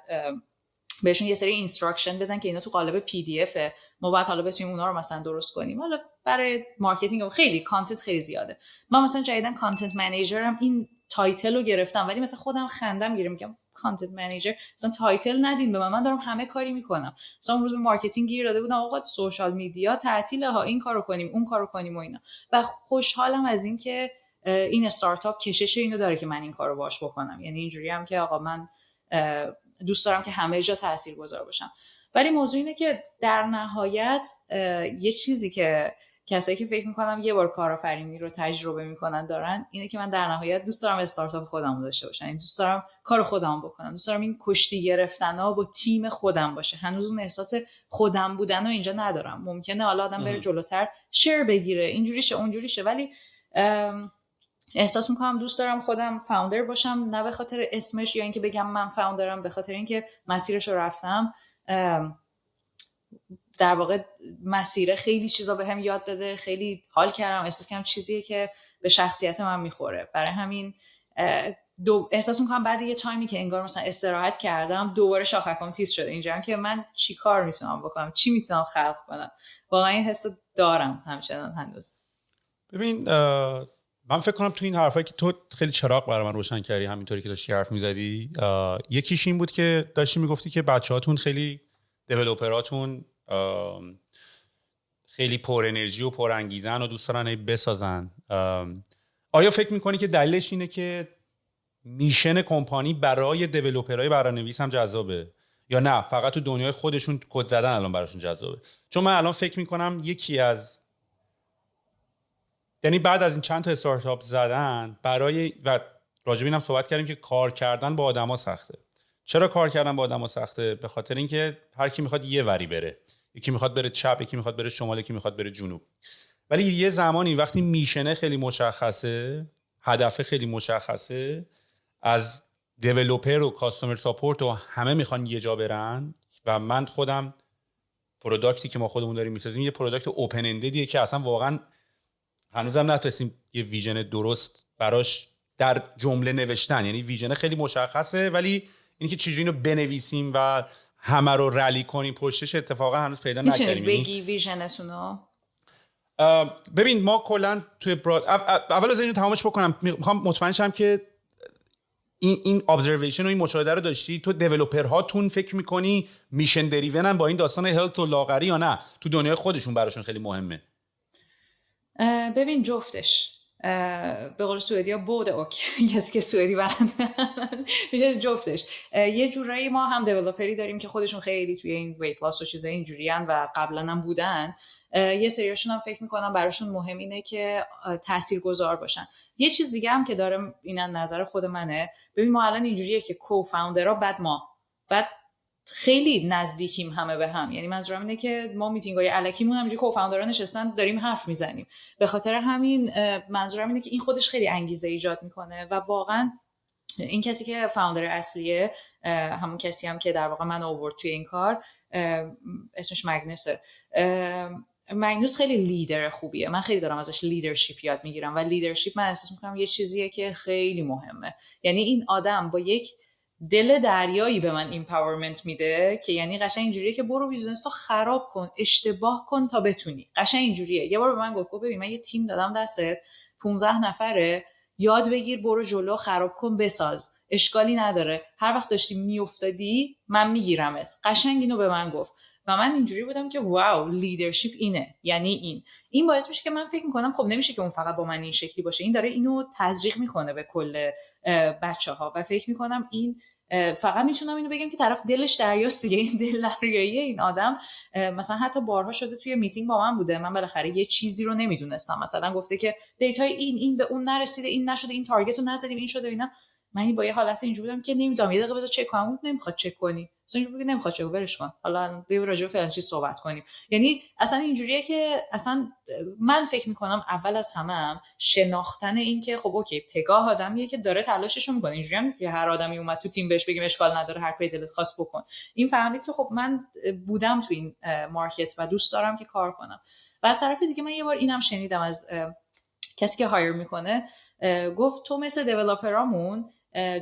بهشون یه سری اینستراکشن بدن که اینا تو قالب PDF ما باید حالا بتونیم اونا رو مثلا درست کنیم. حالا برای مارکتینگ خیلی کانتنت خیلی زیاده. من مثلا جدیدن کانتنت منیجرم این تایتل رو گرفتم، ولی مثلا خودم خندم گیره میگم کانتنت منیجر مثلا تایتل ندین به من دارم همه کاری میکنم. مثلا اون روز به مارکتینگ گیر داده بودم آقا سوشال میدیا تعطیله ها، این کارو کنیم اون کارو کنیم و اینا. و خوشحالم از این که این استارتاپ کشش اینو داره که من این کارو باش بکنم. یعنی اینجوری هم که آقا من دوست دارم که همه جا تاثیرگذار باشم. ولی موضوع اینه که در نهایت یه چیزی که کسایی که فکر میکنم یه بار کارآفرینی رو تجربه میکنن دارن اینه که من در نهایت دوست دارم استارتاپ خودم داشته باشم. این دوست دارم کار خودم بکنم، دوست دارم این کشتی گرفتنا با تیم خودم باشه. هنوز اون احساس خودم بودن رو اینجا ندارم. ممکنه حالا آدم بره جلوتر شیر بگیره اینجوری شه اونجوری شه، ولی احساس میکنم دوست دارم خودم فاوندر باشم، نه به خاطر اسمش یا اینکه بگم من فاوندرم، به خاطر اینکه مسیرش رو رفتم. در واقع مسیر خیلی چیزا بهم یاد داده، خیلی حال کردم، احساس کردم چیزیه که به شخصیت من میخوره. برای همین احساس میکنم بعد یه تایمی که انگار مثلا استراحت کردم دوباره شاخکام تیز شده اینجام که من چی کار میتونم بکنم، چی میتونم خلق کنم. واقعا این حسو دارم همچنان هنوز. ببین من فکر کنم تو این حرفایی که تو خیلی چراغ برای من روشن کردی، همینطوری که داشتی حرف میزدی. یکیش این بود که داشتی میگفتی که بچه‌هاتون خیلی دیولپراتون خیلی پر انرژی و پر انگیزن و دوست دارن بسازن. آیا فکر میکنی که دلیلش اینه که میشن کمپانی برای دیولپرهای برنامه‌نویس هم جذابه یا نه فقط تو دنیای خودشون کد زدن الان براشون جذابه؟ چون من الان فکر میکنم یکی از یعنی بعد از این چند تا استارتاپ زدن برای و راجع به اینم صحبت کردیم که کار کردن با آدما سخته. چرا کار کردن با آدما سخته؟ به خاطر اینکه هر کی میخواد یه وری بره، یکی میخواد بره چپ، یکی میخواد بره شمال، یکی میخواد بره جنوب. ولی یه زمانی وقتی میشنه خیلی مشخصه، هدف خیلی مشخصه، از دیولپر و کاستومر ساپورت و همه میخوان یه جا برن. و من خودم پروداکتی که ما خودمون داریم میسازیم یه پروداکت اوپن انددیه که اصلا واقعا هنوزم نتونستیم یه ویژن درست براش در جمله نوشتن. یعنی ویژن خیلی مشخصه ولی اینکه چجوری اینو بنویسیم و همه رو رلی کنیم پشتش اتفاقا هنوز پیدا نکردیم. بگی ویژنتونو؟ ببین ما کلا توی اول از اینو تمامش بکنم میخوام مطمئن شم که این ابزرویشن و این مشاهده رو داشتی. تو دیولپر هاتون فکر میکنی میشن دریونن با این داستان هلت و لاغری یا نه تو دنیای خودشون براشون خیلی مهمه؟ ببین جفتش. به قول سوئدیا بود اوکی کسی که سوئدی بلنده میشه جفتش. یه جورایی ما هم دیولپری داریم که خودشون خیلی توی این ویت لاس و چیزای اینجوریان و قبلا هم بودن. یه سریاشون هم فکر میکنم براشون مهم اینه که تاثیرگذار باشن. یه چیز دیگه هم که داره اینا نظر خود منه. ببین ما الان اینجوریه که کوفاوندرها بعد خیلی نزدیکیم همه به هم. یعنی منظورم اینه که ما میتینگای الکیمون همینجوری کوفاوندرها نشستن داریم حرف میزنیم. به خاطر همین منظورم اینه که این خودش خیلی انگیزه ایجاد میکنه و واقعا این کسی که فاوندر اصلیه، همون کسی هم که در واقع من آورد توی این کار، اسمش مگنوسه. مگنوس خیلی لیدر خوبیه. من خیلی دارم ازش لیدرشپ یاد میگیرم و لیدرشپ من احساس میکنم یه چیزیه که خیلی مهمه. یعنی این آدم با یک دل دریایی به من ایمپاورمنت میده که یعنی قشنگ اینجوریه که برو بیزنس تو خراب کن، اشتباه کن تا بتونی. قشنگ اینجوریه. یه بار به من گفت ببین من یه تیم دادم دستت 15 نفره، یاد بگیر برو جلو، خراب کن بساز، اشکالی نداره، هر وقت داشتی میافتادی من میگیرمت. قشنگ اینو به من گفت و من اینجوری بودم که واو لیدرشپ اینه. یعنی این باعث میشه که من فکر میکنم خب نمیشه که اون فقط با من این شکلی باشه، این داره اینو تزریق میکنه به کل بچه‌ها و فکر میکنم این فقط میتونم اینو بگم که طرف دلش دریاست دیگه. این دل دریایی این آدم مثلا حتی بارها شده توی میتینگ با من بوده، من بالاخره یه چیزی رو نمیدونستم، مثلا گفته که دیتای این به اون نرسیده، این نشده، این تارگت رو نزدیم، این شده اینا. من با یه حالت اینجوری بودم که نمیدونم یه دقیقه بذار چک کنم، نمیخواد چک کنی، اصلا اینجوری نمیخواد چک ولش کن، حالا بیا راجع به فلان چیز صحبت کنیم. یعنی اصلا اینجوریه که اصلا من فکر میکنم اول از همه شناختن این که خب اوکی پگاه آدمیه که داره تلاشش رو میکنه، اینجوری هم نیست که هر آدمی اومد تو تیم بهش بگیم اشکال نداره هر کاری دلت خواست بکن. این فهمید که خب من بودم تو این مارکت و دوست دارم که کار کنم. و از طرف دیگه من یه بار اینم شنیدم از کسی که هایر میکنه، گفت تو مثل دیولپرامون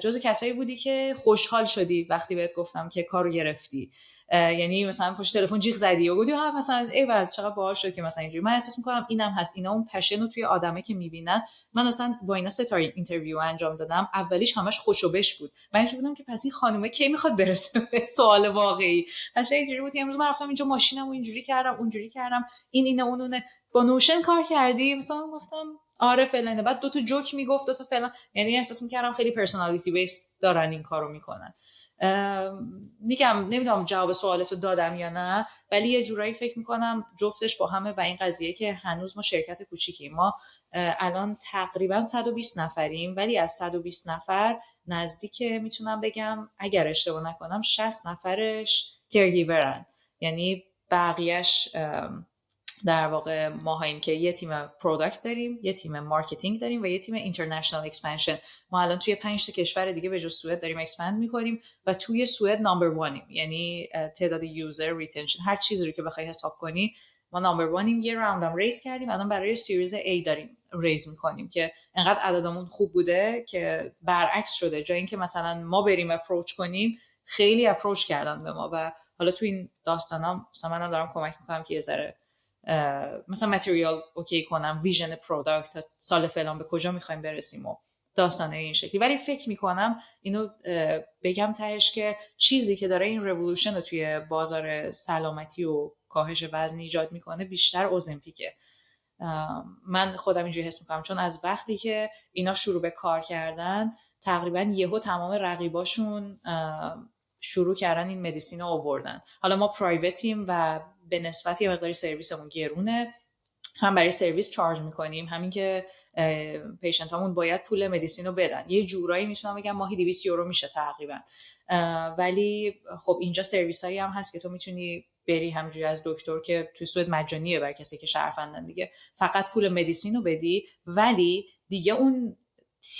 جزو کسایی بودی که خوشحال شدی وقتی بهت گفتم که کارو گرفتی. یعنی مثلا پشت تلفن جیغ زدی و گفتی ها مثلا ایول چقدر باحال شد که مثلا اینجوری. من احساس میکنم اینم هست، اینا اون پشن رو توی آدمه که میبینن. من اصلا با اینا 3 تا اینترویو انجام دادم، اولیش همش خوشوبش بود. من اینجوری بودم که پس این خانومه کی میخواد برسه به سوال واقعی. قشنگ اینجوری بود امروز من رفتم اینجا ماشینمو اینجوری کردم اونجوری کردم، اینه اونونه، با نوشن کار کردی؟ مثلا گفتم آره فلانه، بعد 2 تا جوک میگفت 2 تا فلان. یعنی احساس میکردم خیلی پرسونالیتی بیس دارن این کارو میکنن. میگم نمیدونم جواب سوالتو دادم یا نه، ولی یه جورایی فکر میکنم جفتش با همه. و این قضیه که هنوز ما شرکت کوچیکیم، ما الان تقریبا 120 نفریم، ولی از 120 نفر نزدیک میتونم بگم اگر اشتباه نکنم 60 نفرش کرگیورن. یعنی بقیهش در واقع ماهاییم که یه تیم پروداکت داریم، یه تیم مارکتینگ داریم و یه تیم اینترنشنال اکسپنشن. ما الان توی 5 تا کشور دیگه به جز سوئد داریم اکسپند می‌کنیم و توی سوئد نمبر 1یم. یعنی تعداد یوزر، ریتنشن، هر چیزی رو که بخوای حساب کنی ما نمبر 1یم. یه راوند هم ریز کردیم، الان برای سریز A داریم ریز می‌کنیم که انقدر عددمون خوب بوده که برعکس شده. جای اینکه مثلا ما بریم اپروچ کنیم، خیلی اپروچ کردن به ما. و حالا تو این داستانا مثلا منم دارم کمک می‌کنم که یه ذره مثلا متریال اوکی کنم، ویژن پروداکت تا سال فلان به کجا میخوایم برسیم و داستانه این شکلی. ولی فکر میکنم اینو بگم تهش که چیزی که داره این رولوشن رو توی بازار سلامتی و کاهش وزن ایجاد میکنه بیشتر اوزمپیکه. من خودم اینجوری حس میکنم، چون از وقتی که اینا شروع به کار کردن تقریبا یهو تمام رقیباشون شروع کردن این مدیسین رو آوردن. حالا ما پرایوتیم و به نسبت یه مقداری سرویسمون گرونه، هم برای سرویس چارج میکنیم، همین که پیشنت هامون باید پول مدیسین رو بدن. یه جورایی میتونم بگم ماهی 200 یورو میشه تقریبا. ولی خب اینجا سرویس هایی هم هست که تو میتونی بری همونجوری از دکتر که توی سوئد مجانیه برای کسی که شهروندن دیگه، فقط پول مدیسین رو بدی، ولی دیگه اون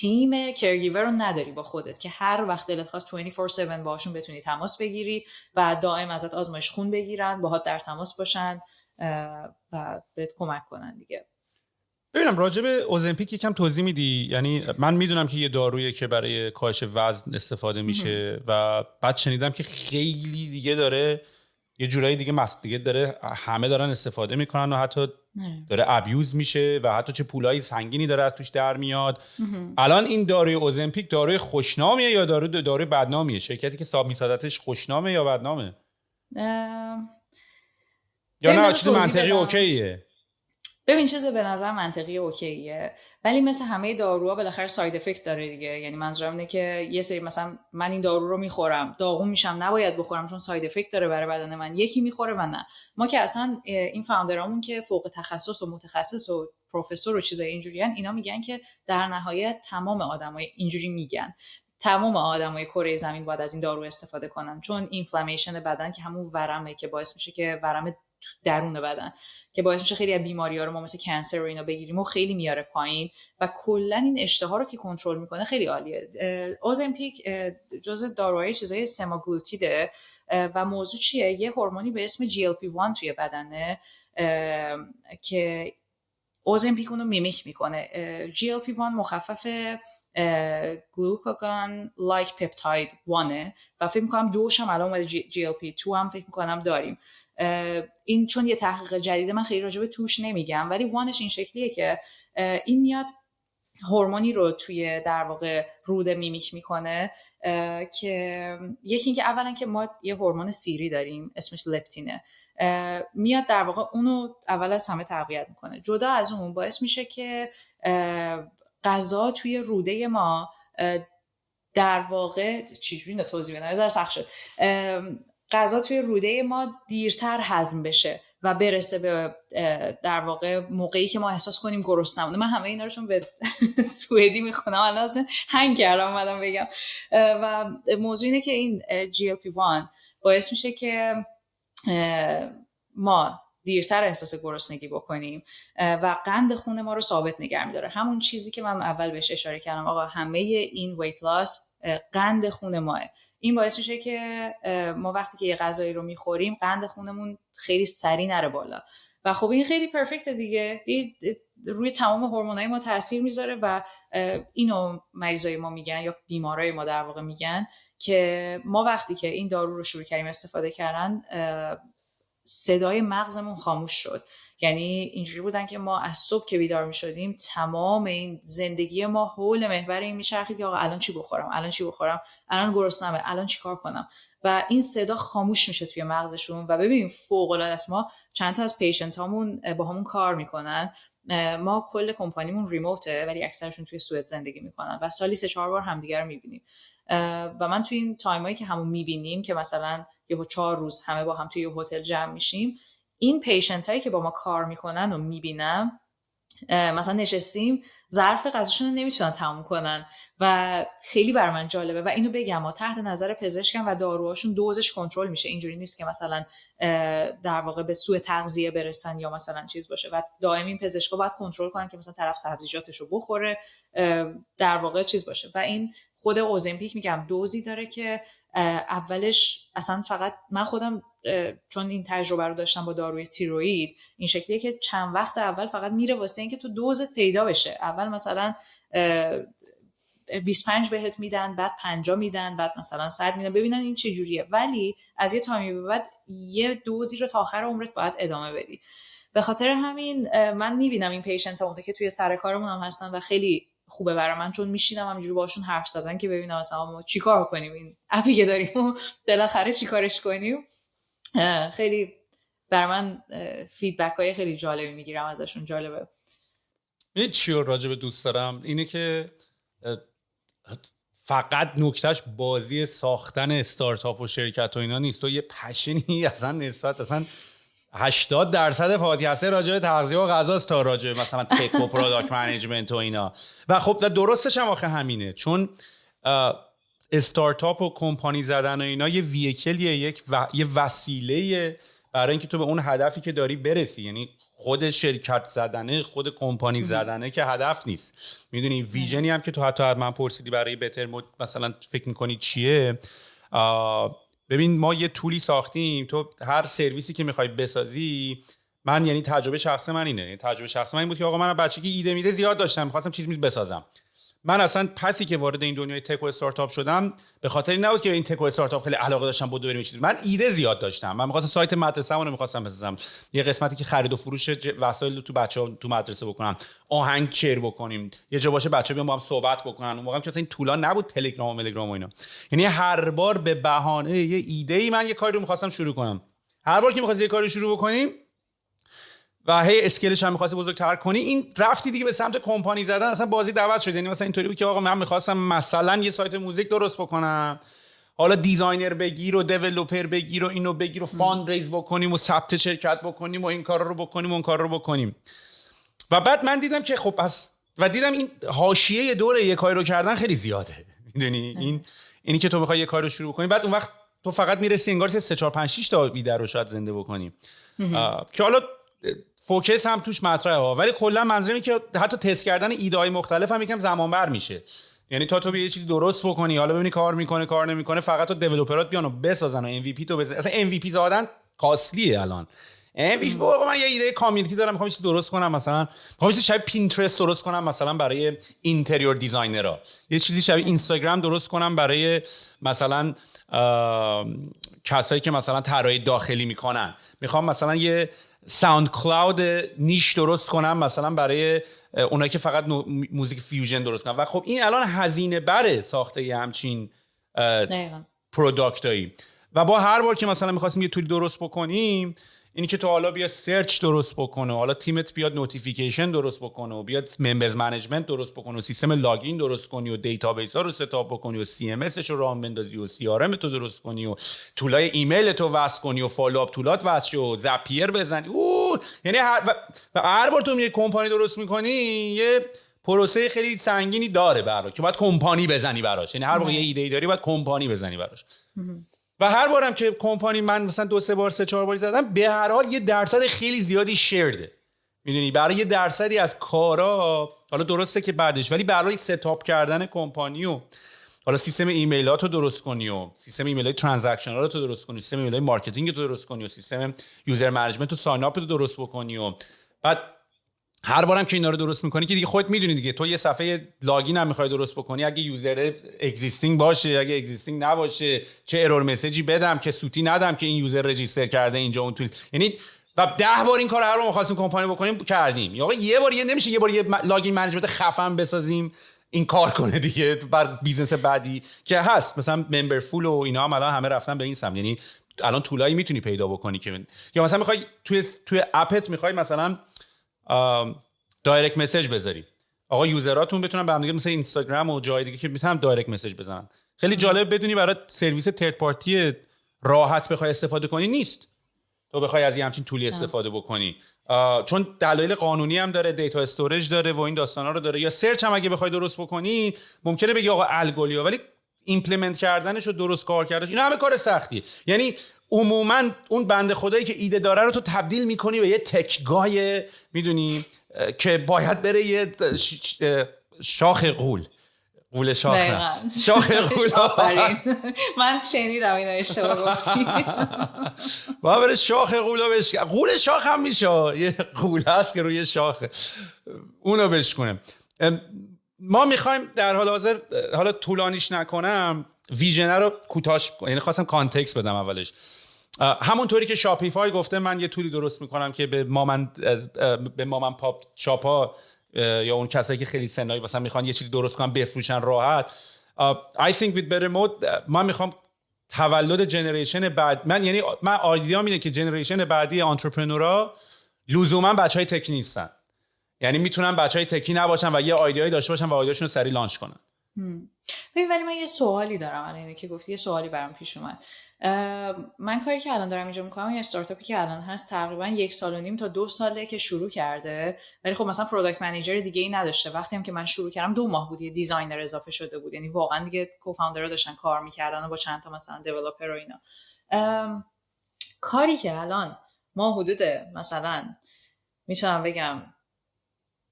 تیم کرگیور رو نداری با خودت که هر وقت دلت خواست 24/7 باهاشون بتونی تماس بگیری و دائم ازت آزمایش خون بگیرن، باهات در تماس باشن و بهت کمک کنن دیگه. ببینم راجع به اوزمپیک یکم توضیح میدی؟ یعنی من میدونم که یه دارویی که برای کاهش وزن استفاده میشه و بعد شنیدم که خیلی دیگه داره یه جورایی دیگه دیگه داره همه دارن استفاده میکنن و حتی داره ابیوز میشه و حتی چه پولای سنگینی داره از توش در میاد. الان این داروی اوزمپیک داروی خوشنامیه یا داروی بدنامیه؟ شرکتی که صاحب میسادتش خوشنامه یا بدنامه؟ یا نه چیز منطقی اوکیه؟ ببین چیز به نظر منطقی اوکیه، ولی مثل همه داروها بالاخره ساید افکت داره دیگه. یعنی منظورم اینه که یه سری مثلا من این دارو رو میخورم داغون میشم، نباید بخورم چون ساید افکت داره برای بدن من. یکی میخوره و نه. ما که اصلا این فاوندرامون که فوق تخصص و متخصص و پروفسور و چیزای اینجوریان، اینا میگن که در نهایت تمام آدمای اینجوری میگن تمام آدمای کره زمین باید از این دارو استفاده کنن، چون اینفلامیشن بدن که همون ورمه که باعث میشه که ورم درون بدن که باعث میشه خیلی از بیماری‌ها رو ما مثل کنسر و اینا بگیریم و خیلی میاره پایین و کلا این اشتها رو که کنترل میکنه خیلی عالیه. اوزمپیک جزء داروهای چیزای سماگلوتیده و موضوع چیه؟ یه هورمونی به اسم GLP-1 توی بدنه که اوزمپیک اونو میمیک میکنه. GLP-1 مخفف گلوکاگون لایک پپتاید 1 و فکر میکنم 2 هم الان اومده GLP-2 هم فکر میکنم داریم. این چون یه تحقیق جدیده من خیلی راجع به توش نمیگم، ولی 1ش این شکلیه که این میاد هورمونی رو توی در واقع روده میمیک میکنه که یکی این که اولا که ما یه هورمون سیری داریم اسمش لپتینه، میاد در واقع اونو اول از همه تقویت میکنه. جدا از اون باعث میشه که غذا توی روده ما در واقع چجوری اینو توضیح بدم، یه ذره سخت شد، غذا توی روده ما دیرتر هضم بشه و برسه به در واقع موقعی که ما احساس کنیم گرسنه‌مونه. من همه اینا رو چون به سوئدی میخونم الان هنگ کردم اومدم بگم. و موضوع اینه که این GLP-1 باعث میشه که ما دیرتر احساس گرسنگی بکنیم و قند خون ما رو ثابت نگه می‌داره. همون چیزی که من اول بهش اشاره کردم، آقا همه این ویت لاس قند خون ماه. این باعث میشه که ما وقتی که یه غذایی رو میخوریم قند خونمون خیلی سریع نره بالا و خب این خیلی پرفکت دیگه، روی تمام هورمونای ما تاثیر میذاره و اینو مریضای ما میگن یا بیمارای ما در واقع میگن که ما وقتی که این دارو رو شروع کردیم استفاده کردن صدای مغزمون خاموش شد. یعنی اینجوری بودن که ما از صبح که بیدار میشدیم تمام این زندگی ما حول محور این میچرخید که آقا الان چی بخورم، الان گرسنمه، الان چی کار کنم، و این صدا خاموش میشه توی مغزشون. و ببینیم فوق العاده است، ما چند تا از پیشنت هامون با همون کار میکنن، ما کل کمپانیمون ریموته ولی اکثرشون توی سوئد زندگی میکنن و سالی 3-4 بار همدیگه رو میبینیم. و من توی این تایمایی که همون میبینیم که مثلا یهو 4 روز همه با هم توی یه هتل جمع میشیم، این پیشنت هایی که با ما کار میکنن و میبینم، مثلا نشستیم ظرف غذاشون رو نمیتونن تموم کنن و خیلی بر من جالبه و اینو بگم تحت نظر پزشکم و داروهاشون دوزش کنترل میشه. اینجوری نیست که مثلا در واقع به سوء تغذیه برسن یا مثلا چیز باشه و دائم این پزشکا باید کنترل کنن که مثلا طرف سبزیجاتشو بخوره، در واقع چیز باشه. و این خود اوزمپیک میگم دوزی داره که اولش اصلا فقط من خودم چون این تجربه رو داشتم با داروی تیروئید، این شکلیه که چند وقت اول فقط میره واسه اینکه تو دوزت پیدا بشه. اول مثلا 25 بهت میدن، بعد 50 میدن، بعد مثلا 100 میدن ببینن این چه جوریه، ولی از یه تایمی به بعد یه دوزی رو تا آخر عمرت باید ادامه بدی. به خاطر همین من میبینم این پیشنت ها که توی سر کارمون هم هستن و خیلی خوبه برای من، چون میشینم همینجوری باشون حرف زدن که ببینم مثلا ما چیکار کنیم، این اپی که داریم و بالاخره چیکارش کنیم. خیلی برای من فیدبک های خیلی جالبی میگیرم ازشون. جالبه. یه چی رو راجع به دوست دارم اینه که فقط نکتهش بازی ساختن استارتاپ و شرکت و اینا نیست، تو یه پشنی اصلا نسبت اصلا 80% پادکست راجع به تغذیه و غذاست تا راجع به مثلا تک و پروداکت منیجمنت و اینا. و خب و درستش هم آخه همینه، چون استارتاپ و کمپانی زدن و اینا یه ویکلیه، یه وسیله برای اینکه تو به اون هدفی که داری برسی. یعنی خود شرکت زدنه، خود کمپانی زدنه که هدف نیست. میدونی ویژنی هم که تو حتی من پرسیدی برای بهتر مثلا فکر میکنی چیه، ببین ما یه تولی ساختیم، تو هر سرویسی که میخوای بسازی، من یعنی تجربه شخصی من اینه، تجربه شخصی من این بود که آقا من بچگی ایده میده زیاد داشتم، می‌خواستم چیزی بسازم. من اصلا پسی که وارد این دنیای تک و استارتاپ شدم به خاطر این نبود که این تک و استارتاپ خیلی علاقه داشتم بود بریم چیزی، من ایده زیاد داشتم. من می‌خواستم سایت مدرسه‌مون رو می‌خواستم بسازم، یه قسمتی که خرید و فروش وسایل تو بچه‌ها تو مدرسه بکنم، آهنگ چر بکنیم، یه جا باشه بچه‌ها بیان با هم صحبت بکنن. اون موقع که اصلا این طولا نبود، تلگرام و ملگرام و اینا. یعنی هر بار به بهانه یه ایده‌ای من یه کاری رو می‌خواستم شروع کنم. هر بار که می‌خواستم یه کاری شروع بکنیم و هی اسکیلش هم می‌خواستی بزرگتر کنی، این رفتی دیگه به سمت کمپانی زدن، اصلا بازی دعوت شد. یعنی مثلا اینطوری بود که آقا من می‌خواستم مثلا یه سایت موزیک درست بکنم، حالا دیزاینر بگیر و دیولپر بگیر و اینو بگیر و فاند ریز بکنیم و ثبت شرکت بکنیم و این کارا رو بکنیم و اون کارا رو بکنیم. و بعد من دیدم که خب پس و دیدم این حاشیه دوره یه کاری رو کردن خیلی زیاده. میدونی اینی که تو می‌خوای یه کاری رو شروع کنی، بعد اون وقت تو فقط میرسی انگار که 3 4 5 6 تا ایده رو شاید زنده بکنی که حالا فوکس هم توش مطرحه ها، ولی کلا منظورم اینه که حتی تست کردن ایده های مختلف هم یکم زمان بر میشه. یعنی تا تو یه چیزی درست بکنی، حالا ببینی کار میکنه کار نمیکنه، فقط تو دیولپرات بیان و بسازن و ام وی پی تو بزنن. اصلا ام وی پی زدن کاستلیه الان. ام وی پی من یه ایده کامیونیتی دارم، میخوام چیزی درست کنم، مثلا میخوام چیزی شبیه پینترست درست کنم مثلا برای اینتریور دیزاینرها، یه چیزی شبیه اینستاگرام درست کنم برای مثلا کسایی که مثلا طراحی داخلی میکنن، میخوام مثلا یه ساوند کلاود نیش درست کنم مثلا برای اونایی که فقط موزیک فیوژن درست کنن. و خب این الان هزینه بره ساخته یه همچین پروداکتایی. و با هر بار که مثلا می‌خواستیم یه تولی درست بکنیم، اینی که تو حالا بیا سرچ درست بکنه، حالا تیمت بیاد نوتیفیکیشن درست بکنه و بیاد ممبرز منیجمنت درست بکنه و سیستم لاگین درست کنی و دیتابیس ها رو ستاپ بکنی و سی ام اس رو راه بندازی و سی آر ام تو درست کنی و تولای ایمیل تو وصل کنی و فالوآپ تولات وصل شو، زپیر بزنی، یعنی هر بار تو یه کمپانی درست میکنی یه پروسه خیلی سنگینی داره برای که باید کمپانی بزنی براش. یعنی هر موقع یه ایده داری باید کمپانی بزنی براش. و هر بارم که کمپانی من مثلا 2-3 بار 3-4 بار زدم، به هر حال یه درصد خیلی زیادی شیرده، میدونی، برای یه درصدی از کارا. حالا درسته که بعدش، ولی برای ستاپ کردن کمپانی و حالا سیستم ایمیلاتو درست کنی و سیستم ایمیلای ترانزکشنال تو درست کنی، سیستم ایمیلای مارکتینگ تو درست کنی و سیستم یوزر منیجمنت و ساین اپ تو درست بکنی و بعد هر بارم که اینا رو درست میکنی که دیگه خودت میدونی دیگه، تو یه صفحه لاگین هم میخوای درست بکنی، اگه یوزر اگزیستینگ باشه، اگه اگزیستینگ نباشه، چه ارور مسیجی بدم که سوتی ندم که این یوزر رجیستر کرده اینجا اون تو، یعنی و 10 بار این کار هر رو می‌خواستیم کمپانی بکنیم کردیم. یا یه بار نمیشه یه بار یه لاگین منیجمنت خفن بسازیم این کار کنه دیگه بر بیزنس بعدی که هست، مثلا ممبر فول و اینا هم الان همه رفتن به این سمت. یعنی الان تولایی میتونی پیدا بکنی که یا مثلا میخوای توی اپت میخوای مثلا دایرکت مسیج بذاری، آقا یوزراتون بتونن به هم دیگه مثل اینستاگرام و جای دیگه که میتونن دایرکت مسیج بزنن. خیلی جالب بدونی برای سرویس ترد پارتی راحت بخوای استفاده کنی نیست، تو بخوای از همچین تولی استفاده بکنی، چون دلایل قانونی هم داره، دیتا استوریج داره و این داستانا رو داره. یا سرچ هم اگه بخوای درست بکنی ممکنه بگی آقا الگوریتم، ولی ایمپلمنت کردنش و درست کار کردنش اینا همه کار سختیه. یعنی عموما اون بنده خدایی که ایده داره رو تو تبدیل میکنی به یه تکگای، میدونی، که باید بره یه شاخ غول شاخ نه شاخ غول. من شنیدم اینو اشتباه گفتی. باید بره شاخ غولا بشکنه. غول شاخ هم میشه، یه غول هست که روی شاخه اونو بشکنه. ما میخوایم در حال حاضر، حالا طولانیش نکنم، ویژن رو کوتاش، یعنی خواستم کانتکست بدم اولش. همونطوری که شاپیفای گفته من یه تولی درست میکنم که به مامن پاپ شاپا یا اون کسایی که خیلی سنایی مثلا میخوان یه چیزی درست کنن بفروشن راحت. I think with better mode من میخوام تولد جنریشن بعد، من آیدیام اینه که جنریشن بعدی آنترپرنورها لزوما بچهای تکی نیستن، یعنی میتونن بچهای تکی نباشن و یه ایده‌ای داشته باشن و ایده‌شون رو سریع لانچ کنن. ولی من یه سوالی دارم الان، اینه که گفتی یه سوالی برام پیش اومد. من کاری که الان دارم اینجا میکنم، یه استارتاپی که الان هست تقریبا 1.5 سال تا 2 ساله که شروع کرده، ولی خب مثلا پروداکت منیجر دیگه ای نداشته. وقتی هم که من شروع کردم 2 ماه بود یه دیزاینر اضافه شده بود، یعنی واقعا دیگه کوفاندرها داشتن کار میکردن و با چند تا مثلا دیولپر و اینا. کاری که الان ما حدود مثلا میتونم بگم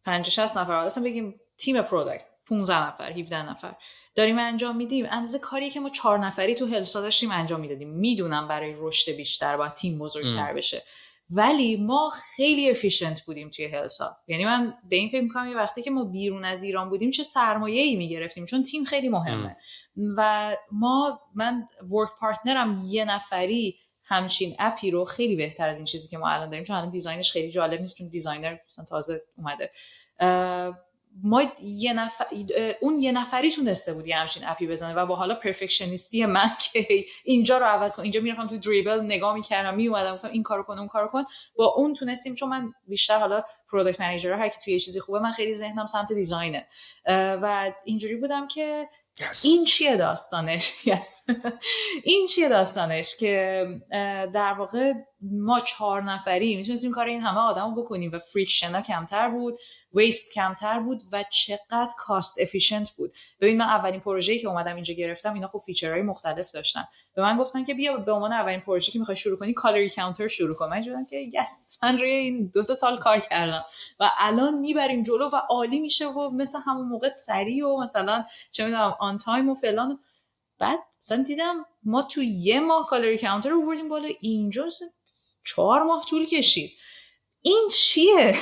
50-60 نفر، اصلا بگیم تیم پروداکت 15 نفر 17 نفر داریم انجام میدیم، اندازه کاری که ما 4 نفری تو هلسا داشتیم انجام میدادیم. میدونم برای رشد بیشتر باید تیم بزرگتر بشه، ولی ما خیلی افیشنت بودیم توی هلسا. یعنی من به این فکر می‌کنم یه وقتی که ما بیرون از ایران بودیم چه سرمایه‌ای می‌گرفتیم، چون تیم خیلی مهمه. و من ورک پارتنرم یه نفری همچین اپی رو خیلی بهتر از این چیزی که ما الان داریم، چون الان دیزاینش خیلی جالب نیست، چون دیزاینر مثلا تازه اومده. ما اون یه نفری تونسته بود یه همچین اپی بزنه و با حالا پرفکشنیستی من که اینجا رو عوض کنم، اینجا میرفتم تو دریبل نگاه میکردم میومدم گفتم این کارو کن اون کارو کن، با اون تونستیم. چون من بیشتر حالا پروداکت منیجر هر کی توی یه چیزی خوبه، من خیلی ذهنم سمت دیزاینه و اینجوری بودم که این چیه داستانش. این چیه داستانش که در واقع ما 4 نفری میتونستیم کار این همه آدمو بکنیم و فریکشن ها کمتر بود، ویست کمتر بود و چقدر کاست افیشنت بود. ببین من اولین پروژه‌ای که اومدم اینجا گرفتم، اینا خب فیچرهای مختلف داشتن، به من گفتن که بیا به عنوان اولین پروژه‌ای که میخوای شروع کنی کالری کانتر شروع کن. من دیدم که یس، من روی این 2-3 سال کار کردم و الان میبریم جلو و عالی میشه و مثل همون موقع سریع و مثلا چه میدونم آن تایم و فلان. بعد مثلا دیدم ما تو 1 ماه کالری کانتر رو بردیم بالا، اینجا 4 ماه طول کشید. این چیه؟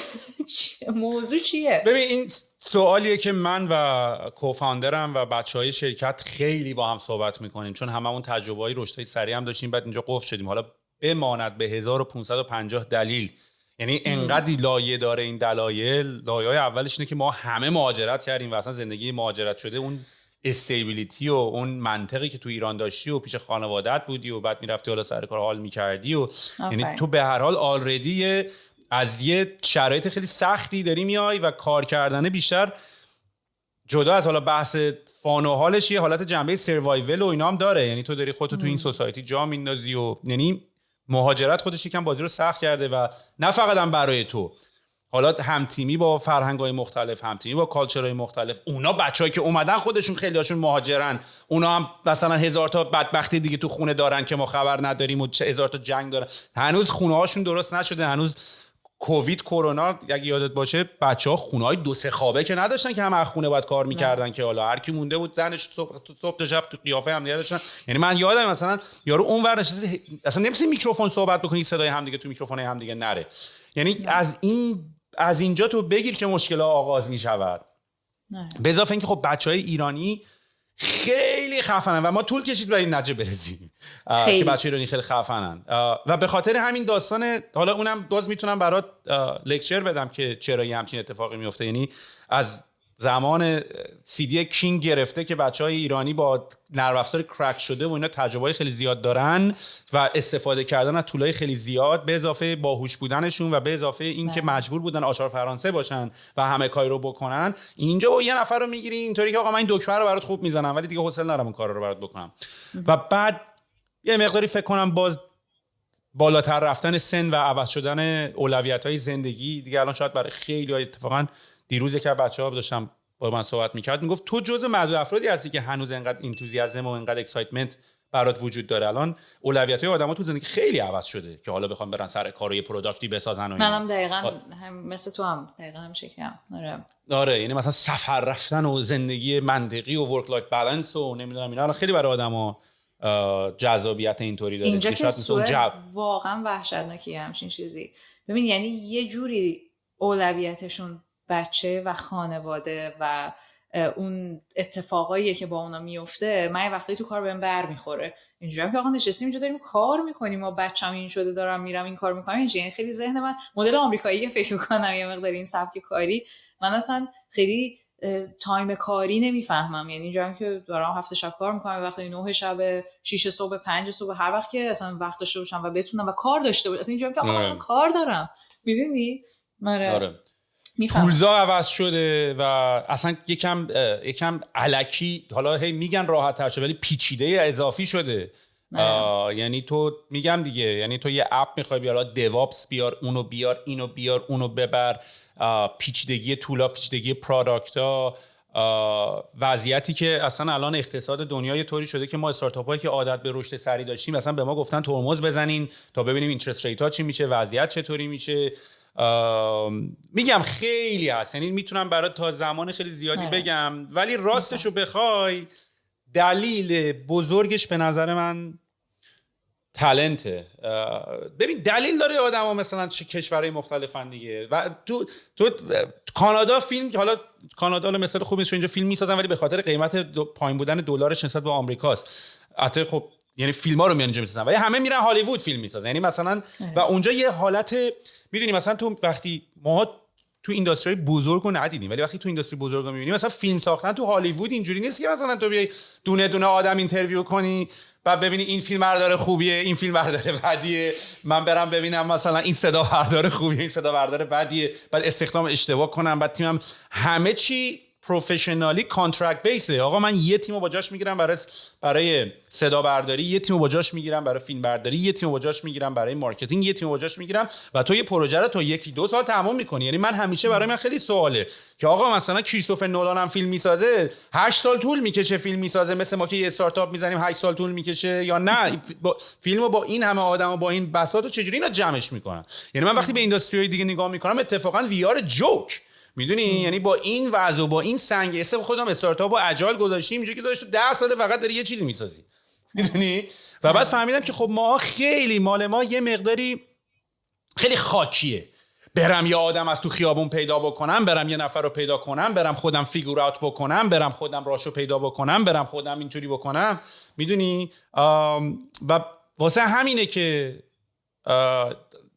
موضوع چیه؟ ببین این سوالیه که من و کوفاندرم و بچهای شرکت خیلی با هم صحبت میکنیم، چون هممون تجربه‌های رشدی سریع هم داشتیم، بعد اینجا قفل شدیم. حالا بماند به 1550 دلیل، یعنی انقدر لایه داره این دلایل. لایه‌های اولش اینه که ما همه مهاجرت کردیم و اصلا زندگی مهاجرت شده اون استیبیلیتی و اون منطقی که تو ایران داشتی و پیش خانواده‌ات بودی و بعد میرفتی حالا سر کار حال میکردی و یعنی تو به هر حال آلردی از یه شرایط خیلی سختی داری میای و کار کردن بیشتر جدا از حالا بحث فان و حالش یه حالت جنبه سروایول و اینا هم داره. یعنی تو داری خودتو تو این سوسایتی جا میندازی و یعنی مهاجرت خودش یکم بازی رو سخت کرده و نه فقط هم برای تو، حالا هم تیمی با فرهنگ‌های مختلف، هم تیمی با کالچرهای مختلف. اونا بچه‌ای که اومدن خودشون خیلیاشون مهاجرن، اونا هم مثلا 1000 تا بدبختی دیگه تو خونه دارن که ما خبر نداریم و 1000 تا جنگ دارن، هنوز خونه‌هاشون درست نشده، هنوز کووید کرونا اگه یادت باشه بچه‌ها خونه‌های 2-3 خوابه که نداشتن که همه خونه باید کار می‌کردن که حالا هر کی مونده بود زنش صبح تا شب تو قیافه هم داشتن. یعنی من یادم مثلا یارو اونور نشسته اصلا نمی‌تونی میکروفون صحبت بکنی صدای همدیگه تو میکروفون همدیگه نره. یعنی از اینجا تو بگیر که مشکل‌ها آغاز می‌شود. به اضافه اینکه خب بچه‌های ایرانی خیلی خفنن و ما طول کشید برای این نتیجه برسیم که بچه ایرانی خیلی خفنن و به خاطر همین داستان حالا اونم باز میتونم برات لکچر بدم که چرا یه همچین اتفاقی میفته. یعنی از زمان CD کینگ گرفته که بچهای ایرانی با نرم افزار کرک شده و اینا تجربه خیلی زیاد دارن و استفاده کردن از تولای خیلی زیاد، به اضافه باهوش بودنشون و به اضافه اینکه مجبور بودن آچار فرانسه باشن و همه کاری رو بکنن، اینجا با یه نفر رو میگیری اینطوری که آقا من این دکمه رو برات خوب میزنم ولی دیگه حوصله ندارم اون کارا رو برات بکنم. و بعد یه مقداری فکر کنم باز بالاتر رفتن سن و عوض شدن اولویت‌های زندگی دیگه. الان شاید برای خیلی اتفاقا دیروز که بچه‌ها داشتم با من صحبت می‌کرد میگفت تو جزء معدود افرادی هستی که هنوز انقدر انتوزیازم و انقدر اکسایتمنت برات وجود داره. الان اولویت‌های آدم‌ها تو زندگی خیلی عوض شده که حالا بخوام برن سر کار و یه پروداکتی بسازن و منم دقیقاً مثل تو هم دقیقاً هم شکلم. آره یعنی مثلا سفر رفتن و زندگی منطقی و ورک لایف بالانس و نمیدونم اینا خیلی برای آدم‌ها جذابیت اینطوری داره. اینجا که سوئد واقعا وحشتناکیه همچین چیزی. ببین یعنی یه جوری اولویتشون بچه و خانواده و اون اتفاقاییه که با اونا میفته. من یه وقتایی تو کار بهم بر میخوره اینجوری هم که آقا نشستیم اینجا داریم کار میکنیم و بچه‌م این شده دارم میرم این کار میکنم. یعنی خیلی ذهن من مدل آمریکایی فکر میکنم یه مقدار این سبک کاری. من اصلا خیلی تایم کاری نمیفهمم. یعنی اینجوری که دارم هفته شب کار میکنم، وقتی 9 شب 6 صبح 5 صبح هر وقت که اصلا وقت داشته باشم و بتونم و کار داشته باشم. اصلا اینجوری که آقا من کار دارم، میدونی؟ آره پولزا عوض شده و اصلا یکم الکی، حالا هی میگن راحت تر شده ولی پیچیده اضافی شده. یعنی تو میگم دیگه، یعنی تو یه اپ میخوای بیار دیوابس بیار، اونو بیار، اینو بیار، اونو ببر، پیچیدگی تولا، پیچیدگی پروداکتا، وضعیتی که اصلا الان اقتصاد دنیا طوری شده که ما استارتاپ هایی که عادت به رشد سریع داشتیم مثلا به ما گفتن ترمز بزنین تا ببینیم اینترست ریت ها چی میشه، وضعیت چطوری میشه. میگم خیلی هست، یعنی میتونم برای تا زمان خیلی زیادی بگم ولی راستشو بخوای دلیل بزرگش به نظر من تالنته. ببین دلیل داره آدم ها مثلا چه کشورهای مختلفن دیگه و تو کانادا فیلم، حالا کانادا مثلا خوب نیست اینجا فیلم میسازن ولی به خاطر قیمت پایین بودن دلارش نسبت به آمریکاست. البته خب یعنی فیلم‌ها رو میان اینجا میسازن ولی همه میرن هالیوود فیلم میسازن. یعنی مثلا و اونجا یه حالت، میدونی مثلا تو وقتی ما تو اینداستری بزرگ رو ندیدیم ولی وقتی تو اینداستری بزرگ رو میبینیم مثلا فیلم ساختن تو هالیوود اینجوری نیست که مثلا تو بیای دونه دونه آدم اینترویو کنی بعد ببینی این فیلم بردار خوبیه، این فیلم بردار بدیه، من برم ببینم مثلا این صدا بردار خوبیه، این صدا بردار بدیه، بعد استخدام اشتباه کنم، بعد تیمم همه چی پروفشنالی کانترکت بیسه. آقا من یه تیمو با جاش میگیرم برای صدا برداری، یه تیمو با جاش میگیرم برای فیلم برداری، یه تیمو با جاش میگیرم برای مارکتینگ، یه تیمو با جاش میگیرم و تو یه پروژه رو تا 1-2 سال تمام میکنی. یعنی من همیشه برای من خیلی سواله که آقا مثلا کریستوفر نولان هم فیلم میسازه 8 سال طول میکشه فیلم میسازه، مثل ما که یه استارتاپ میزنیم 8 سال طول میکشه، یا نه فیلمو با این همه آدمو با این بساطو چجوری اینا جمعش میکنن؟ یعنی من وقتی به اینداستری دیگه نگاه میکنم اتفاقا وی آر جوک، میدونی؟ یعنی با این وضع و با این سنگ اسم خودم استارتاپ و اجایل گذاشتیم اینجوری که داشت تو 10 سال فقط داری یه چیزی میسازی، میدونی؟ و بعد فهمیدم که خب ما خیلی مال ما یه مقداری خیلی خاکیه. برم یه آدم از تو خیابون پیدا بکنم، برم یه نفر رو پیدا کنم، برم خودم فیگور اوت بکنم، برم خودم راشو پیدا بکنم، برم خودم اینجوری بکنم، میدونی؟ و واسه همینه که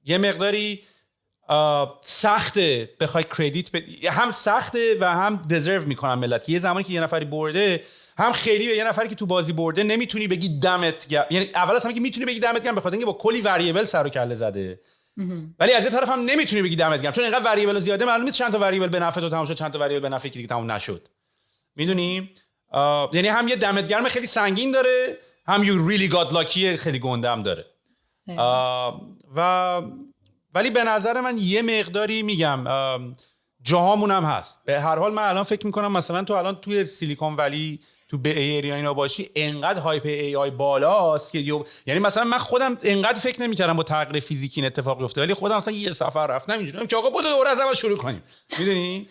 یه مقداری سخته بخوای کردیت هم سخته و هم دزرو میکنن ملت که یه زمانی که یه نفری برده هم خیلی به یه نفری که تو بازی برده نمیتونی بگی دمت گرم. یعنی اول از همه که میتونی بگی دمت گرم بخاطر اینکه با کلی وریبل سر و کله زده، ولی از یه طرف هم نمیتونی بگی دمت گرم چون اینقدر وریبل زیاده معلومه نیست چند تا وریبل به نفع تو تموم شد چند تا وریبل به نفع کی دیگه تموم نشد. میدونی یعنی هم یه دمت گرم خیلی سنگین داره هم یو ریلی گاد لاکی خیلی گندم داره. و ولی به نظر من یه مقداری میگم جاهامون هم هست. به هر حال من الان فکر میکنم مثلا تو الان توی سیلیکون ولی تو به ایریا اینا باشی انقدر هایپ ای آی بالاست که یعنی مثلا من خودم انقدر فکر نمیکردم با تغییر فیزیکی این اتفاق بیفته ولی خودم مثلا یه سفر رفتم اینجوریه که آقا بود دوره از اول شروع کنیم میدونی.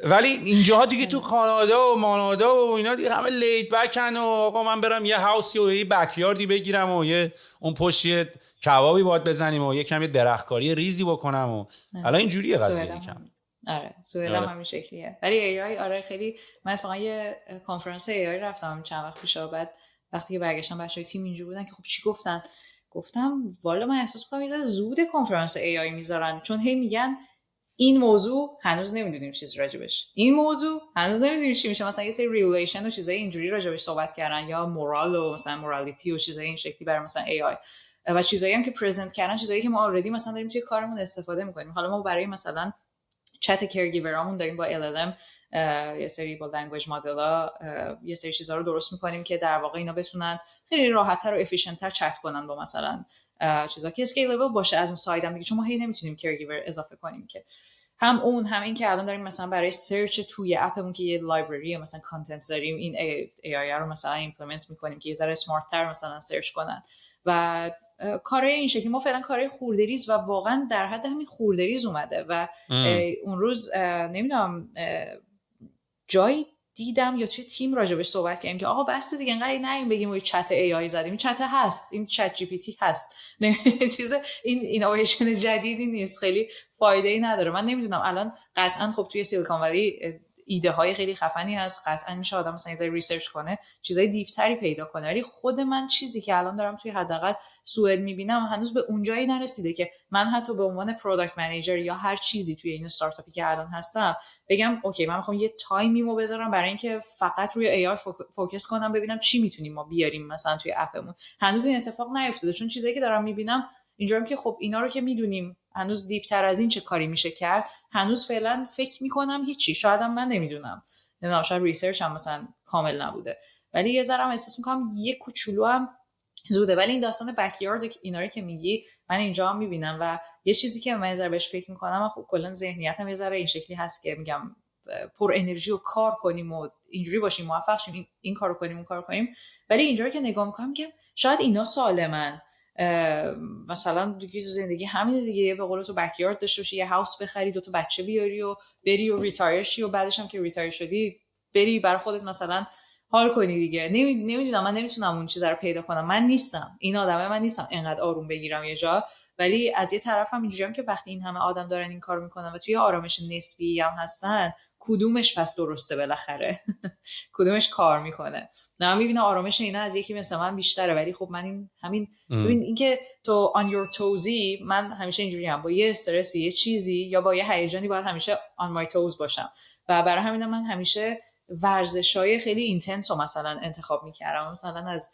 ولی اینجاها دیگه تو کانادا و مانادا و اینا دیگه همه لید بکن و آقا من برم یه هاوسی و یه بکیاردی بگیرم و یه اون پشتی کبابی باید بزنیم و یه کمی درختکاری ریزی بکنم و الان اینجوریه قضیه یکم. آره سوئد هم همین شکلیه. ولی ای آی آره خیلی من اتفاقا یه کنفرانس ای آی رفتم چند وقت پیش بعد وقتی که برگشتم بچهای تیم اینجوری بودن که خب چی گفتم والا من احساس می‌کنم یه ذره زود کنفرانس ای آی میذارن چون هی میگن این موضوع هنوز نمیدونیم چیزی راجبش، این موضوع هنوز نمیدونیم چی میشه، مثلا یه سری ریلیشن و چیزای اینجوری راجبش صحبت کردن یا مورال و مثلا مورالیتی و چیزای این شکلی برای مثلا ای آی و چیزایی هم که پرزنت کردن چیزایی که ما اوردی مثلا داریم توی کارمون استفاده میکنیم. حالا ما برای مثلا چت کیرگیورامون داریم با LLM یه سری با لنگویج مدل‌ها یه سری چیزا رو درست میکنیم که در واقع اینا بتونن خیلی راحت‌تر و افیشنت‌تر چت کنن با مثلا چیزا که اسکیلبل باشه از اون ساید هم دیگه، چون ما هی نمیتونیم کیرگیور اضافه کنیم که هم اون هم این که الان داریم مثلا برای سرچ توی اپمون که یه لایبرری مثلا کانتنت داریم این ای آی رو مثلا ایمپلمنت میکنیم که یه ذره اسمارت تر مثلا سرچ کنن و کارهای این شکلی. ما فعلا کارهای خورده‌ریز و واقعا در حد همین خورده‌ریز اومده و اون روز نمیدونم جایی دیدم یا توی تیم راجبش صحبت کردیم که آقا بس دیگه انقدر نگیم بگیم ما چت ای آی زدیم، این چت هست، این چت جی پی تی هست، چیز این اینویشن جدیدی نیست، خیلی فایده ای نداره. من نمیدونم الان قطعا خب توی سیلیکون ولی ایده های خیلی خفنی هست، قطعا میشه آدم مثلا یه ذره ریسرچ کنه چیزای دیپ تری پیدا کنه، ولی خود من چیزی که الان دارم توی حداقل سوئد میبینم هنوز به اونجایی نرسیده که من حتی به عنوان پروداکت منیجر یا هر چیزی توی این استارتاپی که الان هستم بگم اوکی من میخوام یه تایمیمو بذارم برای اینکه فقط روی ای آی فوکس کنم ببینم چی میتونیم ما بیاریم مثلا توی اپمون. هنوز این اتفاق نیفتاده چون چیزایی که دارم میبینم اینجوریه که خب اینا رو که میدونیم هنوز دیپ تر از این چه کاری میشه کرد هنوز فعلا فکر میکنم هیچی، شاید هم من نمیدونم شاید ریسرچ هم مثلا کامل نبوده ولی یه ذره احساس میکنم یه کوچولو هم زوده. ولی این داستان بکیارد اینا رو که میگی من اینجا هم میبینم و یه چیزی که من یه ذره بهش فکر میکنم خب کلا ذهنیتم یه ذره این شکلی هست که میگم پر انرژی و کار کنیم و اینجوری باشیم موفق شیم این کارو کنیم اون کارو کنیم، ولی اینجوری که نگاه میکنم که شاید اینا سالمن مثلا دیگه تو زندگی همین دیگه به قول تو بکیارد داشته باشی، یه هاوس بخری، 2 تا بچه بیاری و بری و ریتایر شی و بعدش هم که ریتایر شدی بری برای خودت مثلا حال کنی دیگه. نمیدونم من نمیتونم اون چیزا رو پیدا کنم، من نیستم این آدمه، من نیستم اینقدر آروم بگیرم یه جا، ولی از یه طرفم اینجوریام که وقتی این همه آدم دارن این کارو میکنن و توی آرامش نسبی هم هستن کدومش پس درسته بالاخره کدومش کار میکنه. نه من میبینم آرامش اینا از یکی مثل من بیشتره، ولی خب من همین ببین اینکه تو on your toesی من همیشه اینجوریم با یه استرسی یه چیزی یا با یه هیجانی باید همیشه on my toes باشم و برای همین من همیشه ورزشای خیلی اینتنس رو مثلا انتخاب میکردم. مثلا از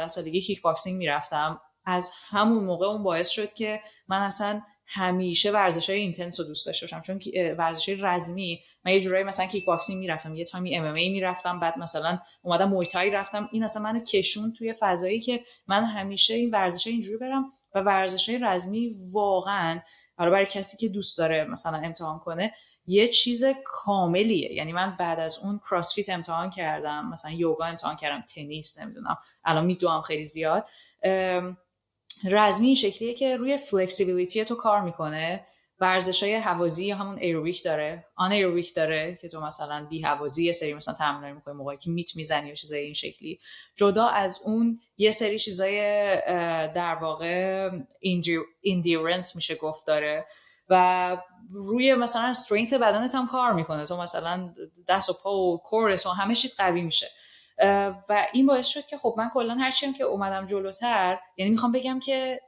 13-14 سالگی کیک باکسینگ میرفتم، از همون موقع اون باعث شد که من اصلا همیشه ورزشای اینتنس رو دوست داشته باشم، چون ورزشای رزمی من یه جورایی مثلا کیک باکسینگ میرفتم، یه تایمی ام ام ای میرفتم، بعد مثلا اومدم موی تای رفتم، این اصلا منو کشون توی فضایی که من همیشه این ورزشای اینجوری برم و ورزشای رزمی واقعا برای کسی که دوست داره مثلا امتحان کنه یه چیز کاملیه. یعنی من بعد از اون کراسفیت امتحان کردم، مثلا یوگا امتحان کردم، تنیس نمیدونم الان میدوام خیلی زیاد. رزمی این شکلیه که روی فلکسیبیلیتی تو کار میکنه. ورزشای هوازی همون ایروبیک داره، آن ایروبیک داره که تو مثلا بی هوازی یه سری مثلا تمرین میکنی موقعی که میت میزنی و چیزای این شکلی. جدا از اون یه سری چیزای در واقع ایندیورنس میشه گفت داره و روی مثلا استرنگث بدنت هم کار میکنه. تو مثلا دست و پا و کورس و همه چیز قوی میشه و این باعث شد که خب من کلا هر چیم که اومدم جلوتر، یعنی میخوام بگم که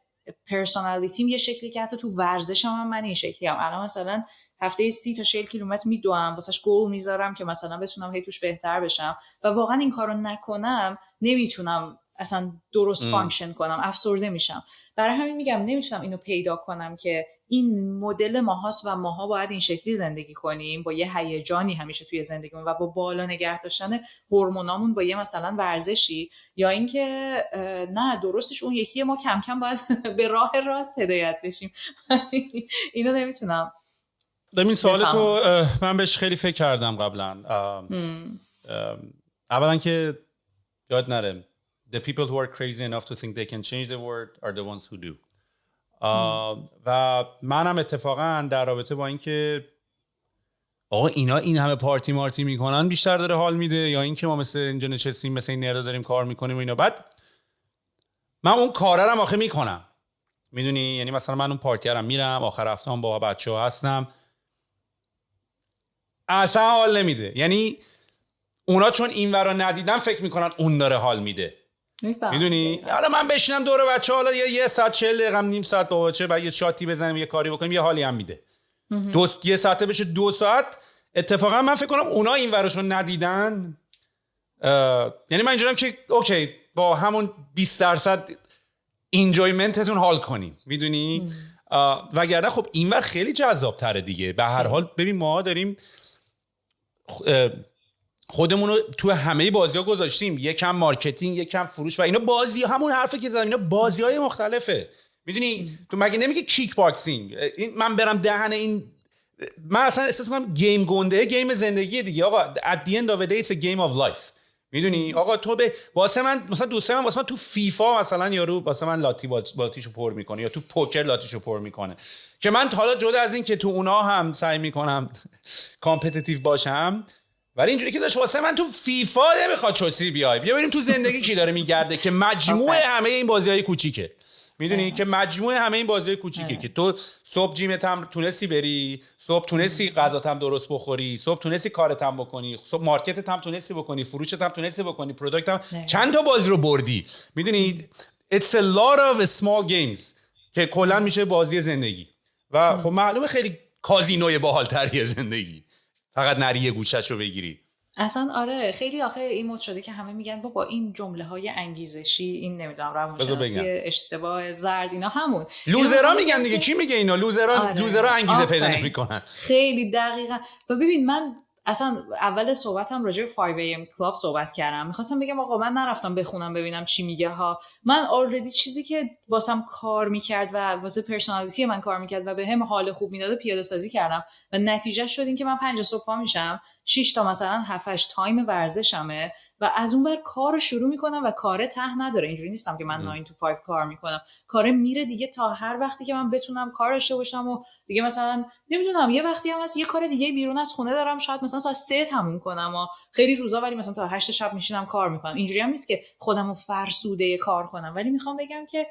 پرسونالیتیم یه شکلی که حتی تو ورزشم هم من این شکلی هم. الان مثلا هفته 30 تا 40 کیلومتر میدوام، واسش گول میذارم که مثلا بتونم هی توش بهتر بشم و واقعا این کارو نکنم نمیتونم اصلا درست فانکشن کنم، افسرده میشم. برای همین میگم نمیتونم اینو پیدا کنم که این مدل ماهاست و ماها باید این شکلی زندگی کنیم با یه هیجانی همیشه توی زندگیمون و با بالا نگه داشتن هورمونامون با یه مثلا ورزشی، یا اینکه نه درستش اون یکیه، ما کم کم باید به راه راست هدایت بشیم. اینو نمیتونم. این سوال تو من بهش خیلی فکر کردم قبلا. اولا که یاد نره the people who are crazy enough to think they can change the world are the ones who do. و منم اتفاقا در رابطه با اینکه آقا اینا این همه پارتی مارتی میکنن بیشتر داره حال میده یا اینکه ما مثل اینجا نشستیم مثل این نردا داریم کار میکنیم و اینا، بعد من اون کارا رو آخه میکنم، میدونی، یعنی مثلا من اون پارتی رو میرم، آخر هفته هم با بچه‌ها هستم، اصلا حال نمیده. یعنی اونا چون این ورا ندیدن فکر میکنن اون داره حال میده، میدونی. حالا من بشینم دور بچه، حالا یه ساعت 40 دقیقه نیم ساعت با بچه بعد یه چاتی بزنیم یه کاری بکنیم یه حالی هم میده. یه ساعته بشه 2 ساعت. اتفاقا من فکر کنم اونا این وراشون ندیدن. یعنی من اینجورم که اوکی با همون 20% انجویمنتتون حال کنین، میدونی. وگرنه خب این ور خیلی جذاب تره دیگه. به هر حال ببین ما داریم خودمون رو تو همه بازی‌ها گذاشتیم، یکم مارکتینگ، یکم فروش و اینا بازی، همون حرفی که زدم اینا بازی‌های مختلفه، میدونی. تو مگه نمیگی کیک باکسینگ؟ من برم دهن این، من اصلا احساس می‌کنم گیم گنده گیم زندگی دیگه آقا. at the end of the day it's a game of life، میدونی. آقا تو واسه من مثلا دوستای من واسه من تو فیفا مثلا یارو واسه من لاتیشو پر میکنه یا تو پوکر لاتیشو پر میکنه که من حالا جدا از این که تو اونا هم سعی میکنم کامپتیتیو باشم، ولی اینجوری که داشت واسه من تو فیفا نمیخواد چوسی بیای. بیا ببینیم تو زندگی کی داره میگرده که مجموعه همه این بازی‌های کوچیکه، میدونی که مجموعه همه این بازی‌های کوچیکه که تو صبح جیمت هم تونستی بری، صبح تونستی غذات هم درست بخوری، صبح تونستی کارت هم بکنی، صبح مارکتت هم تونستی بکنی، فروشت هم تونستی بکنی، پروداکت هم چند تا بازی رو بردی، میدونی. It's a lot of small games که کلا میشه بازی زندگی. و خب معلومه خیلی کازینوی باحال‌تریه زندگی، فقط نری یه گوشه‌شو بگیری. اصلا آره خیلی آخه این مود شده که همه میگن با این جمله‌های انگیزشی، این نمیدونم روانشناسی اشتباه زرد اینا همون لوزرها میگن دیگه. کی میگه اینا؟ لوزرها انگیزه پیدا نمیکنن. خیلی دقیقاً. و ببین من اصلا اول صحبتم راجع به 5 AM کلاب صحبت کردم، میخواستم بگم آقا من نرفتم بخونم ببینم چی میگه ها، من آلردی چیزی که واسم کار میکرد و واسه پرسونالیتی من کار میکرد و به هم حال خوب میداد پیاده سازی کردم و نتیجه شد این که من 5 صبح پا میشم، 6 تا مثلا 7-8 تایم ورزشمه و از اون ور کار رو شروع میکنم و کار ته نداره. اینجوری نیستم که من 9 to 5 کار میکنم، کار میره دیگه تا هر وقتی که من بتونم کار داشته باشم و دیگه مثلا نمیدونم یه وقتی هم هست یه کار دیگه بیرون از خونه دارم، شاید مثلا ساعت 3 تموم کنم و خیلی روزا ولی مثلا تا 8 شب میشینم کار میکنم. اینجوری هم نیست که خودمو فرسوده کار کنم، ولی میخوام بگم که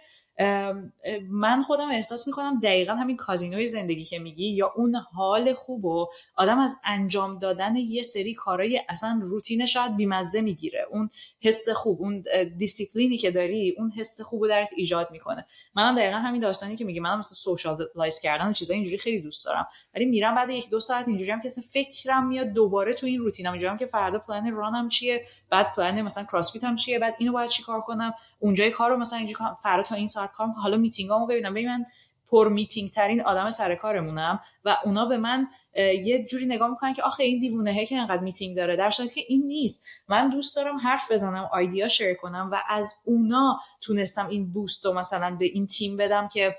من خودم احساس میکنم دقیقا همین کازینوی زندگی که میگی یا اون حال خوب و آدم از انجام دادن یه سری کارهای اصلا روتین شاید بیمزه میگیره، اون حس خوب، اون دیسیپلینی که داری اون حس خوبو درت ایجاد میکنه. منم دقیقا همین داستانی که میگی، منم مثلا سوشالایز کردن و چیزای اینجوری خیلی دوست دارم، ولی میرم بعد 1-2 ساعت اینجوری هم که فکرم میاد دوباره تو این روتینم، اینجوریام که فردا پلن رانم چیه، بعد پلن مثلا کراسفیتم چیه، بعد اینو باید چیکار کنم، اونجای کارو مثلا اینجوری فردا تا این ساعت کار میکنم، حالا میتینگامو ببینم من پر میتینگ ترین آدم سر کارمونم و اونا به من یه جوری نگاه میکنن که آخه این دیوونهه که انقدر میتینگ داره، در صورتی که این نیست. من دوست دارم حرف بزنم، ایده شیر کنم و از اونا تونستم این بوست رو مثلا به این تیم بدم که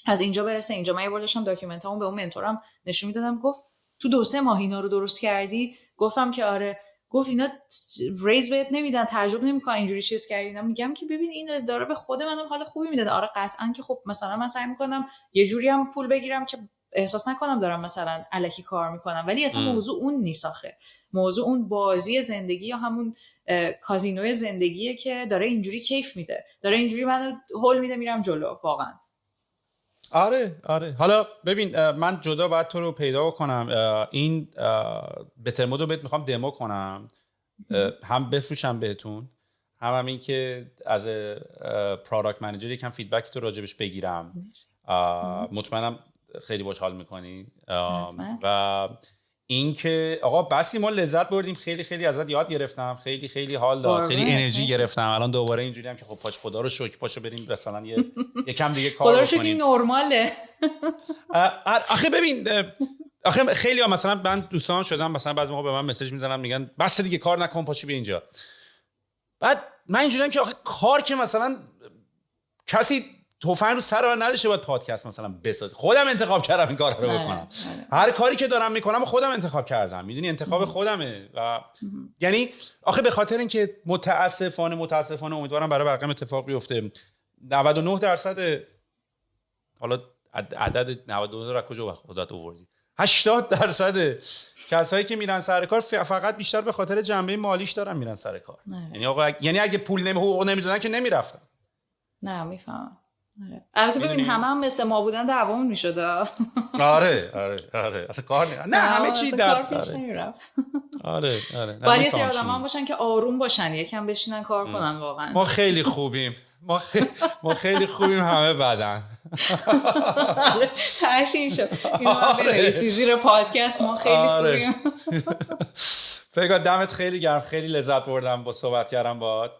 از اینجا برسه اینجا. من یه بار داشتم داکیومنتامو به اون منتورم نشون میدادم، گفت تو 2-3 ماه اینا رو درست کردی؟ گفتم که آره. گفت اینا ریز بهت نمیدن، تعجب نمیکنن اینجوری چیز کردینا. میگم که ببین این داره به خود منم حال خوبی میده. آره قطعا که خب مثلا من سعی میکنم یه جوری هم پول بگیرم که احساس نکنم دارم مثلا الکی کار میکنم، ولی اصلا موضوع اون نیست. آخه موضوع اون بازی زندگی یا همون کازینوی زندگیه که داره اینجوری کیف میده، داره اینجوری منو هول میده میرم جلو واقعا. آره حالا ببین من جدا باید تو رو پیدا کنم، این بتر مودو بهت میخوام دمو کنم، هم بفروشم بهتون، هم این که از پروداکت منیجر یکم فیدبک تو راجبش بگیرم. مطمئنم خیلی باش حال میکنی. و این که آقا بسی ما لذت بردیم، خیلی خیلی ازت یاد گرفتم، خیلی خیلی حال داد، خیلی انرژی گرفتم. الان دوباره اینجوری هم که خب پاش خدا رو شکر پاشو بریم مثلا یکم دیگه کار بکنیم. خدا رو شکر نرماله. آخه ببین آخه خیلی ها مثلا من دوستان شدم مثلا بعضی موقع به من مسیج میزنن میگن بس دیگه کار نکن پاشو بیا اینجا. بعد من اینجوریم که آخه کار که مثلا کسی توفن رو سر من نداشته باید پادکست مثلا بسازه. خودم انتخاب کردم این کار رو بکنم. هر کاری که دارم میکنم خودم انتخاب کردم، میدونی انتخاب خودمه. و یعنی آخه به خاطر اینکه متاسفانه امیدوارم برای بقیه اتفاق بیفته 99% حالا عدد 92 رو کجا خودت آوردی 80% کسایی که میرن سر کار فقط بیشتر به خاطر جنبه مالیش دارن میرن سر کار. یعنی آقا یعنی اگه پول حقوق نمیدادن که نمیرفتن. نه میفهمم. البته ببین هم مثل ما بودن دعوامون میشد. آره اصلا کار نه همه چی در پیش نمیرفت. آره باید یه سری آدم باشن که آروم باشن، یکم بشینن کار کنن. واقعا ما خیلی خوبیم، ما خیلی خوبیم، همه بدن. ترشین شد اینو بنویسی زیر پادکست ما خیلی خوبیم. فکر دمت خیلی گرم، خیلی لذت بردم با صحبت کردم باهات.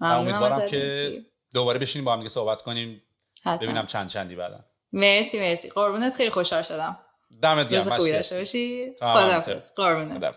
امیدوارم که دوباره بشینیم با هم دیگه صحبت کنیم. ببینم چندی بعدا. مرسی قربونت، خیلی خوشحال شدم. دمت گرم. خوبی داشته باشی. خداحافظ. قربونت.